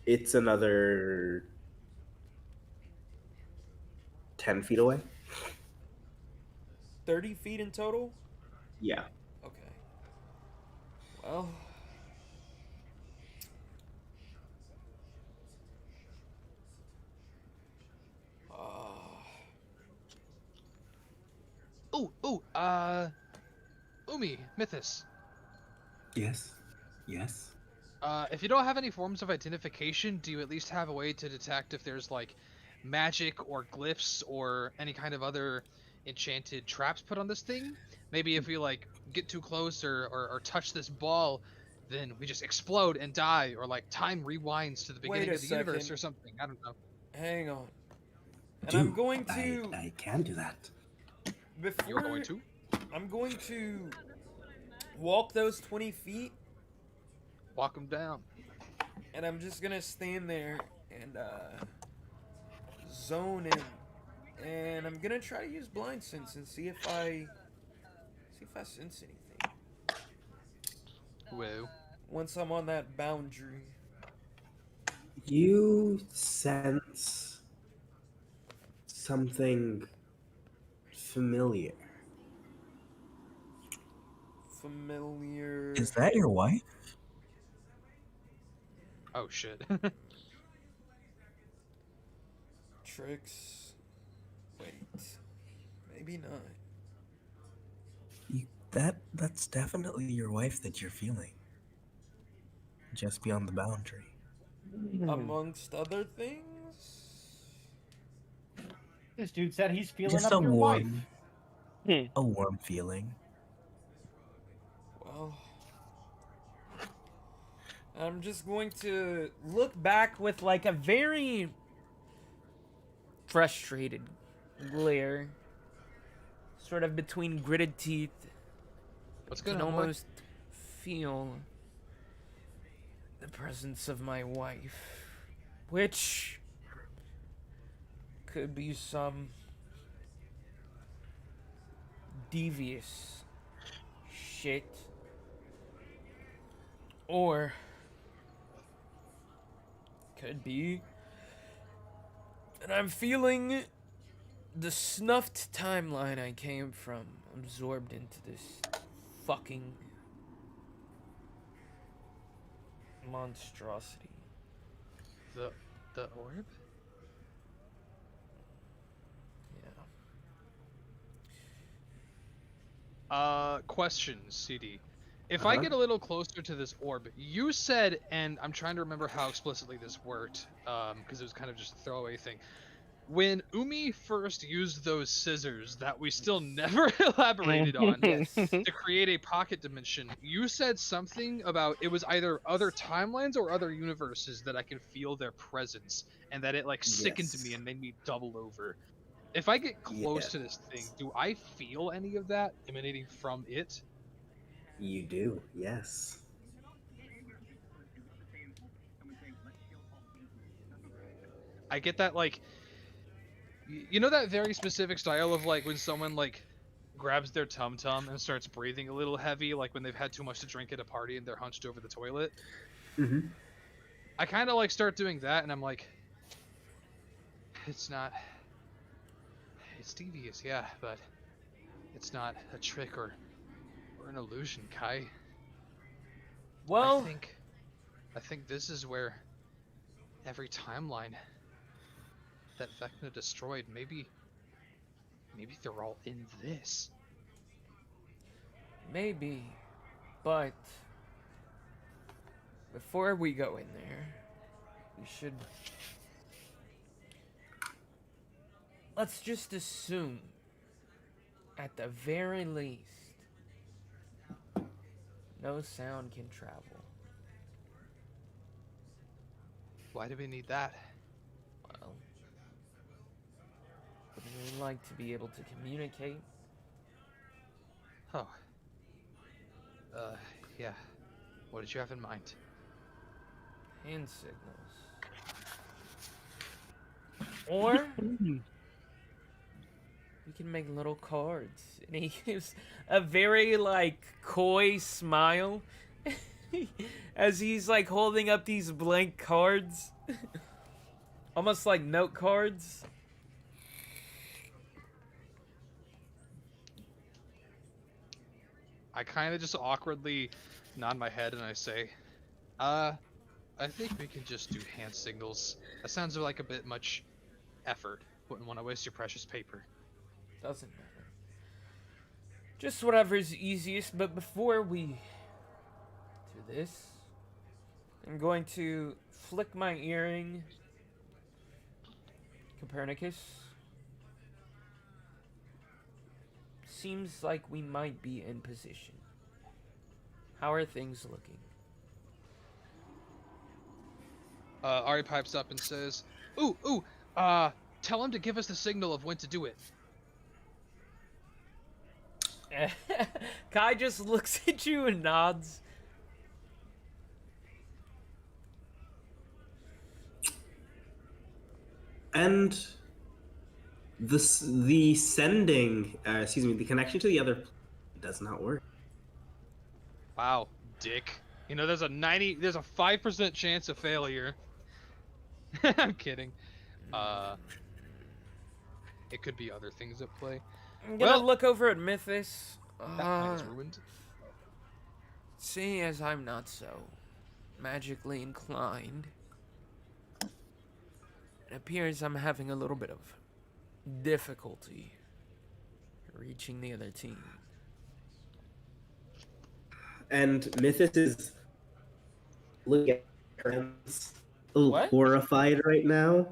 It's another 10 feet away. 30 feet in total? Yeah. Okay. Well. Umi, Mythos. yes. Yes. If you don't have any forms of identification, do you at least have a way to detect if there's like magic or glyphs or any kind of other enchanted traps put on this thing? Maybe if we like get too close or touch this ball, then we just explode and die, or like time rewinds to the beginning a of the universe second. or something. I don't know. Hang on. And Do I'm going to I can do that. You're going before to? I'm going to walk those 20 feet, Walk them down. and I'm just gonna stand there and zone in, and I'm gonna try to use blind sense and see if I sense anything Whoa. once I'm on that boundary. You sense something familiar. Familiar. Is that your wife? Oh shit. Tricks. Wait. Maybe not. That's definitely your wife that you're feeling. Just beyond the boundary. Amongst other things? This dude said he's feeling Just up your wife. a warm feeling. Well, I'm just going to look back with like a very frustrated glare, sort of between gritted teeth. What's I going can on, boy? almost feel the presence of my wife, which could be some devious shit, or could be that I'm feeling the snuffed timeline I came from absorbed into this fucking monstrosity. The orb? Yeah. Question, CD. If I get a little closer to this orb, you said, and I'm trying to remember how explicitly this worked, because it was kind of just a throwaway thing. When Umi first used those scissors that we still never elaborated on Yes. to create a pocket dimension, you said something about it was either other timelines or other universes that I can feel their presence, and that it like sickened me Yes. and made me double over. If I get close Yeah. to this thing, do I feel any of that emanating from it? You do, yes. I get that, like, you know that very specific style of like when someone like grabs their tum tum and starts breathing a little heavy, like when they've had too much to drink at a party and they're hunched over the toilet. Mm-hmm. I kind of like start doing that, and I'm like, it's not. It's devious, yeah, but it's not a trick or an illusion, Kai. Well, I think this is where every timeline that Vecna destroyed, maybe they're all in this. maybe, but before we go in there, we should. Let's just assume, at the very least, no sound can travel. Why do we need that? Well, wouldn't we like to be able to communicate? Oh. Yeah. What did you have in mind? Hand signals. Or we can make little cards. And he gives a very like coy smile as he's like holding up these blank cards. Almost like note cards. I kind of just awkwardly nod my head and I say, I think we can just do hand signals. That sounds like a bit much effort. Wouldn't want to waste your precious paper. Doesn't matter. Just whatever's easiest, but before we do this, I'm going to flick my earring. Copernicus. Seems like we might be in position. How are things looking? Ari pipes up and says, "Ooh, tell him to give us the signal of when to do it." Kai just looks at you and nods. And the sending, the connection to the other does not work. Wow, dick. You know, there's a 5% chance of failure. I'm kidding. It could be other things at play. I'm gonna Well, look over at Mythos. that plan is ruined. Seeing as I'm not so magically inclined, it appears I'm having a little bit of difficulty reaching the other team. And Mythos is looking at her hands, a little What? horrified right now.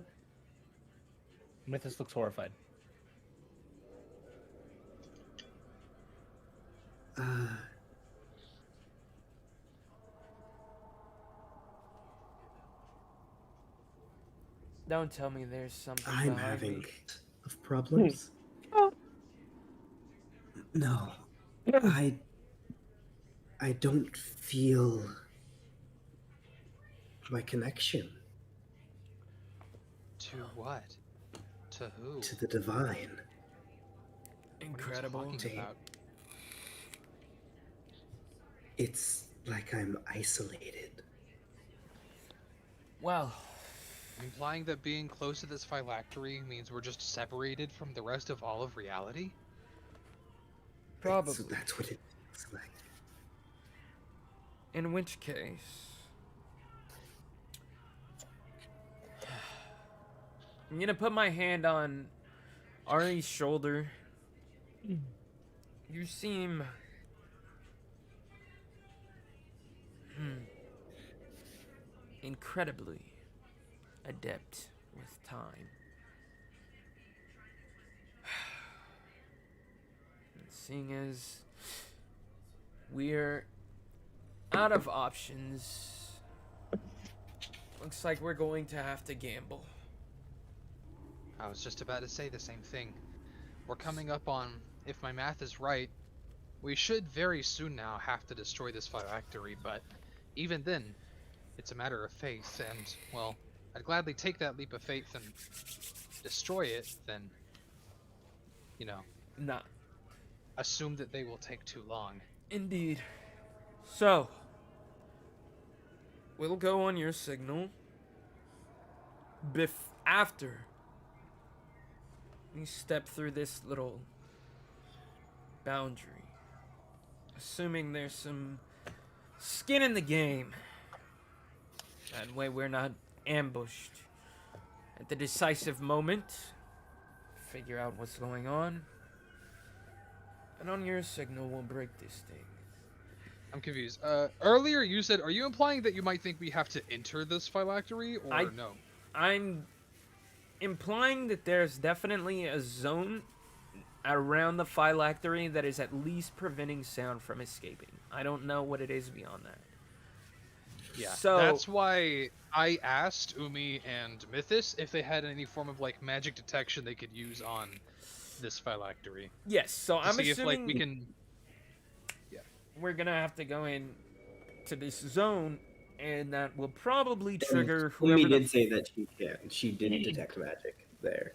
Mythos looks horrified. Don't tell me there's something I'm behind having me. problems. No, I don't feel my connection To what? To who? to the divine. Incredible. What are you talking about? It's like I'm isolated. Well, Implying that being close to this phylactery means we're just separated from the rest of all of reality? probably. That's what it feels like. In which case, I'm gonna put my hand on Ari's shoulder. You seem incredibly adept with time. And seeing as we're out of options, looks like we're going to have to gamble. I was just about to say the same thing. We're coming up on, if my math is right, we should very soon now have to destroy this phylactery, but even then, it's a matter of faith, and, well, I'd gladly take that leap of faith and destroy it than, you know, Nah, assume that they will take too long. indeed. So, we'll go on your signal after we step through this little boundary. Assuming there's some skin in the game. That way we're not ambushed at the decisive moment. Figure out what's going on. And on your signal, we'll break this thing. I'm confused. Earlier you said, are you implying that you might think we have to enter this phylactery, or no? I'm implying that there's definitely a zone around the phylactery that is at least preventing sound from escaping. I don't know what it is beyond that. Yeah, So that's why I asked Umi and Mythos if they had any form of like magic detection they could use on this phylactery. yes, so To I'm see if assuming like we can. we're gonna have to go in to this zone, and that will probably trigger whoever Umi the did say that she can. She did detect magic there.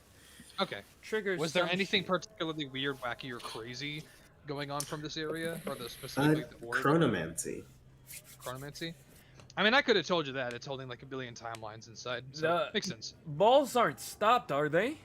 Okay. triggers. Was there some anything shit. particularly weird, wacky, or crazy going on from this area, or the specifically the orb? Chronomancy. Chronomancy. I mean, I could have told you that. It's holding like a billion timelines inside, so makes sense. Balls aren't stopped, are they?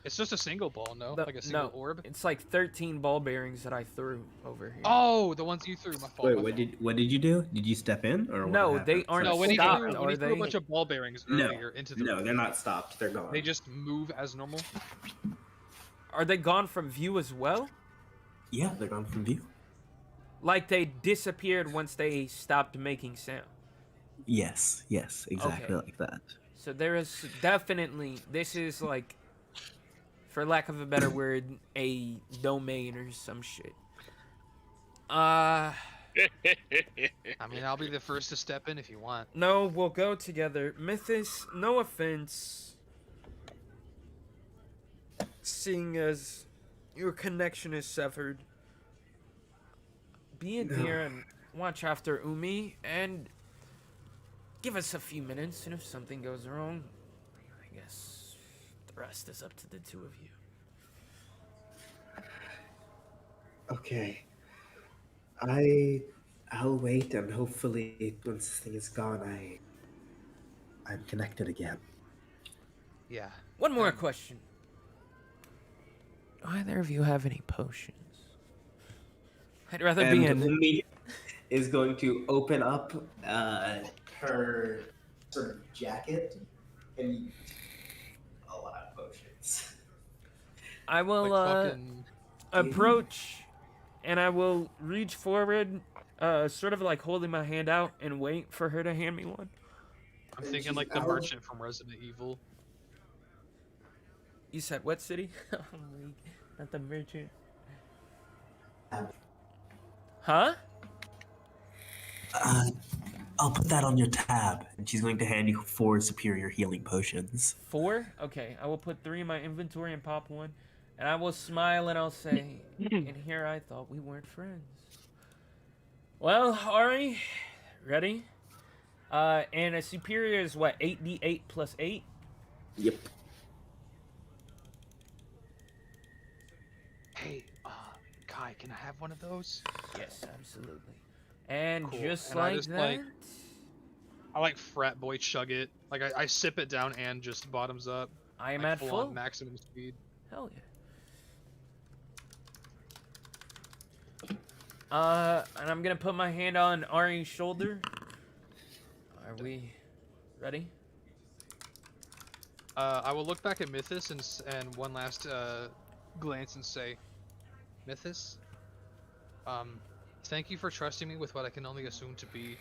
It's just a single ball, no? The- Like a single no, orb. It's like 13 ball bearings that I threw over here. Oh, the ones you threw. My fault. Wait, my what fault. did you do? Did you step in or what No, happened? they aren't No, when he stopped, threw, are when he threw they? a bunch of ball bearings No, earlier into the no, room, they're not stopped. They're gone. they just move as normal. Are they gone from view as well? Yeah, they're gone from view. Like they disappeared once they stopped making sound. Yes, exactly Okay. like that. So there is definitely, this is like, for lack of a better word, a domain or some shit. I mean, I'll be the first to step in if you want. No, we'll go together. Mythos, no offense. Seeing as your connection is severed, be in here and watch after Umi and give us a few minutes, and if something goes wrong, I guess the rest is up to the two of you. Okay. I'll wait, and hopefully once this thing is gone, I'm connected again. Yeah. One more Um, question. Do either of you have any potions? I'd rather be And in. Umi is going to open up her sort of jacket and a lot of potions. I will like fucking. approach, and I will reach forward, sort of like holding my hand out and wait for her to hand me one. I'm thinking like the merchant from Resident Evil. You said what city? Not the merchant. Huh? I'll put that on your tab, and she's going to hand you 4 superior healing potions. 4? Okay, I will put 3 in my inventory and pop one. And I will smile and I'll say, and here I thought we weren't friends. Well, Ari, ready? And a superior is what, 8d8 plus 8? Yep. Hey, Kai, can I have one of those? Yes, absolutely. And Cool. just And I like just, that, like- I like frat boy chug it. Like I sip it down and just bottoms up. I am like, at full full. on maximum speed. Hell yeah. And I'm gonna put my hand on Ari's shoulder. Are we ready? I will look back at Mythos and one last glance and say, Mythos, thank you for trusting me with what I can only assume to be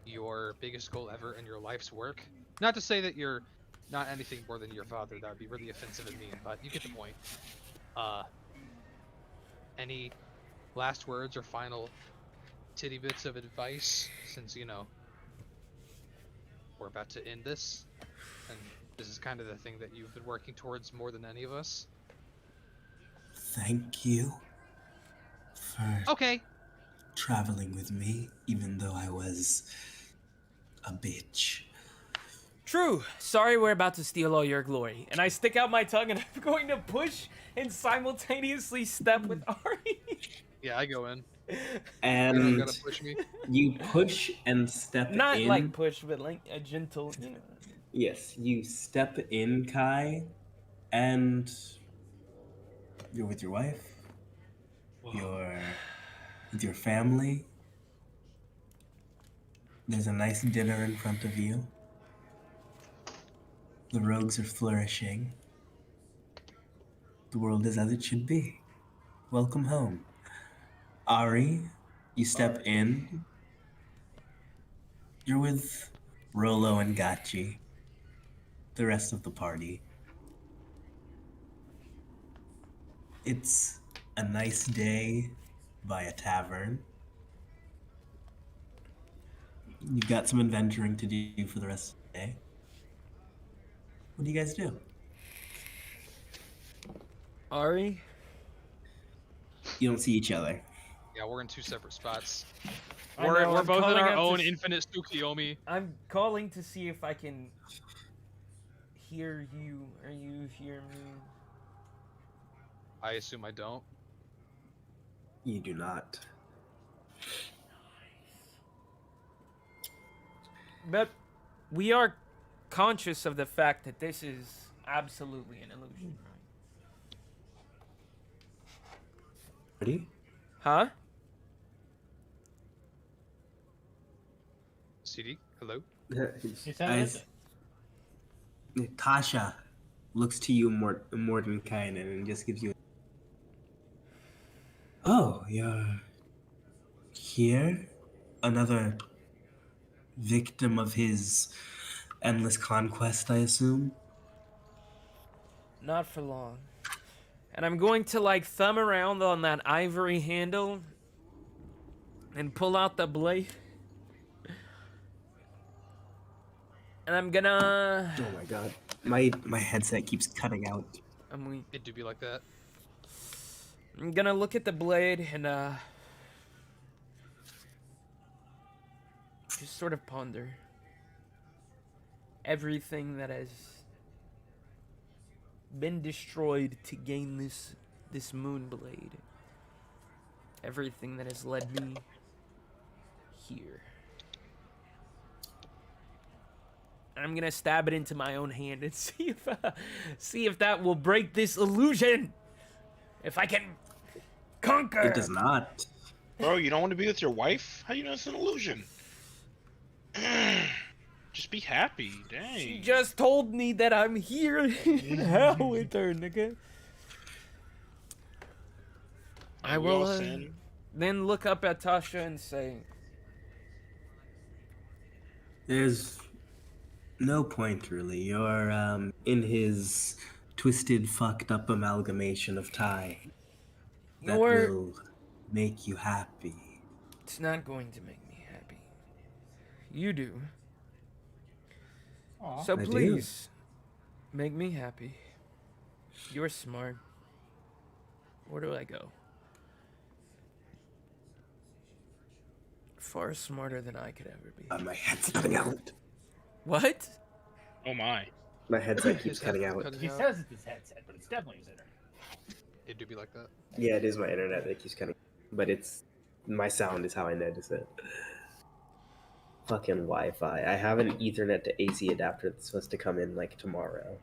your biggest goal ever in your life's work. Not to say that you're not anything more than your father. That would be really offensive and mean, but you get the point. Any last words or final titty bits of advice, since we're about to end this, and this is kind of the thing that you've been working towards more than any of us. Thank you for Okay. traveling with me, even though I was a bitch. True. Sorry, we're about to steal all your glory. And I stick out my tongue and I'm going to push and simultaneously step with Ari. Yeah, I go in. And You gotta push me. you push and step Not in. like push, but like a gentle, Yes, you step in, Kai, and you're with your wife. You're with your family. There's a nice dinner in front of you. The rogues are flourishing. The world is as it should be. Welcome home. Ari, you step in. You're with Rolo and Gachi. The rest of the party. It's a nice day by a tavern. You've got some adventuring to do for the rest of the day. What do you guys do? Ari? You don't see each other. Yeah, we're in 2 separate spots. I We're know, I'm both in calling our up to own s- infinite Tsukiyomi. I'm calling to see if I can hear you or you hear me. I assume I don't. You do not. But we are conscious of the fact that this is absolutely an illusion, right? Ready? Huh? CD, hello? Tasha looks to you, Mordenkainen, and just gives you. Oh, you're here? Another victim of his endless conquest, I assume? Not for long. And I'm going to like thumb around on that ivory handle. and pull out the blade. And I'm gonna. Oh my god. My headset keeps cutting out. It do be like that. I'm gonna look at the blade and just sort of ponder everything that has been destroyed to gain this moon blade. Everything that has led me here. And I'm gonna stab it into my own hand and see if that will break this illusion. If I can conquer. It does not. Bro, you don't want to be with your wife? How you know it's an illusion? Just be happy, dang. She just told me that I'm here in hell with her, nigga. I will then look up at Tasha and say, There's no point, really. You're in his twisted, fucked up amalgamation of time that will make you happy. it's not going to make me happy. You do. So I do. please, make me happy. You're smart. Where do I go? Far smarter than I could ever be. My head's cutting out. What? Oh my. My headset keeps cutting out. He says it's his headset, but it's definitely his internet. It do be like that. Yeah, it is my internet that keeps cutting, but it's my sound is how I notice it. Fucking Wi-Fi. I have an Ethernet to AC adapter that's supposed to come in like tomorrow.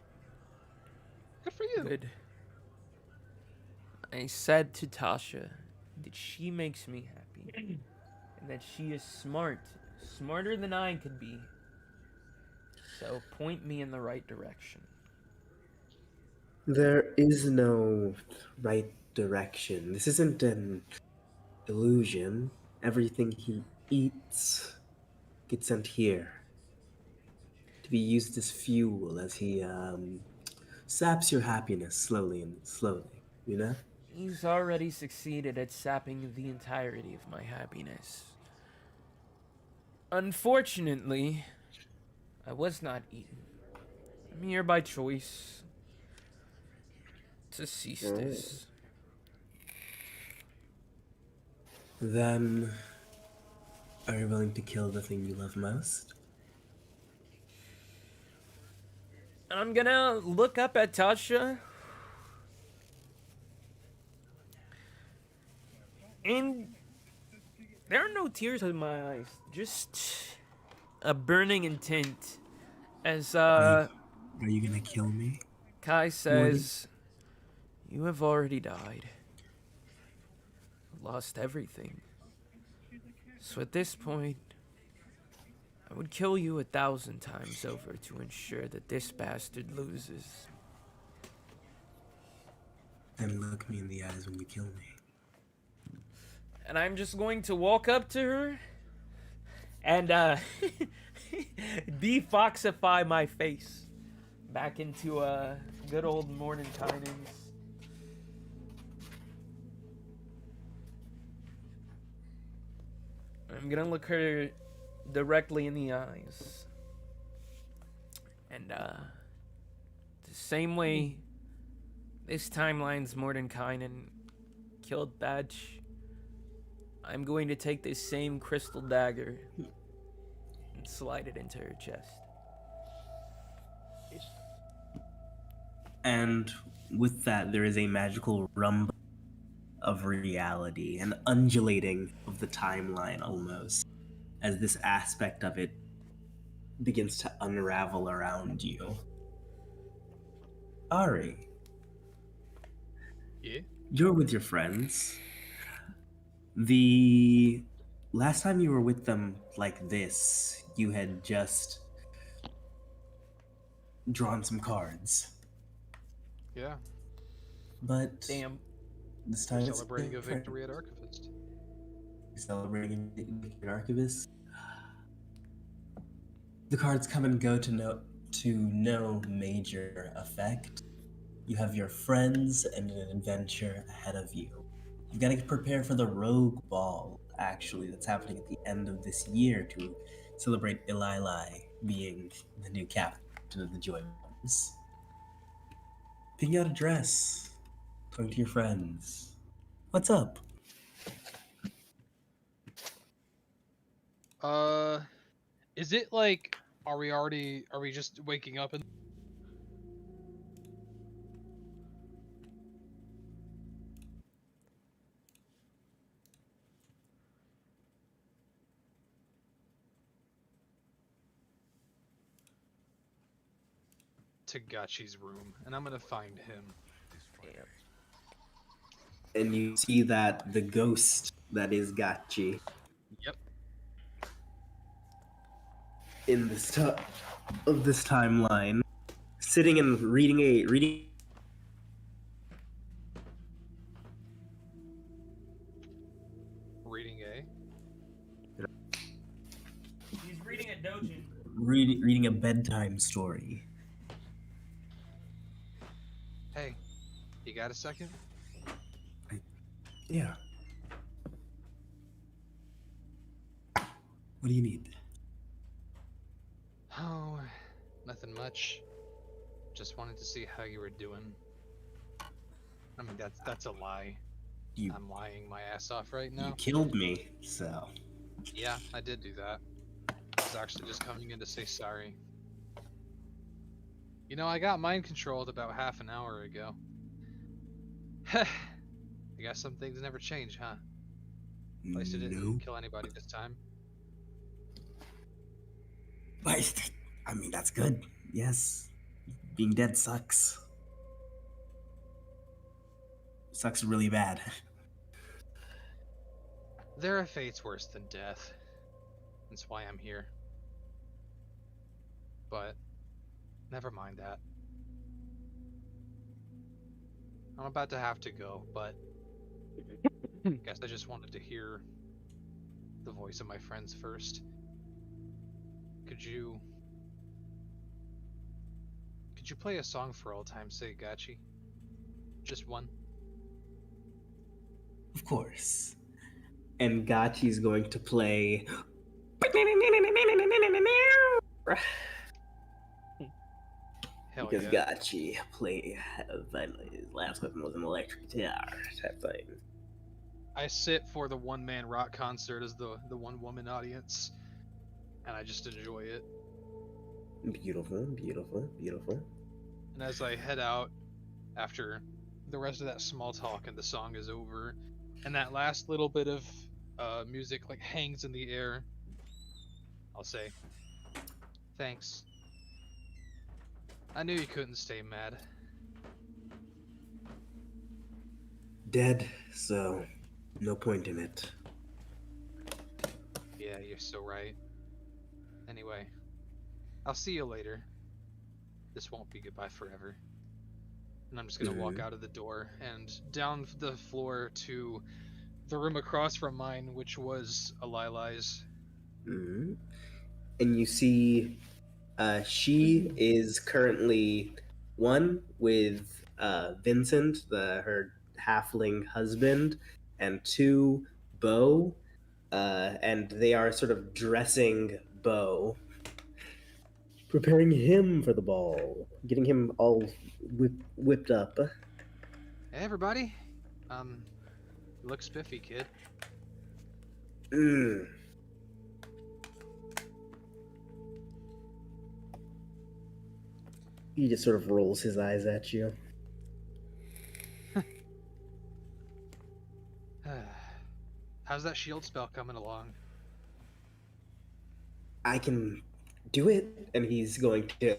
Good for you. Good. I said to Tasha that she makes me happy. And that she is smart. Smarter than I could be. So point me in the right direction. There is no right direction. This isn't an illusion. Everything he eats gets sent here to be used as fuel as he saps your happiness slowly and slowly, you know? He's already succeeded at sapping the entirety of my happiness. Unfortunately, I was not eaten. I'm here by choice to cease this. Then, are you willing to kill the thing you love most? I'm gonna look up at Tasha. And there are no tears in my eyes. Just a burning intent. As Are you gonna kill me? Kai says, you have already died. Lost everything. So at this point, I would kill you 1,000 times over to ensure that this bastard loses. Then look me in the eyes when you kill me. And I'm just going to walk up to her and defoxify my face back into good old Mordenkainen's. I'm gonna look her directly in the eyes. And the same way this timeline's Mordenkainen killed Thatch, I'm going to take this same crystal dagger and slide it into her chest. And with that, there is a magical rumble of reality, an undulating of the timeline almost, as this aspect of it begins to unravel around you. Ari. Yeah? You're with your friends. The last time you were with them like this, you had just drawn some cards. Yeah. But Damn. this time it's Celebrating a different. victory at Archivist. Celebrating a victory at Archivist. The cards come and go to no major effect. You have your friends and an adventure ahead of you. You gotta prepare for the rogue ball actually, that's happening at the end of this year to celebrate Ililai being the new captain of the Joy Ones. Picking out a dress, talking to your friends. What's up? Is it like, are we just waking up and to Gachi's room, and I'm gonna find him. And you see that the ghost that is Gachi Yep. in this of this timeline, sitting and reading. Reading A. He's reading a dojin. Reading a bedtime story. Hey, you got a second? Yeah. What do you need? Oh, nothing much. Just wanted to see how you were doing. I mean, that's a lie. You I'm lying my ass off right you now. killed me, so Yeah, I did do that. I was actually just coming in to say sorry. You know, I got mind controlled about half an hour ago. I guess some things never change, huh? At least it no. didn't kill anybody this time. I mean, that's good. Yes, being dead sucks. Sucks really bad. There are fates worse than death. That's why I'm here. But, never mind that. I'm about to have to go, but I guess I just wanted to hear the voice of my friends first. Could you play a song for old time's sake, Gachi? Just one? Of course. And Gachi's going to play. Hell Because yeah. Gachi play his last weapon was an electric guitar type thing. I sit for the one-man rock concert as the one-woman audience, and I just enjoy it. Beautiful, beautiful, beautiful. And as I head out after the rest of that small talk and the song is over, and that last little bit of music like hangs in the air, I'll say, thanks. I knew you couldn't stay mad. Dead, so no point in it. Yeah, you're so right. Anyway, I'll see you later. This won't be goodbye forever. And I'm just gonna walk out of the door and down the floor to the room across from mine, which was Alilai's. Mm-hmm. And you see, she is currently one with Vincent, her halfling husband, and two, Bo, and they are sort of dressing Bo, preparing him for the ball, getting him all whipped up. Hey everybody. You look spiffy, kid. Mm. He just sort of rolls his eyes at you. How's that shield spell coming along? I can do it, and he's going to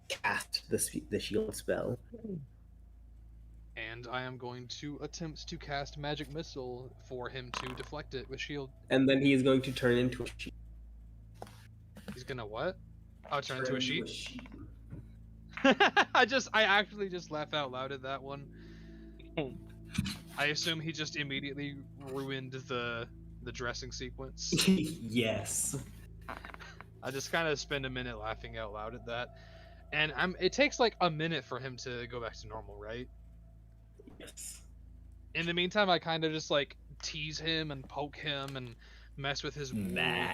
cast the shield spell. And I am going to attempt to cast magic missile for him to deflect it with shield. And then he is going to turn into a sheep. He's gonna what? Oh, turn into a sheep? I actually just laugh out loud at that one. I assume he just immediately ruined the dressing sequence. Yes. I just kind of spend a minute laughing out loud at that. And it takes like a minute for him to go back to normal, right? Yes. In the meantime, I kind of just like tease him and poke him and mess with his wool. Bah.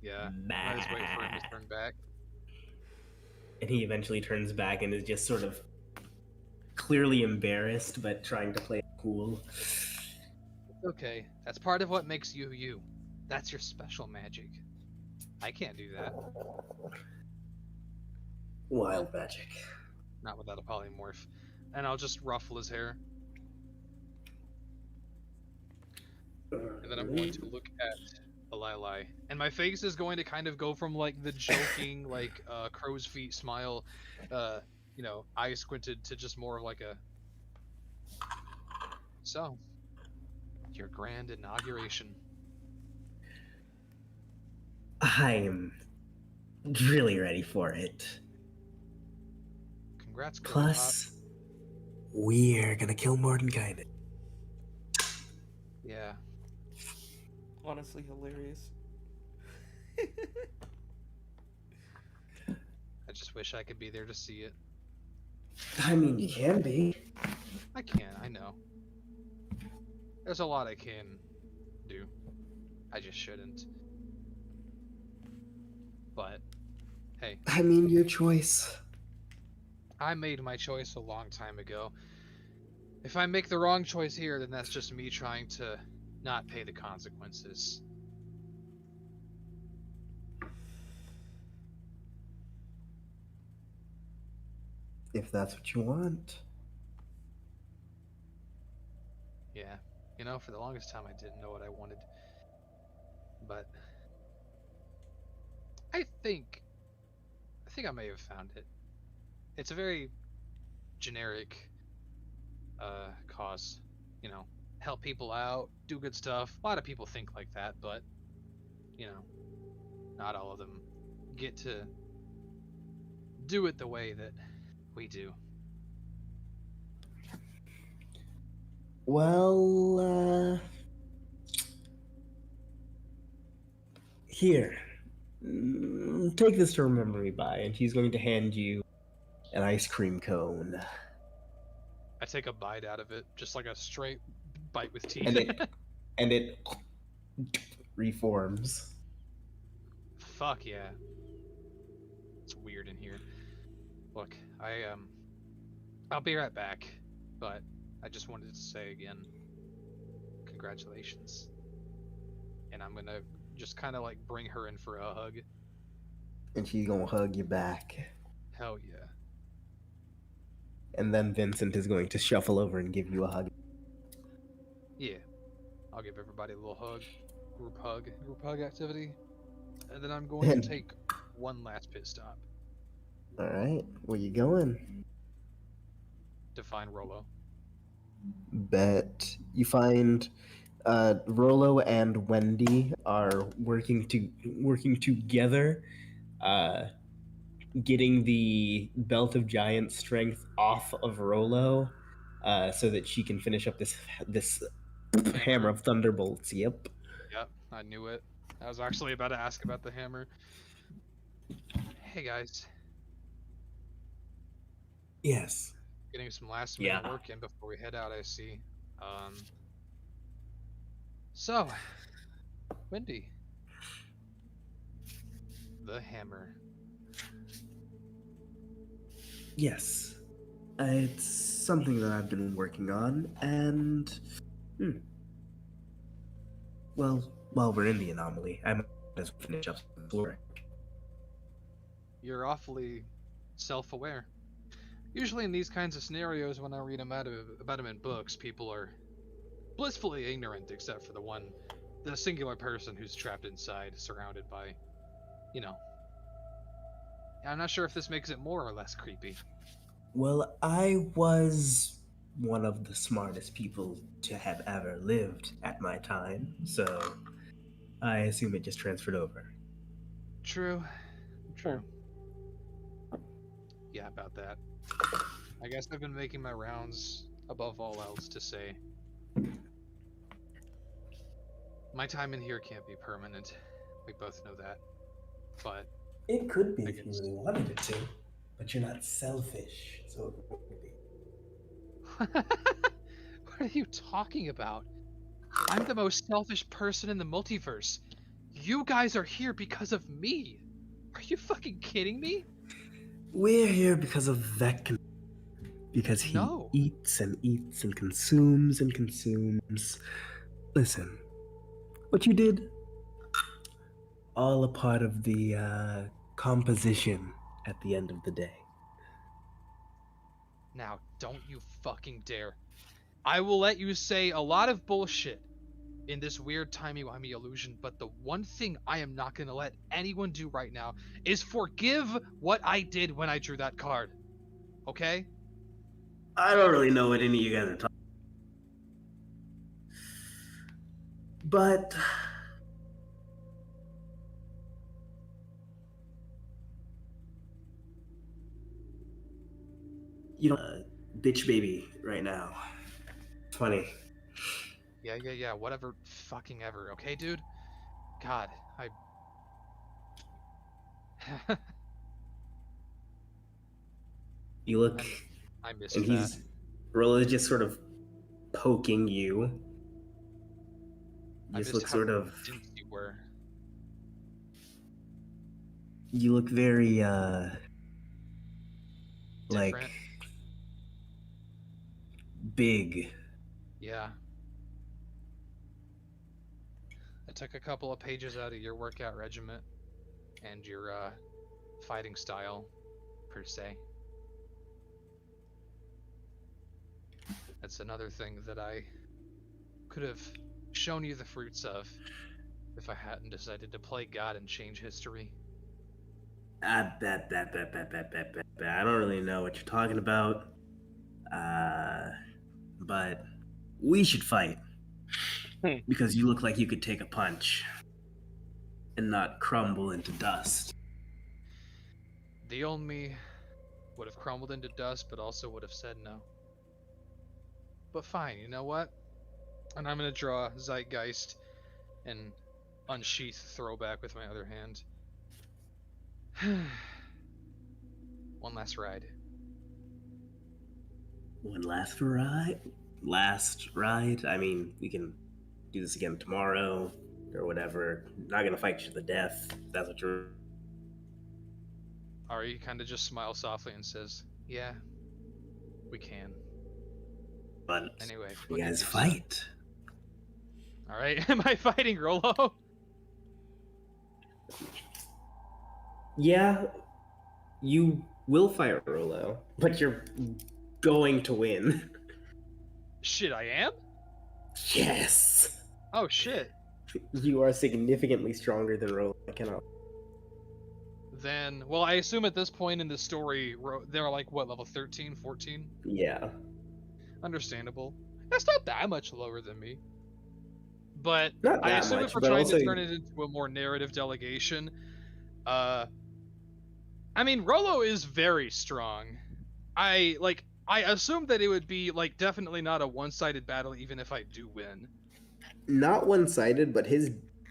Yeah, I just wait for him to turn back. And he eventually turns back and is just sort of clearly embarrassed, but trying to play it cool. Okay, that's part of what makes you you. That's your special magic. I can't do that. Wild magic. Not without a polymorph. And I'll just ruffle his hair. And then I'm going to look at Alili. And my face is going to kind of go from like the joking, like crow's feet smile, you know, eye squinted to just more of like a. So, your grand inauguration. I'm really ready for it. Congrats, Girl Plus, we're gonna kill Mordenkainen. Yeah. Honestly, hilarious. I just wish I could be there to see it. I mean, you can be. I can, I know. There's a lot I can do. I just shouldn't. But, hey, I mean, your choice. I made my choice a long time ago. If I make the wrong choice here, then that's just me trying to not pay the consequences. If that's what you want. Yeah, you know, for the longest time I didn't know what I wanted. But I think I may have found it. It's a very generic cause, you know, help people out, do good stuff. A lot of people think like that, but you know, not all of them get to do it the way that we do. Well, here. Take this to remember me by, and she's going to hand you an ice cream cone. I take a bite out of it, just like a straight bite with teeth. And it reforms. Fuck yeah. It's weird in here. Look, I'll be right back, but I just wanted to say again, congratulations. And I'm gonna just kind of like bring her in for a hug. And she's gonna hug you back. Hell yeah. And then Vincent is going to shuffle over and give you a hug. Yeah. I'll give everybody a little hug. Group hug activity. And then I'm going to take one last pit stop. Alright, where you going? To find Rolo. Bet. You find Rolo and Wendy are working together, getting the Belt of Giant Strength off of Rolo, so that she can finish up this Hammer of Thunderbolts. Yep. Yep, I knew it. I was actually about to ask about the hammer. Hey guys, Yes. getting some last minute Yeah. work in before we head out, I see. So, Wendy. The hammer. Yes. It's something that I've been working on, and well, while we're in the anomaly, I might as well finish up the work. You're awfully self-aware. Usually in these kinds of scenarios, when I read about them in books, people are blissfully ignorant, except for the singular person who's trapped inside, surrounded by, you know. I'm not sure if this makes it more or less creepy. Well, I was one of the smartest people to have ever lived at my time, so I assume it just transferred over. True. Yeah, about that. I guess I've been making my rounds, above all else, to say my time in here can't be permanent. We both know that. But It could be I if you guess. really wanted it to, but you're not selfish, so it wouldn't be. What are you talking about? I'm the most selfish person in the multiverse. You guys are here because of me. Are you fucking kidding me? We're here because of Vec. Because he No. eats and eats and consumes and consumes. Listen, what you did, all a part of the composition at the end of the day. Now, don't you fucking dare. I will let you say a lot of bullshit in this weird timey-wimey illusion, but the one thing I am not going to let anyone do right now is forgive what I did when I drew that card. Okay? I don't really know what any of you guys are talking. But you know, bitch baby right now. Funny. Yeah, whatever fucking ever, okay, dude? God, You look, I missed and that. Rolla's just sort of poking you. I You just missed look how sort of. dense you were. You look very Different. like big. Yeah. I took a couple of pages out of your workout regiment and your fighting style, per se. That's another thing that I could have shown you the fruits of if I hadn't decided to play God and change history. I don't really know what you're talking about. But we should fight. Because you look like you could take a punch and not crumble into dust. The old me would have crumbled into dust, but also would have said no. But fine, you know what? And I'm gonna draw Zeitgeist and unsheath Throwback with my other hand. One last ride. One last ride? Last ride? I mean, we can do this again tomorrow or whatever. Not gonna fight you to the death. That's what you're. Ari kind of just smiles softly and says, "Yeah, we can." But Anyway, you look at guys you, son. fight. All right, am I fighting Rolo? Yeah, you will fight Rolo, but you're going to win. Shit, I am? Yes! Oh shit. You are significantly stronger than Rolo. I cannot. Then, well, I assume at this point in the story, they're like, what, level 13, 14? Yeah. Understandable. That's not that much lower than me. But Not I that assume much, if we're but trying also to turn it into a more narrative delegation, I mean, Rolo is very strong. I assume that it would be, like, definitely not a one-sided battle even if I do win. not one-sided, but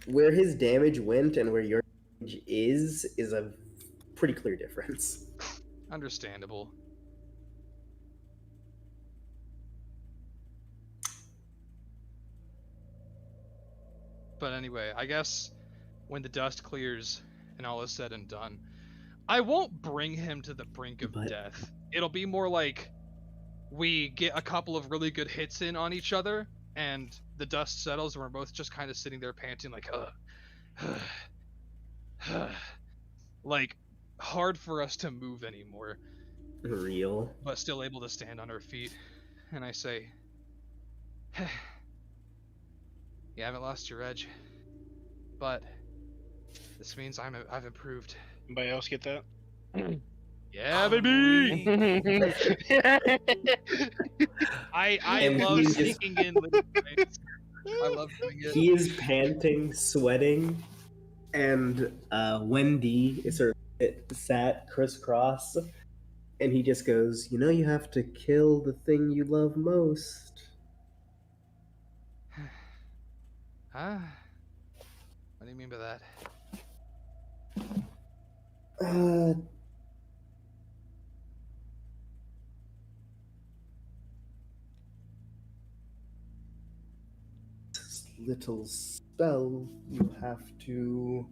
where his damage went and where your damage is a pretty clear difference. Understandable. But anyway, I guess when the dust clears and all is said and done, I won't bring him to the brink of death. It'll be more like we get a couple of really good hits in on each other, and the dust settles, and we're both just kind of sitting there panting, like, like, hard for us to move anymore. Real. But still able to stand on our feet. And I say, you haven't lost your edge, but this means I've improved. Anybody else get that? Yeah, baby! I And love he's sneaking in little fights. I love doing it. He is panting, sweating, and Wendy is sort of sat crisscross, and he just goes, "You know, you have to kill the thing you love most." Huh? What do you mean by that? Uh, little spell, you have to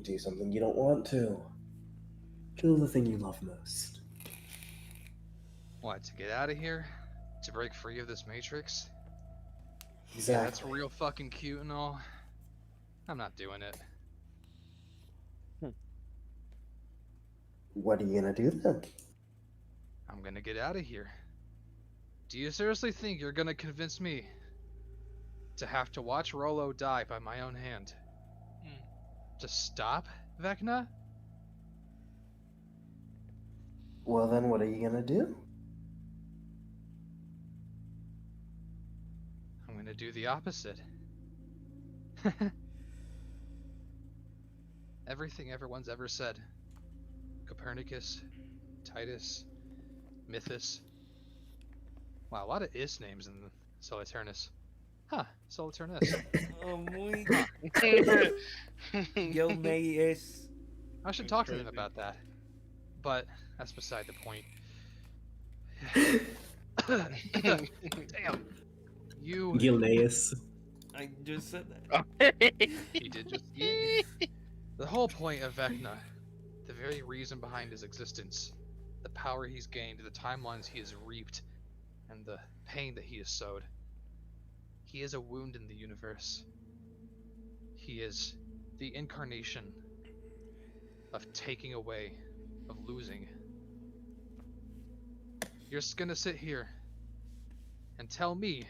do something you don't want to. Kill the thing you love most. What, to get out of here? To break free of this matrix? Exactly. Yeah, that's real fucking cute and all. I'm not doing it. What are you gonna do then? I'm gonna get out of here. Do you seriously think you're gonna convince me to have to watch Rollo die by my own hand? To stop Vecna? Well, then what are you gonna do? I'm gonna do the opposite. Everything everyone's ever said. Copernicus, Titus, Mythos. Wow, a lot of is names in Soliturnus. Huh, Soliturnus. Oh, muy Huh. Gilneas. I should talk to them about that. But that's beside the point. Damn. You. Gilneas. I just said that. He did just. The whole point of Vecna, the very reason behind his existence, the power he's gained, the timelines he has reaped, and the pain that he has sowed. He is a wound in the universe. He is the incarnation of taking away, of losing. You're just gonna sit here and tell me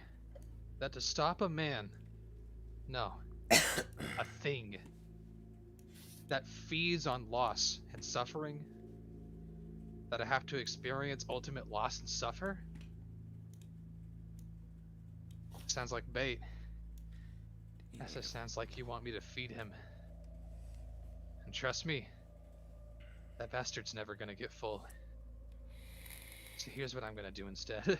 that to stop a man, no, a thing, that feeds on loss and suffering, that I have to experience ultimate loss and suffer? Sounds like bait. That just sounds like you want me to feed him. And trust me, that bastard's never gonna get full. So here's what I'm gonna do instead.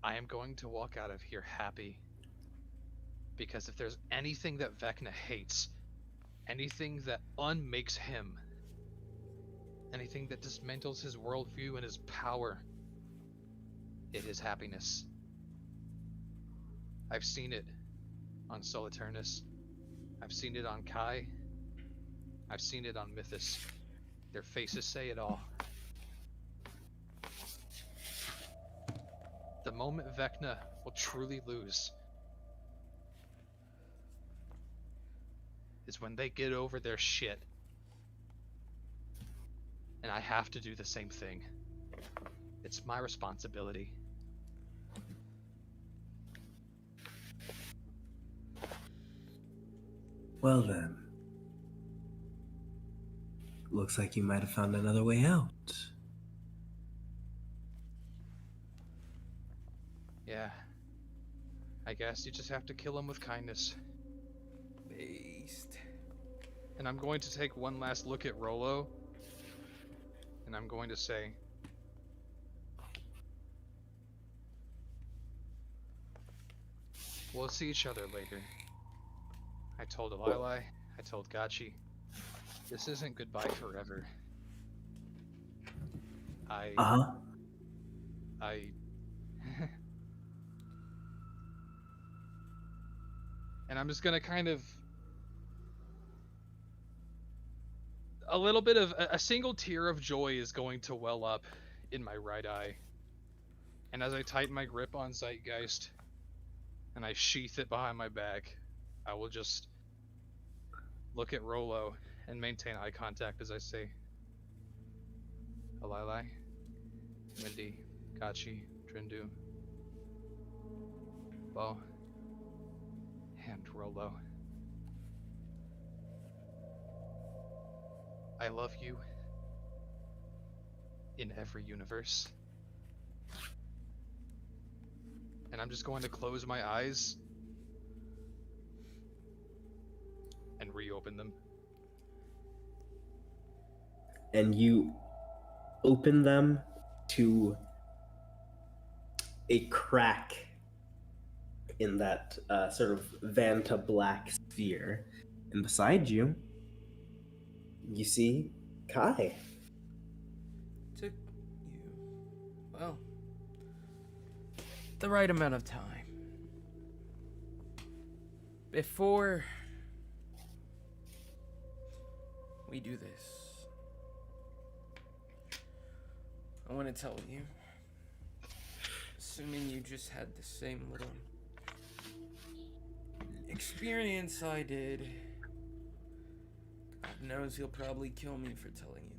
I am going to walk out of here happy. Because if there's anything that Vecna hates, anything that unmakes him, anything that dismantles his worldview and his power, it is happiness. I've seen it on Soliturnus. I've seen it on Kai. I've seen it on Mythos. Their faces say it all. The moment Vecna will truly lose is when they get over their shit. And I have to do the same thing. It's my responsibility. Well then. Looks like you might have found another way out. Yeah. I guess you just have to kill him with kindness. Based. And I'm going to take one last look at Rollo. And I'm going to say, we'll see each other later. I told Alili, I told Gachi, this isn't goodbye forever. Uh-huh. And I'm just gonna kind of, a little bit of, a single tear of joy is going to well up in my right eye. And as I tighten my grip on Zeitgeist, and I sheath it behind my back, I will just look at Rollo and maintain eye contact as I say, Alili, Wendy, Gachi, Trindu, Bo, and Rollo. I love you in every universe. And I'm just going to close my eyes and reopen them. And you open them to a crack in that sort of Vanta black sphere. And beside you, you see Kai. Took you. Well. the right amount of time. Before we do this, I want to tell you, assuming you just had the same little experience I did, God knows you'll probably kill me for telling you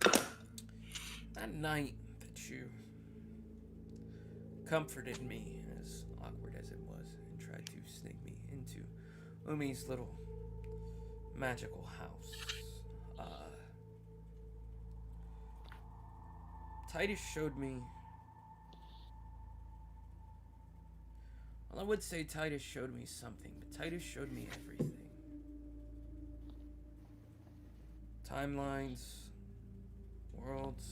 this. That night that you comforted me, as awkward as it was, and tried to sneak me into Umi's little magical house. Titus showed me... Well, I would say Titus showed me something, but Titus showed me everything. Timelines, worlds.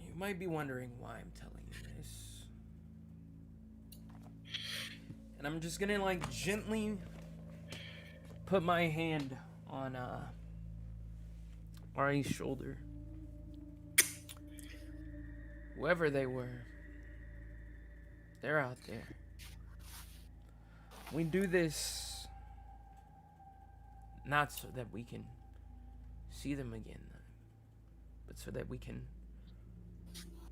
You might be wondering why I'm telling you this. And I'm just gonna, like, gently put my hand on, Ari's shoulder. Whoever they were, they're out there. We do this not so that we can see them again, but so that we can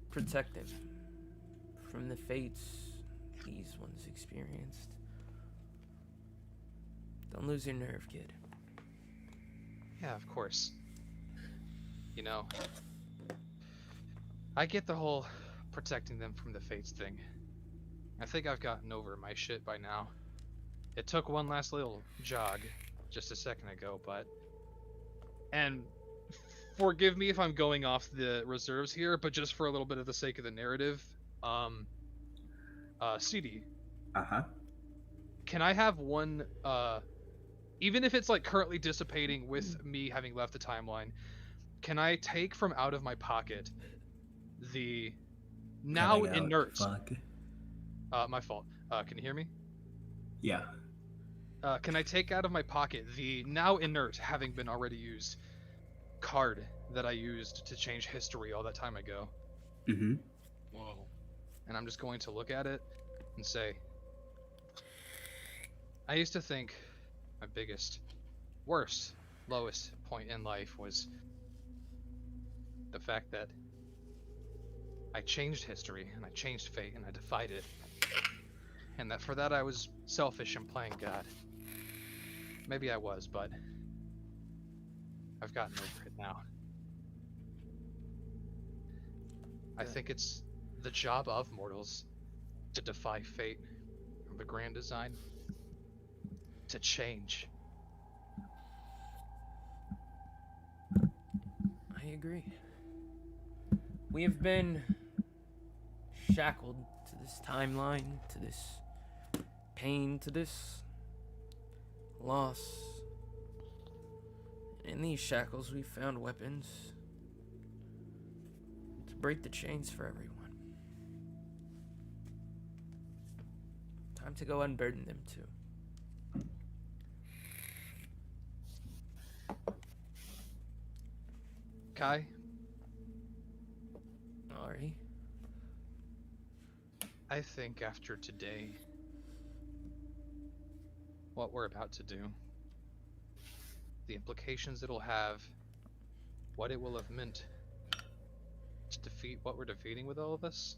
protect them from the fates these ones experienced. Don't lose your nerve, kid. Yeah, of course. You know, I get the whole protecting them from the fates thing. I think I've gotten over my shit by now. It took one last little jog just a second ago, but... And forgive me if I'm going off the reserves here, but just for a little bit of the sake of the narrative, CD. Uh-huh. Can I have one, even if it's like currently dissipating with me having left the timeline, can I take from out of my pocket the now Cutting out, inert... Fuck. My fault. Can you hear me? Yeah. Can I take out of my pocket the now inert, having been already used, card that I used to change history all that time ago? Mm-hmm. Whoa. And I'm just going to look at it and say, I used to think my biggest, worst, lowest point in life was the fact that I changed history and I changed fate and I defied it. And that for that I was selfish and playing God. Maybe I was, but I've gotten over it now. I think it's the job of mortals to defy fate or the grand design, to change. I agree. We have been shackled to this timeline, to this pain, to this loss. In these shackles, we found weapons to break the chains for everyone. Time to go unburden them too. Kai, Ari, I think after today, what we're about to do, the implications it'll have, what it will have meant to defeat what we're defeating with all of us,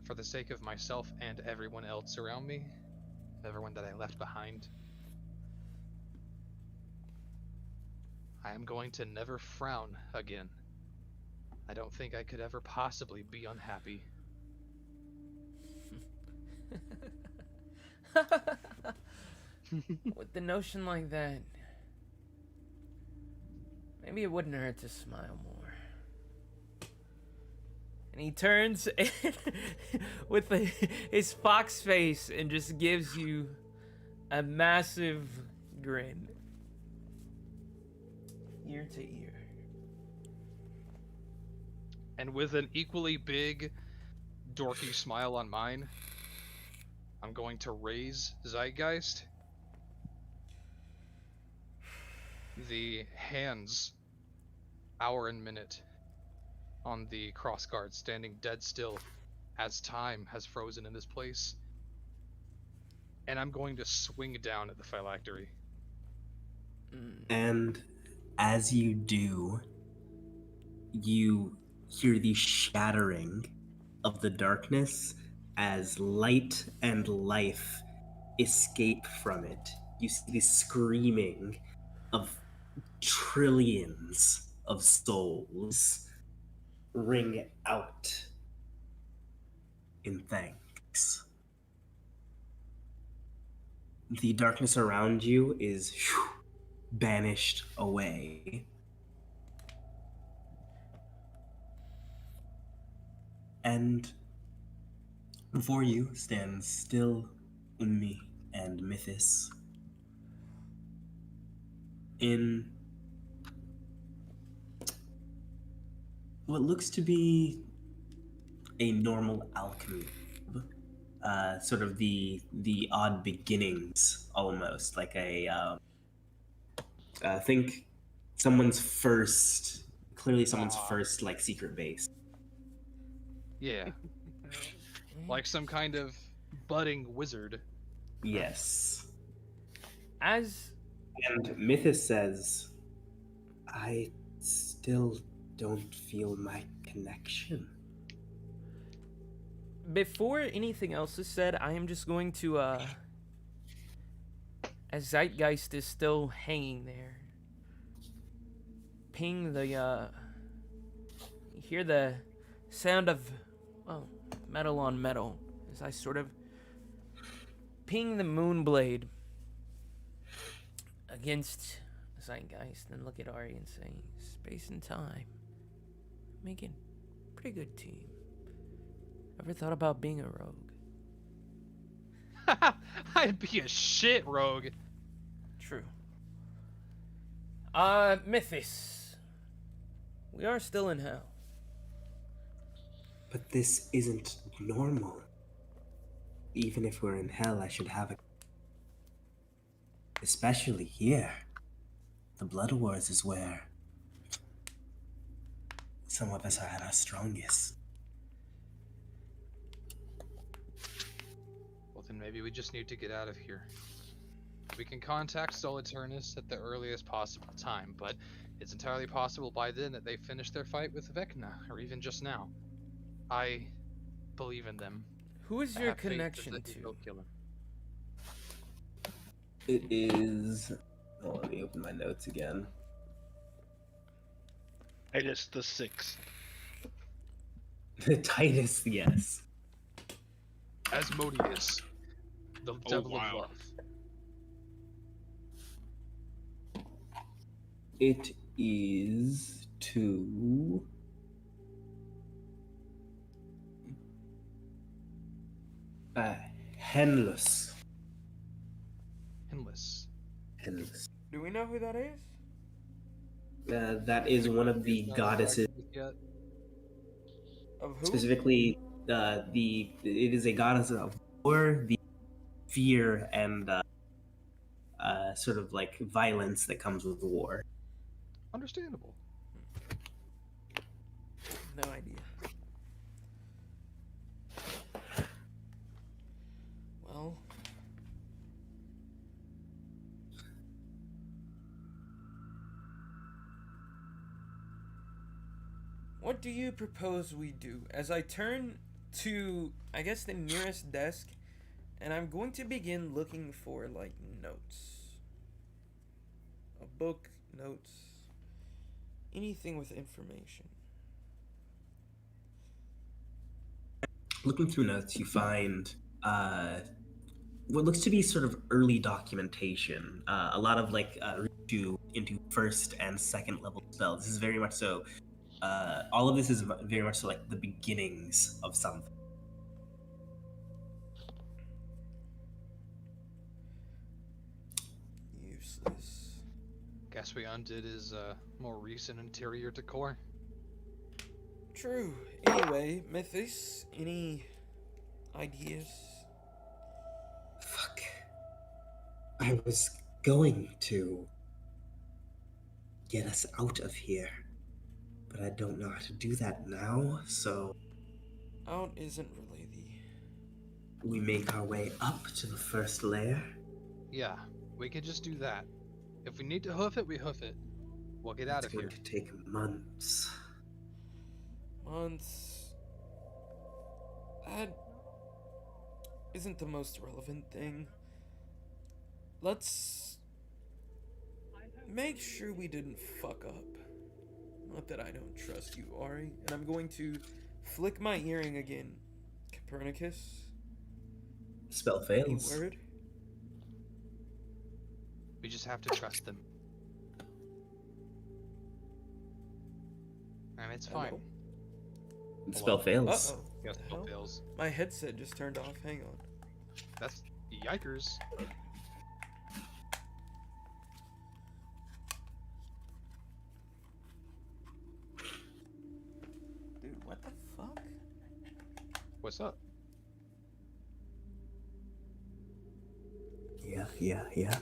for the sake of myself and everyone else around me, everyone that I left behind, I am going to never frown again. I don't think I could ever possibly be unhappy. With the notion like that, maybe it wouldn't hurt to smile more. And he turns with his fox face and just gives you a massive grin. Ear to ear. And with an equally big, dorky smile on mine, I'm going to raise Zeitgeist. the hands, hour and minute, on the crossguard standing dead still as time has frozen in this place. And I'm going to swing down at the phylactery. And as you do, you hear the shattering of the darkness as light and life escape from it. You see the screaming of trillions of souls ring out in thanks. The darkness around you is banished away. And before you stands still Ummi and Mythis in what looks to be a normal alchemy. Sort of the odd beginnings, almost like think someone's first, clearly someone's Aw. first like secret base. Yeah. Like some kind of budding wizard. Yes. As And Mythis says, I still don't feel my connection. before anything else is said, I am just going to as Zeitgeist is still hanging there, ping the you hear the sound of, well, metal on metal as I sort of ping the Moonblade against Zeitgeist and look at Ari and say, space and time, making pretty good team. Ever thought about being a rogue? I'd be a shit rogue. True. Mythis. We are still in hell. But this isn't normal. Even if we're in hell, I should have a... Especially here. The Blood Wars is where some of us are at our strongest. Well, then maybe we just need to get out of here. We can contact Soliturnus at the earliest possible time, but it's entirely possible by then that they finished their fight with Vecna, or even just now. I believe in them. Who is I your have faith that connection they to? will kill him. It is... Oh, let me open my notes again. Titus the Sixth. Titus, yes. Asmodeus, the devil wow. of love. It is to... Henless. Endless. Henless. Do we know who that is? That is one of the goddesses. Yet. Of who? Specifically, it is a goddess of war, the fear, and sort of like violence that comes with war. Understandable. No idea. Well, what do you propose we do? As I turn to, I guess, the nearest desk, and I'm going to begin looking for, like, notes. A book, notes, anything with information. Looking through notes, you find what looks to be sort of early documentation. A lot of like into first and second level spells. This is very much so. All of this is very much so like the beginnings of something. Useless. Guess we undid his more recent interior decor. True. Anyway, Mythis, any ideas? Fuck. I was going to. get us out of here. But I don't know how to do that now, so Out isn't really the... we make our way up to the first layer. Yeah, we could just do that. If we need to hoof it, we hoof it. We'll get out It's of going here. to take months. Months. That isn't the most relevant thing. Let's make sure we didn't fuck up. Not that I don't trust you, Ari. And I'm going to flick my earring again. Copernicus? Spell Any fails. word? We just have to trust them. And it's fine. Hello? Spell fails. Uh-oh. Yes, The no hell? fails. My headset just turned off. Hang on. That's yikers. Dude, what the fuck? What's up? Yeah.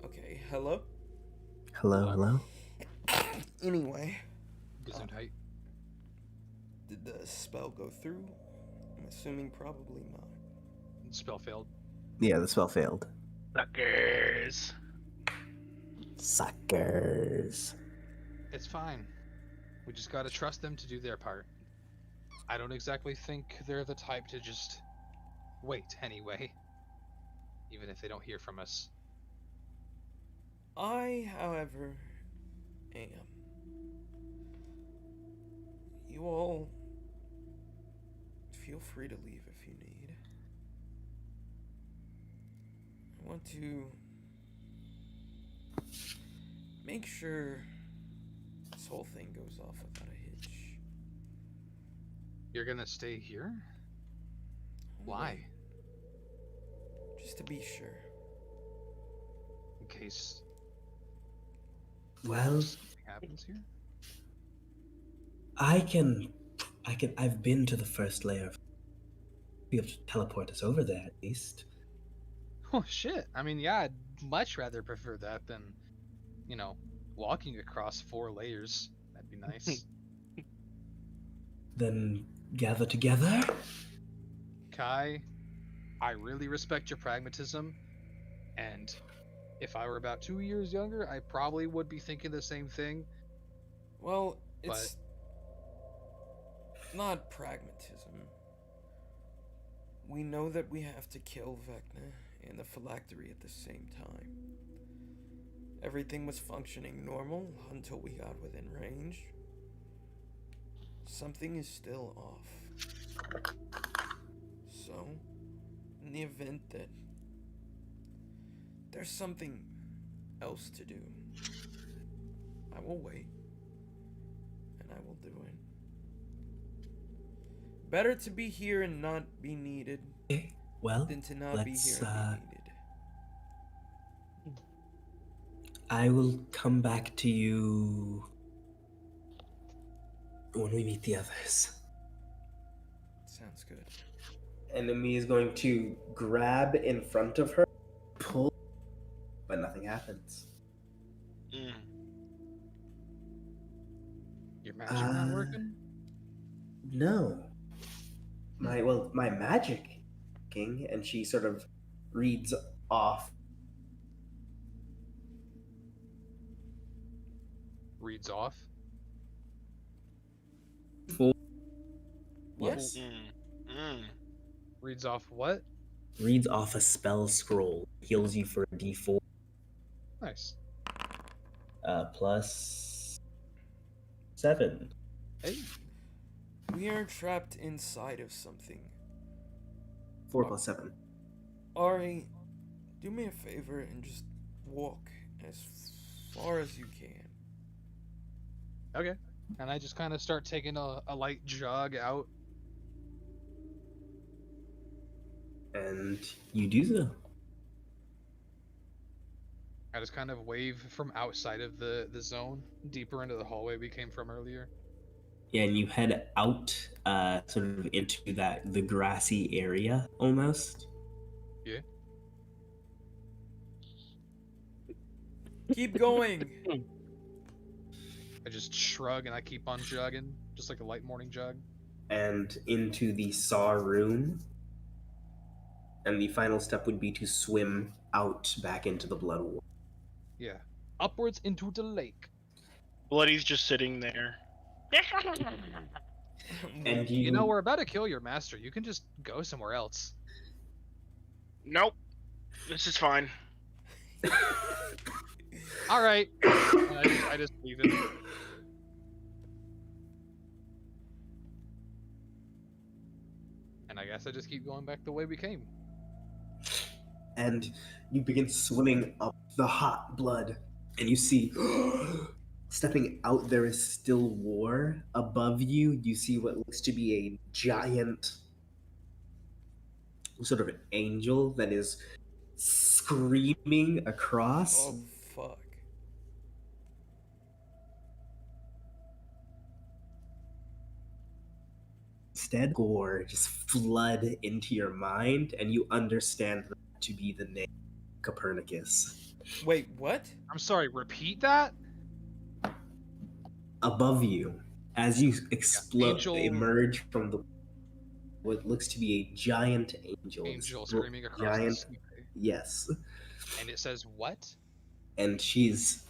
Okay, hello? Hello. Anyway, Gesundheit. did the spell go through? I'm assuming probably not. Spell failed. Yeah, the spell failed. Suckers. Suckers. It's fine. We just gotta trust them to do their part. I don't exactly think they're the type to just wait anyway. Even if they don't hear from us. I, however, am. You all feel free to leave if you need. I want to make sure this whole thing goes off without a hitch. You're gonna stay here? Why? Just to be sure. In case Well, something happens here? I've been to the first layer. Be able to teleport us over there at least. Oh shit. I mean, yeah, I'd much rather prefer that than, walking across 4 layers. That'd be nice. Then gather together. Kai, I really respect your pragmatism, and if I were about 2 years younger, I probably would be thinking the same thing. Well, it's not pragmatism. We know that we have to kill Vecna and the phylactery at the same time. Everything was functioning normal until we got within range. Something is still off. So, in the event that there's something else to do, I will wait. And I will do it. Better to be here and not be needed Okay, well, than to not be let's, here and be needed. I will come back to you when we meet the others. Sounds good. Enemy is going to grab in front of her, pull, but nothing happens. Your magic not working? No. My magic king, and she sort of reads off. Reads off? Yes. Reads off what? Reads off a spell scroll. Heals you for a d4. Nice. Plus 7. Hey. We are trapped inside of something. 4 plus 7. Ari, do me a favor and just walk as far as you can. Okay. And I just kind of start taking a light jog out. And you do so. I just kind of wave from outside of the zone, deeper into the hallway we came from earlier. Yeah, and you head out sort of into the grassy area almost. Yeah. Keep going. I just shrug and I keep on jugging, just like a light morning jug. and into the saw room. And the final step would be to swim out back into the blood war. Yeah. Upwards into the lake. Bloody's just sitting there. And You know, we're about to kill your master. You can just go somewhere else. Nope. This is fine. All right. I just leave him. And I guess I just keep going back the way we came. and you begin swimming up the hot blood, and you see stepping out there is still war. Above you, you see what looks to be a giant sort of an angel that is screaming across. Oh, fuck. Instead, gore just flood into your mind, and you understand that to be the name Copernicus. Wait, what? I'm sorry, repeat that? Above you, as you explode, Angel- emerge from the what looks to be a giant angel. Angel screaming across the giant, sky. yes, And it says what? and she's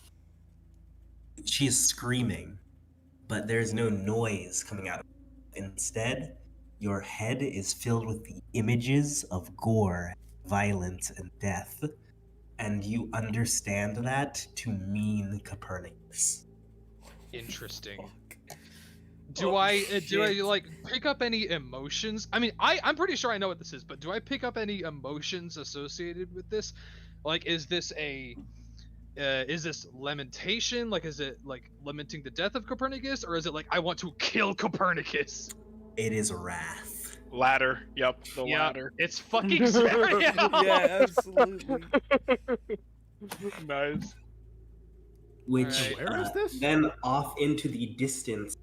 screaming, but there's no noise coming out of it. Instead, your head is filled with the images of gore, violence, and death, and you understand that to mean Copernicus. Interesting. Fuck. Do Oh, I shit. like pick up any emotions? I mean, I'm pretty sure I know what this is, but do I pick up any emotions associated with this? Like, is this lamentation? Like, is it like lamenting the death of Copernicus, or is it like I want to kill Copernicus? It is wrath. Ladder. Yep, the Yeah, ladder. it's fucking Zariel! Yeah, absolutely. Nice. Which Alright. Where is this? then off into the distance,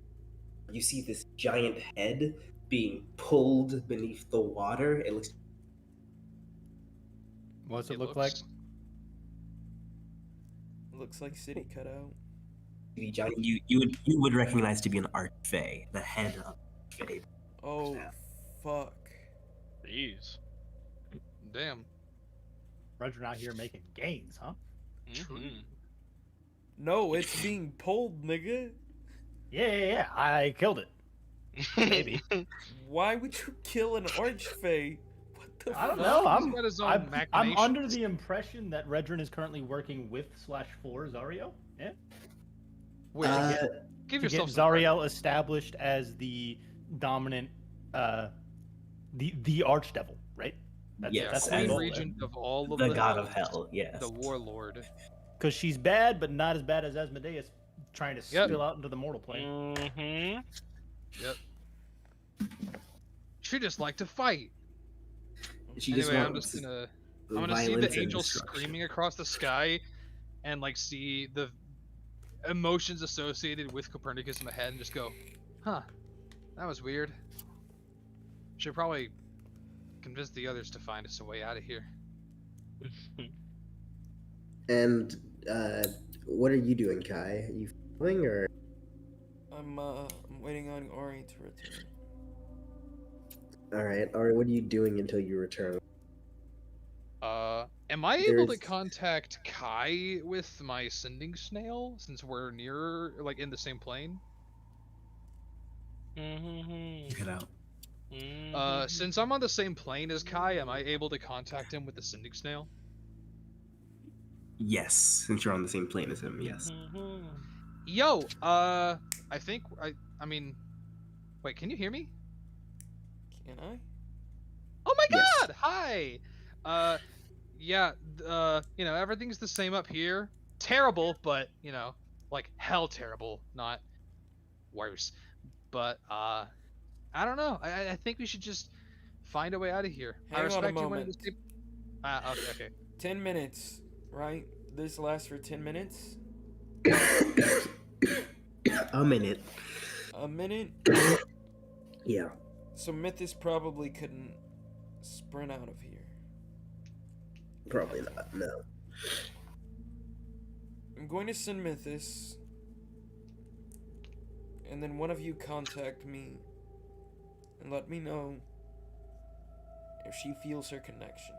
you see this giant head being pulled beneath the water. It looks What's it look like? Looks like city cutout. to be giant. You would recognize to be an archfey, the head of Archfey. Oh, Yeah. fuck. Jeez. Damn. Roger out here making gains, huh? Mhm. No, it's being pulled, nigga. Yeah. I killed it. Maybe. Why would you kill an archfey? What the I don't fuck? know. He's got his own I'm machinations. under the impression that Redrin is currently working with /4 Zario. Yeah. Wait, give To get yourself some credit. Zariel established as the dominant, the archdevil, right? Yes, that's the Queen goal. regent of all of the the god of hells, hell. Yes. the warlord. Because she's bad, but not as bad as Asmodeus trying to Yep. spill out into the mortal plane. Mhm. Yep. She just like to fight. She just Anyway, I'm wants just gonna I'm gonna see violence the and angel destruction. screaming across the sky, and like see the emotions associated with Copernicus in my head, and just go, "Huh, that was weird. Should probably convince the others to find us a way out of here." And what are you doing, Kai? Are you following or? I'm waiting on Ori to return. All right, or what are you doing until you return? Am I able to There's- contact Kai with my sending snail since we're near, like, in the same plane? Mhm. Get out. Since I'm on the same plane as Kai, am I able to contact him with the sending snail? Yes, since you're on the same plane as him. Yes. Mhm. Yo, I think I mean, wait, can you hear me? Can I? Oh my Yes. God! Hi. Yeah. You know, everything's the same up here. Terrible, but you know, like hell terrible, not worse. But I don't know. I think we should just find a way out of here. I Hang on a respect you wanting to moment. stay. Okay. 10 minutes, right? This lasts for 10 minutes? A minute. A minute? Yeah. So Mythis probably couldn't sprint out of here. Probably not. No. I'm going to send Mythis and then one of you contact me and let me know if she feels her connection.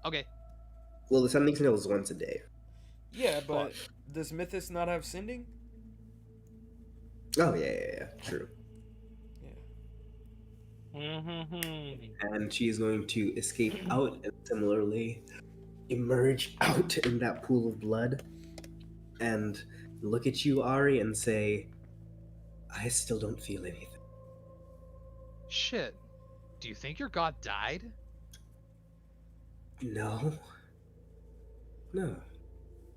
Okay. Well, the sending signal is once a day. Yeah, but does Mythos not have sending? Oh yeah, true. Yeah. Mm-hmm. And she's going to escape out and similarly emerge out in that pool of blood and look at you, Ari, and say, I still don't feel anything. Shit. Do you think your god died? No. No.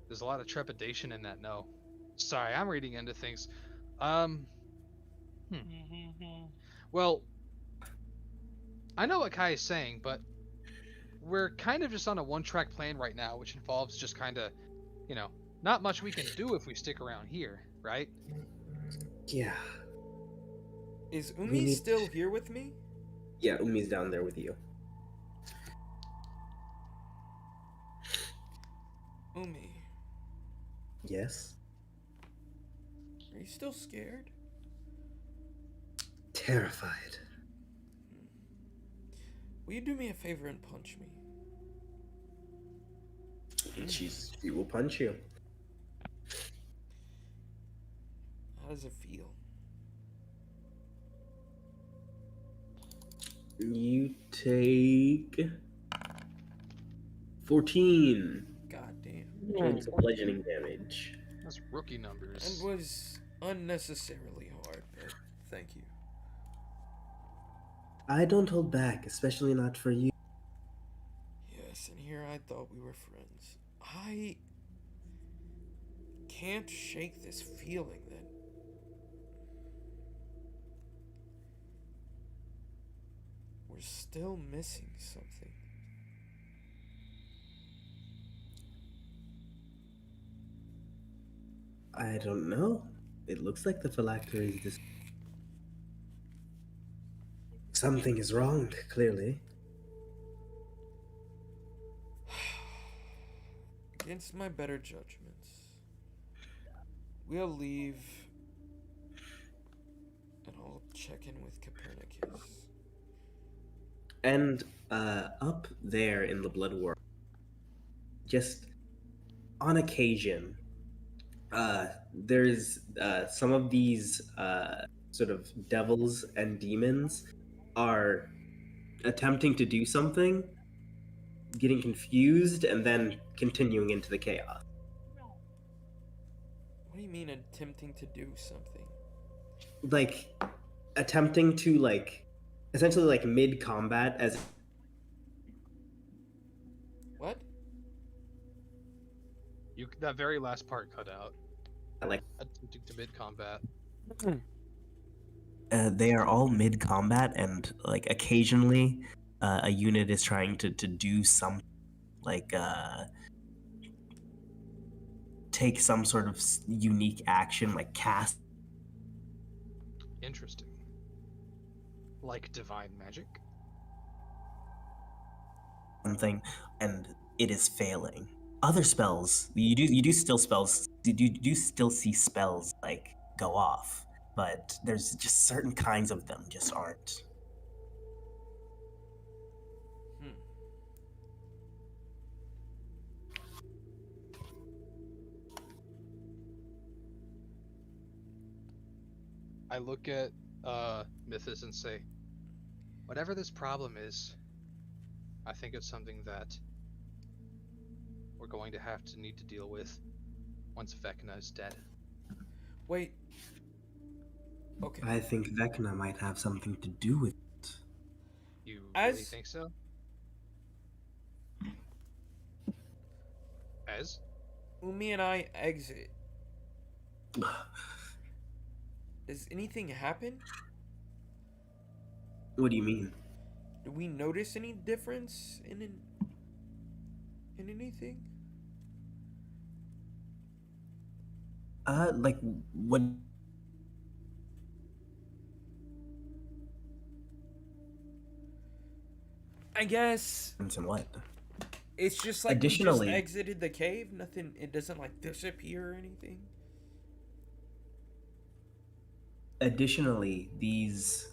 There's a lot of trepidation in that no. Sorry, I'm reading into things. Hmm. Well, I know what Kai is saying, but we're kind of just on a one-track plan right now, which involves just kind of, not much we can do if we stick around here, right? Yeah. Is We Umi need- still here with me? Yeah, Umi's down there with you. Umi, Yes? are you still scared? Terrified. Will you do me a favor and punch me? She will punch you. How does it feel? You take 14 Goddamn. points of bludgeoning damage. That's rookie numbers. And was unnecessarily hard, but thank you. I don't hold back, especially not for you. Yes, and here I thought we were friends. I can't shake this feeling that we're still missing something. I don't know. It looks like the phylactery is Something is wrong, clearly. Against my better judgments, we'll leave and I'll check in with Copernicus. And up there in the blood world, just on occasion, there's some of these sort of devils and demons are attempting to do something, getting confused, and then continuing into the chaos. What do you mean attempting to do something? Like, attempting to, like, essentially, like, mid-combat as... What? That very last part cut out. like, Attempting to mid-combat. They are all mid-combat, and, like, occasionally a unit is trying to do some, like, take some sort of unique action, like cast. Interesting. Like divine magic? Something, and it is failing. Other spells, you do still see spells like go off, but there's just certain kinds of them just aren't. I look at Mythos and say, whatever this problem is, I think it's something that we're going to have to need to deal with once Vecna is dead. Wait. Okay. I think Vecna might have something to do with it. You really As- think so? As? Umi and I exit. Does anything happen? What do you mean? Do we notice any difference in anything? Like what? I guess And what? it's just like Additionally- we just exited the cave. Nothing. It doesn't like disappear or anything. additionally, this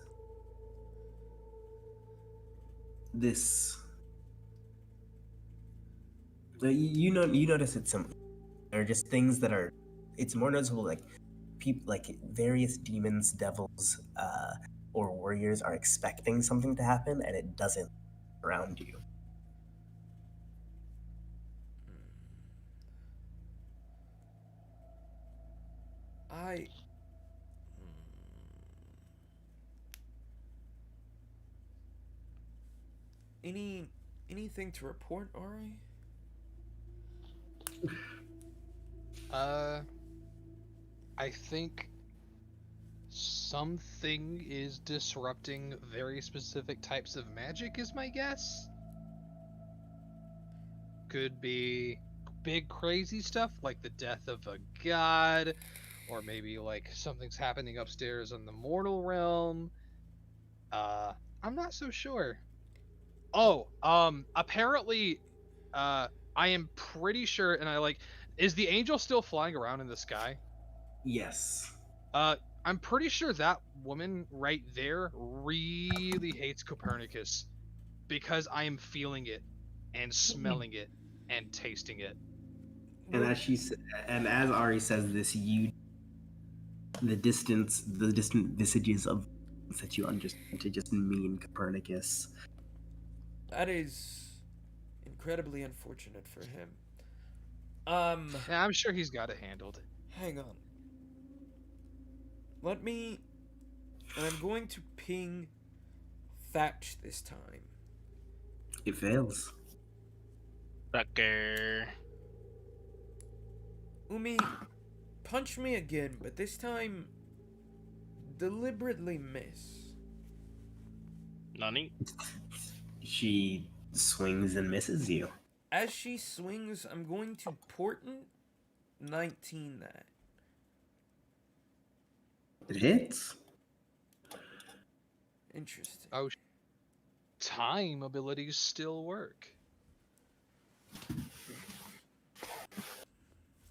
you notice it's some they're just things that are it's more noticeable like people like various demons, devils, or warriors are expecting something to happen and it doesn't around you. I. Anything to report, Ari? I think something is disrupting very specific types of magic, is my guess. Could be big crazy stuff like the death of a god, or maybe like something's happening upstairs in the mortal realm. I'm not so sure. Oh, apparently, I am pretty sure, and is the angel still flying around in the sky? Yes. I'm pretty sure that woman right there really hates Copernicus because I am feeling it and smelling it and tasting it. And and as Ari says this, the distant visages of that you understand to just mean Copernicus. That is incredibly unfortunate for him. Yeah, I'm sure he's got it handled. Hang on. And I'm going to ping Thatch this time. It fails. Sucker. Umi, punch me again, but this time deliberately miss. Nani? She swings and misses you. As she swings, I'm going to portent 19 that. It hits. Interesting. Oh, time abilities still work.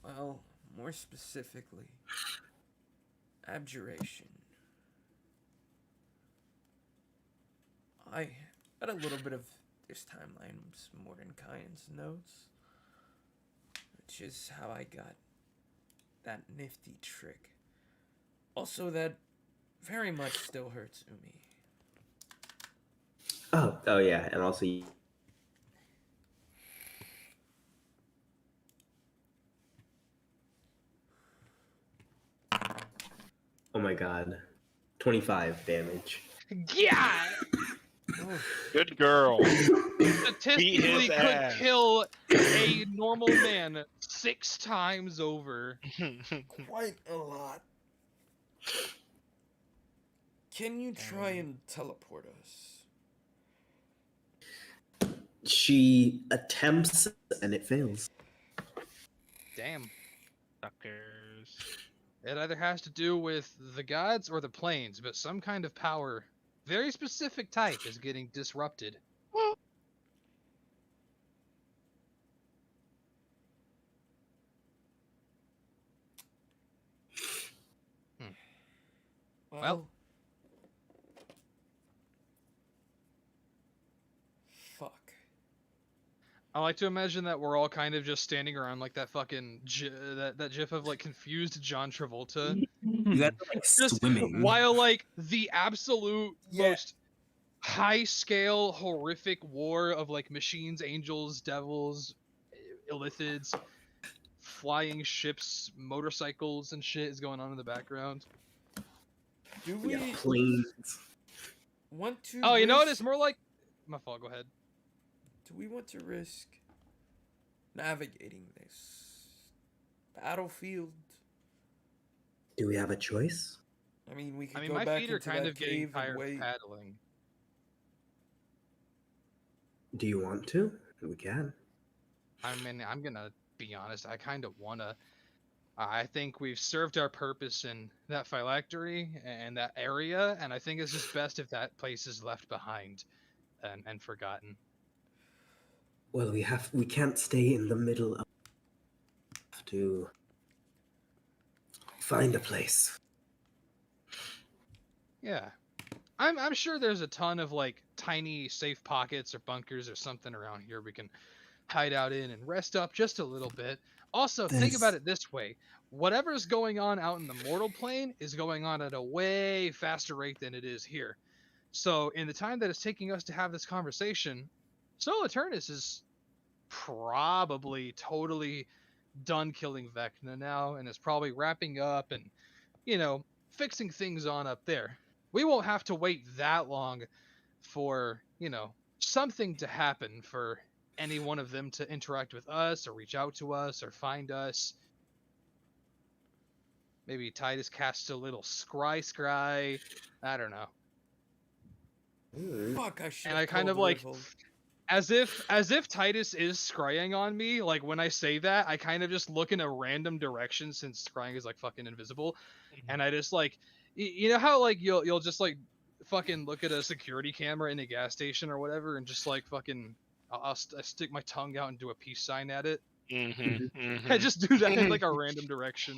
Well, more specifically, abjuration. I got a little bit of this timeline's Mordenkai's notes, which is how I got that nifty trick. Also, that very much still hurts Umi. Oh yeah, and also oh my god, 25 damage. Yeah! Good girl. Statistically his could ass. kill a normal man 6 times over. Quite a lot. Can you try and teleport us? She attempts and it fails. Damn. Suckers. It either has to do with the gods or the planes, but some kind of power, very specific type, is getting disrupted. Well. Fuck. I like to imagine that we're all kind of just standing around like that fucking that gif of like confused John Travolta. You guys are like Just swimming. while like the absolute Yeah. most high scale horrific war of like machines, angels, devils, illithids, flying ships, motorcycles and shit is going on in the background. Do we Yeah, planes. want to Oh, you know what? risk- It's more like my fault, go ahead. Do we want to risk navigating this battlefield? Do we have a choice? I mean, we could I mean, go my back feet are into kind that of getting cave and tired of wait. paddling. Do you want to? We can. I mean, I'm gonna be honest. I kind of wanna. I think we've served our purpose in that phylactery and that area, and I think it's just best if that place is left behind and forgotten. Well, we can't stay in the middle of have to find a place. Yeah. I'm sure there's a ton of like tiny safe pockets or bunkers or something around here we can hide out in and rest up just a little bit. Also, think about it this way. Whatever's going on out in the mortal plane is going on at a way faster rate than it is here. So, in the time that it's taking us to have this conversation, Sol Eternus is probably totally done killing Vecna now and is probably wrapping up and, fixing things on up there. We won't have to wait that long for, something to happen for any one of them to interact with us or reach out to us or find us. Maybe Titus casts a little scry. I don't know. Fuck, I should And have I kind called of like Rivel. as if Titus is scrying on me, like when I say that, I kind of just look in a random direction since scrying is like fucking invisible, and I just like you know how like you'll just like fucking look at a security camera in a gas station or whatever and just like fucking I stick my tongue out and do a peace sign at it. I just do that in like a random direction.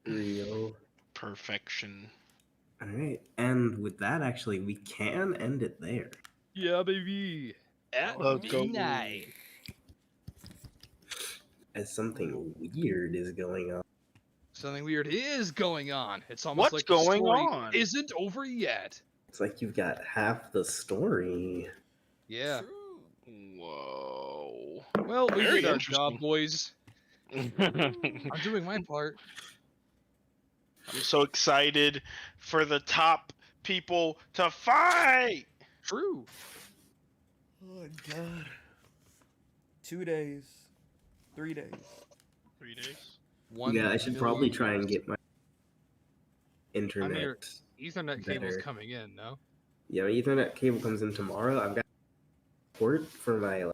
Real. Perfection. All right, and with that, actually, we can end it there. Yeah, baby. At Let's go. midnight. As something weird is going on. Something weird is going on. It's almost What's like the going story on? isn't over yet. It's like you've got half the story. Yeah. Whoa. Well, we Very did our interesting. job, boys. I'm doing my part. I'm so excited for the top people to fight. True. Oh god. 2 days. 3 days. 3 days. Yeah, I should probably million try and years. get my internet. your Ethernet cable's better. coming in, no? Yeah, my Ethernet cable comes in tomorrow. I've got port for my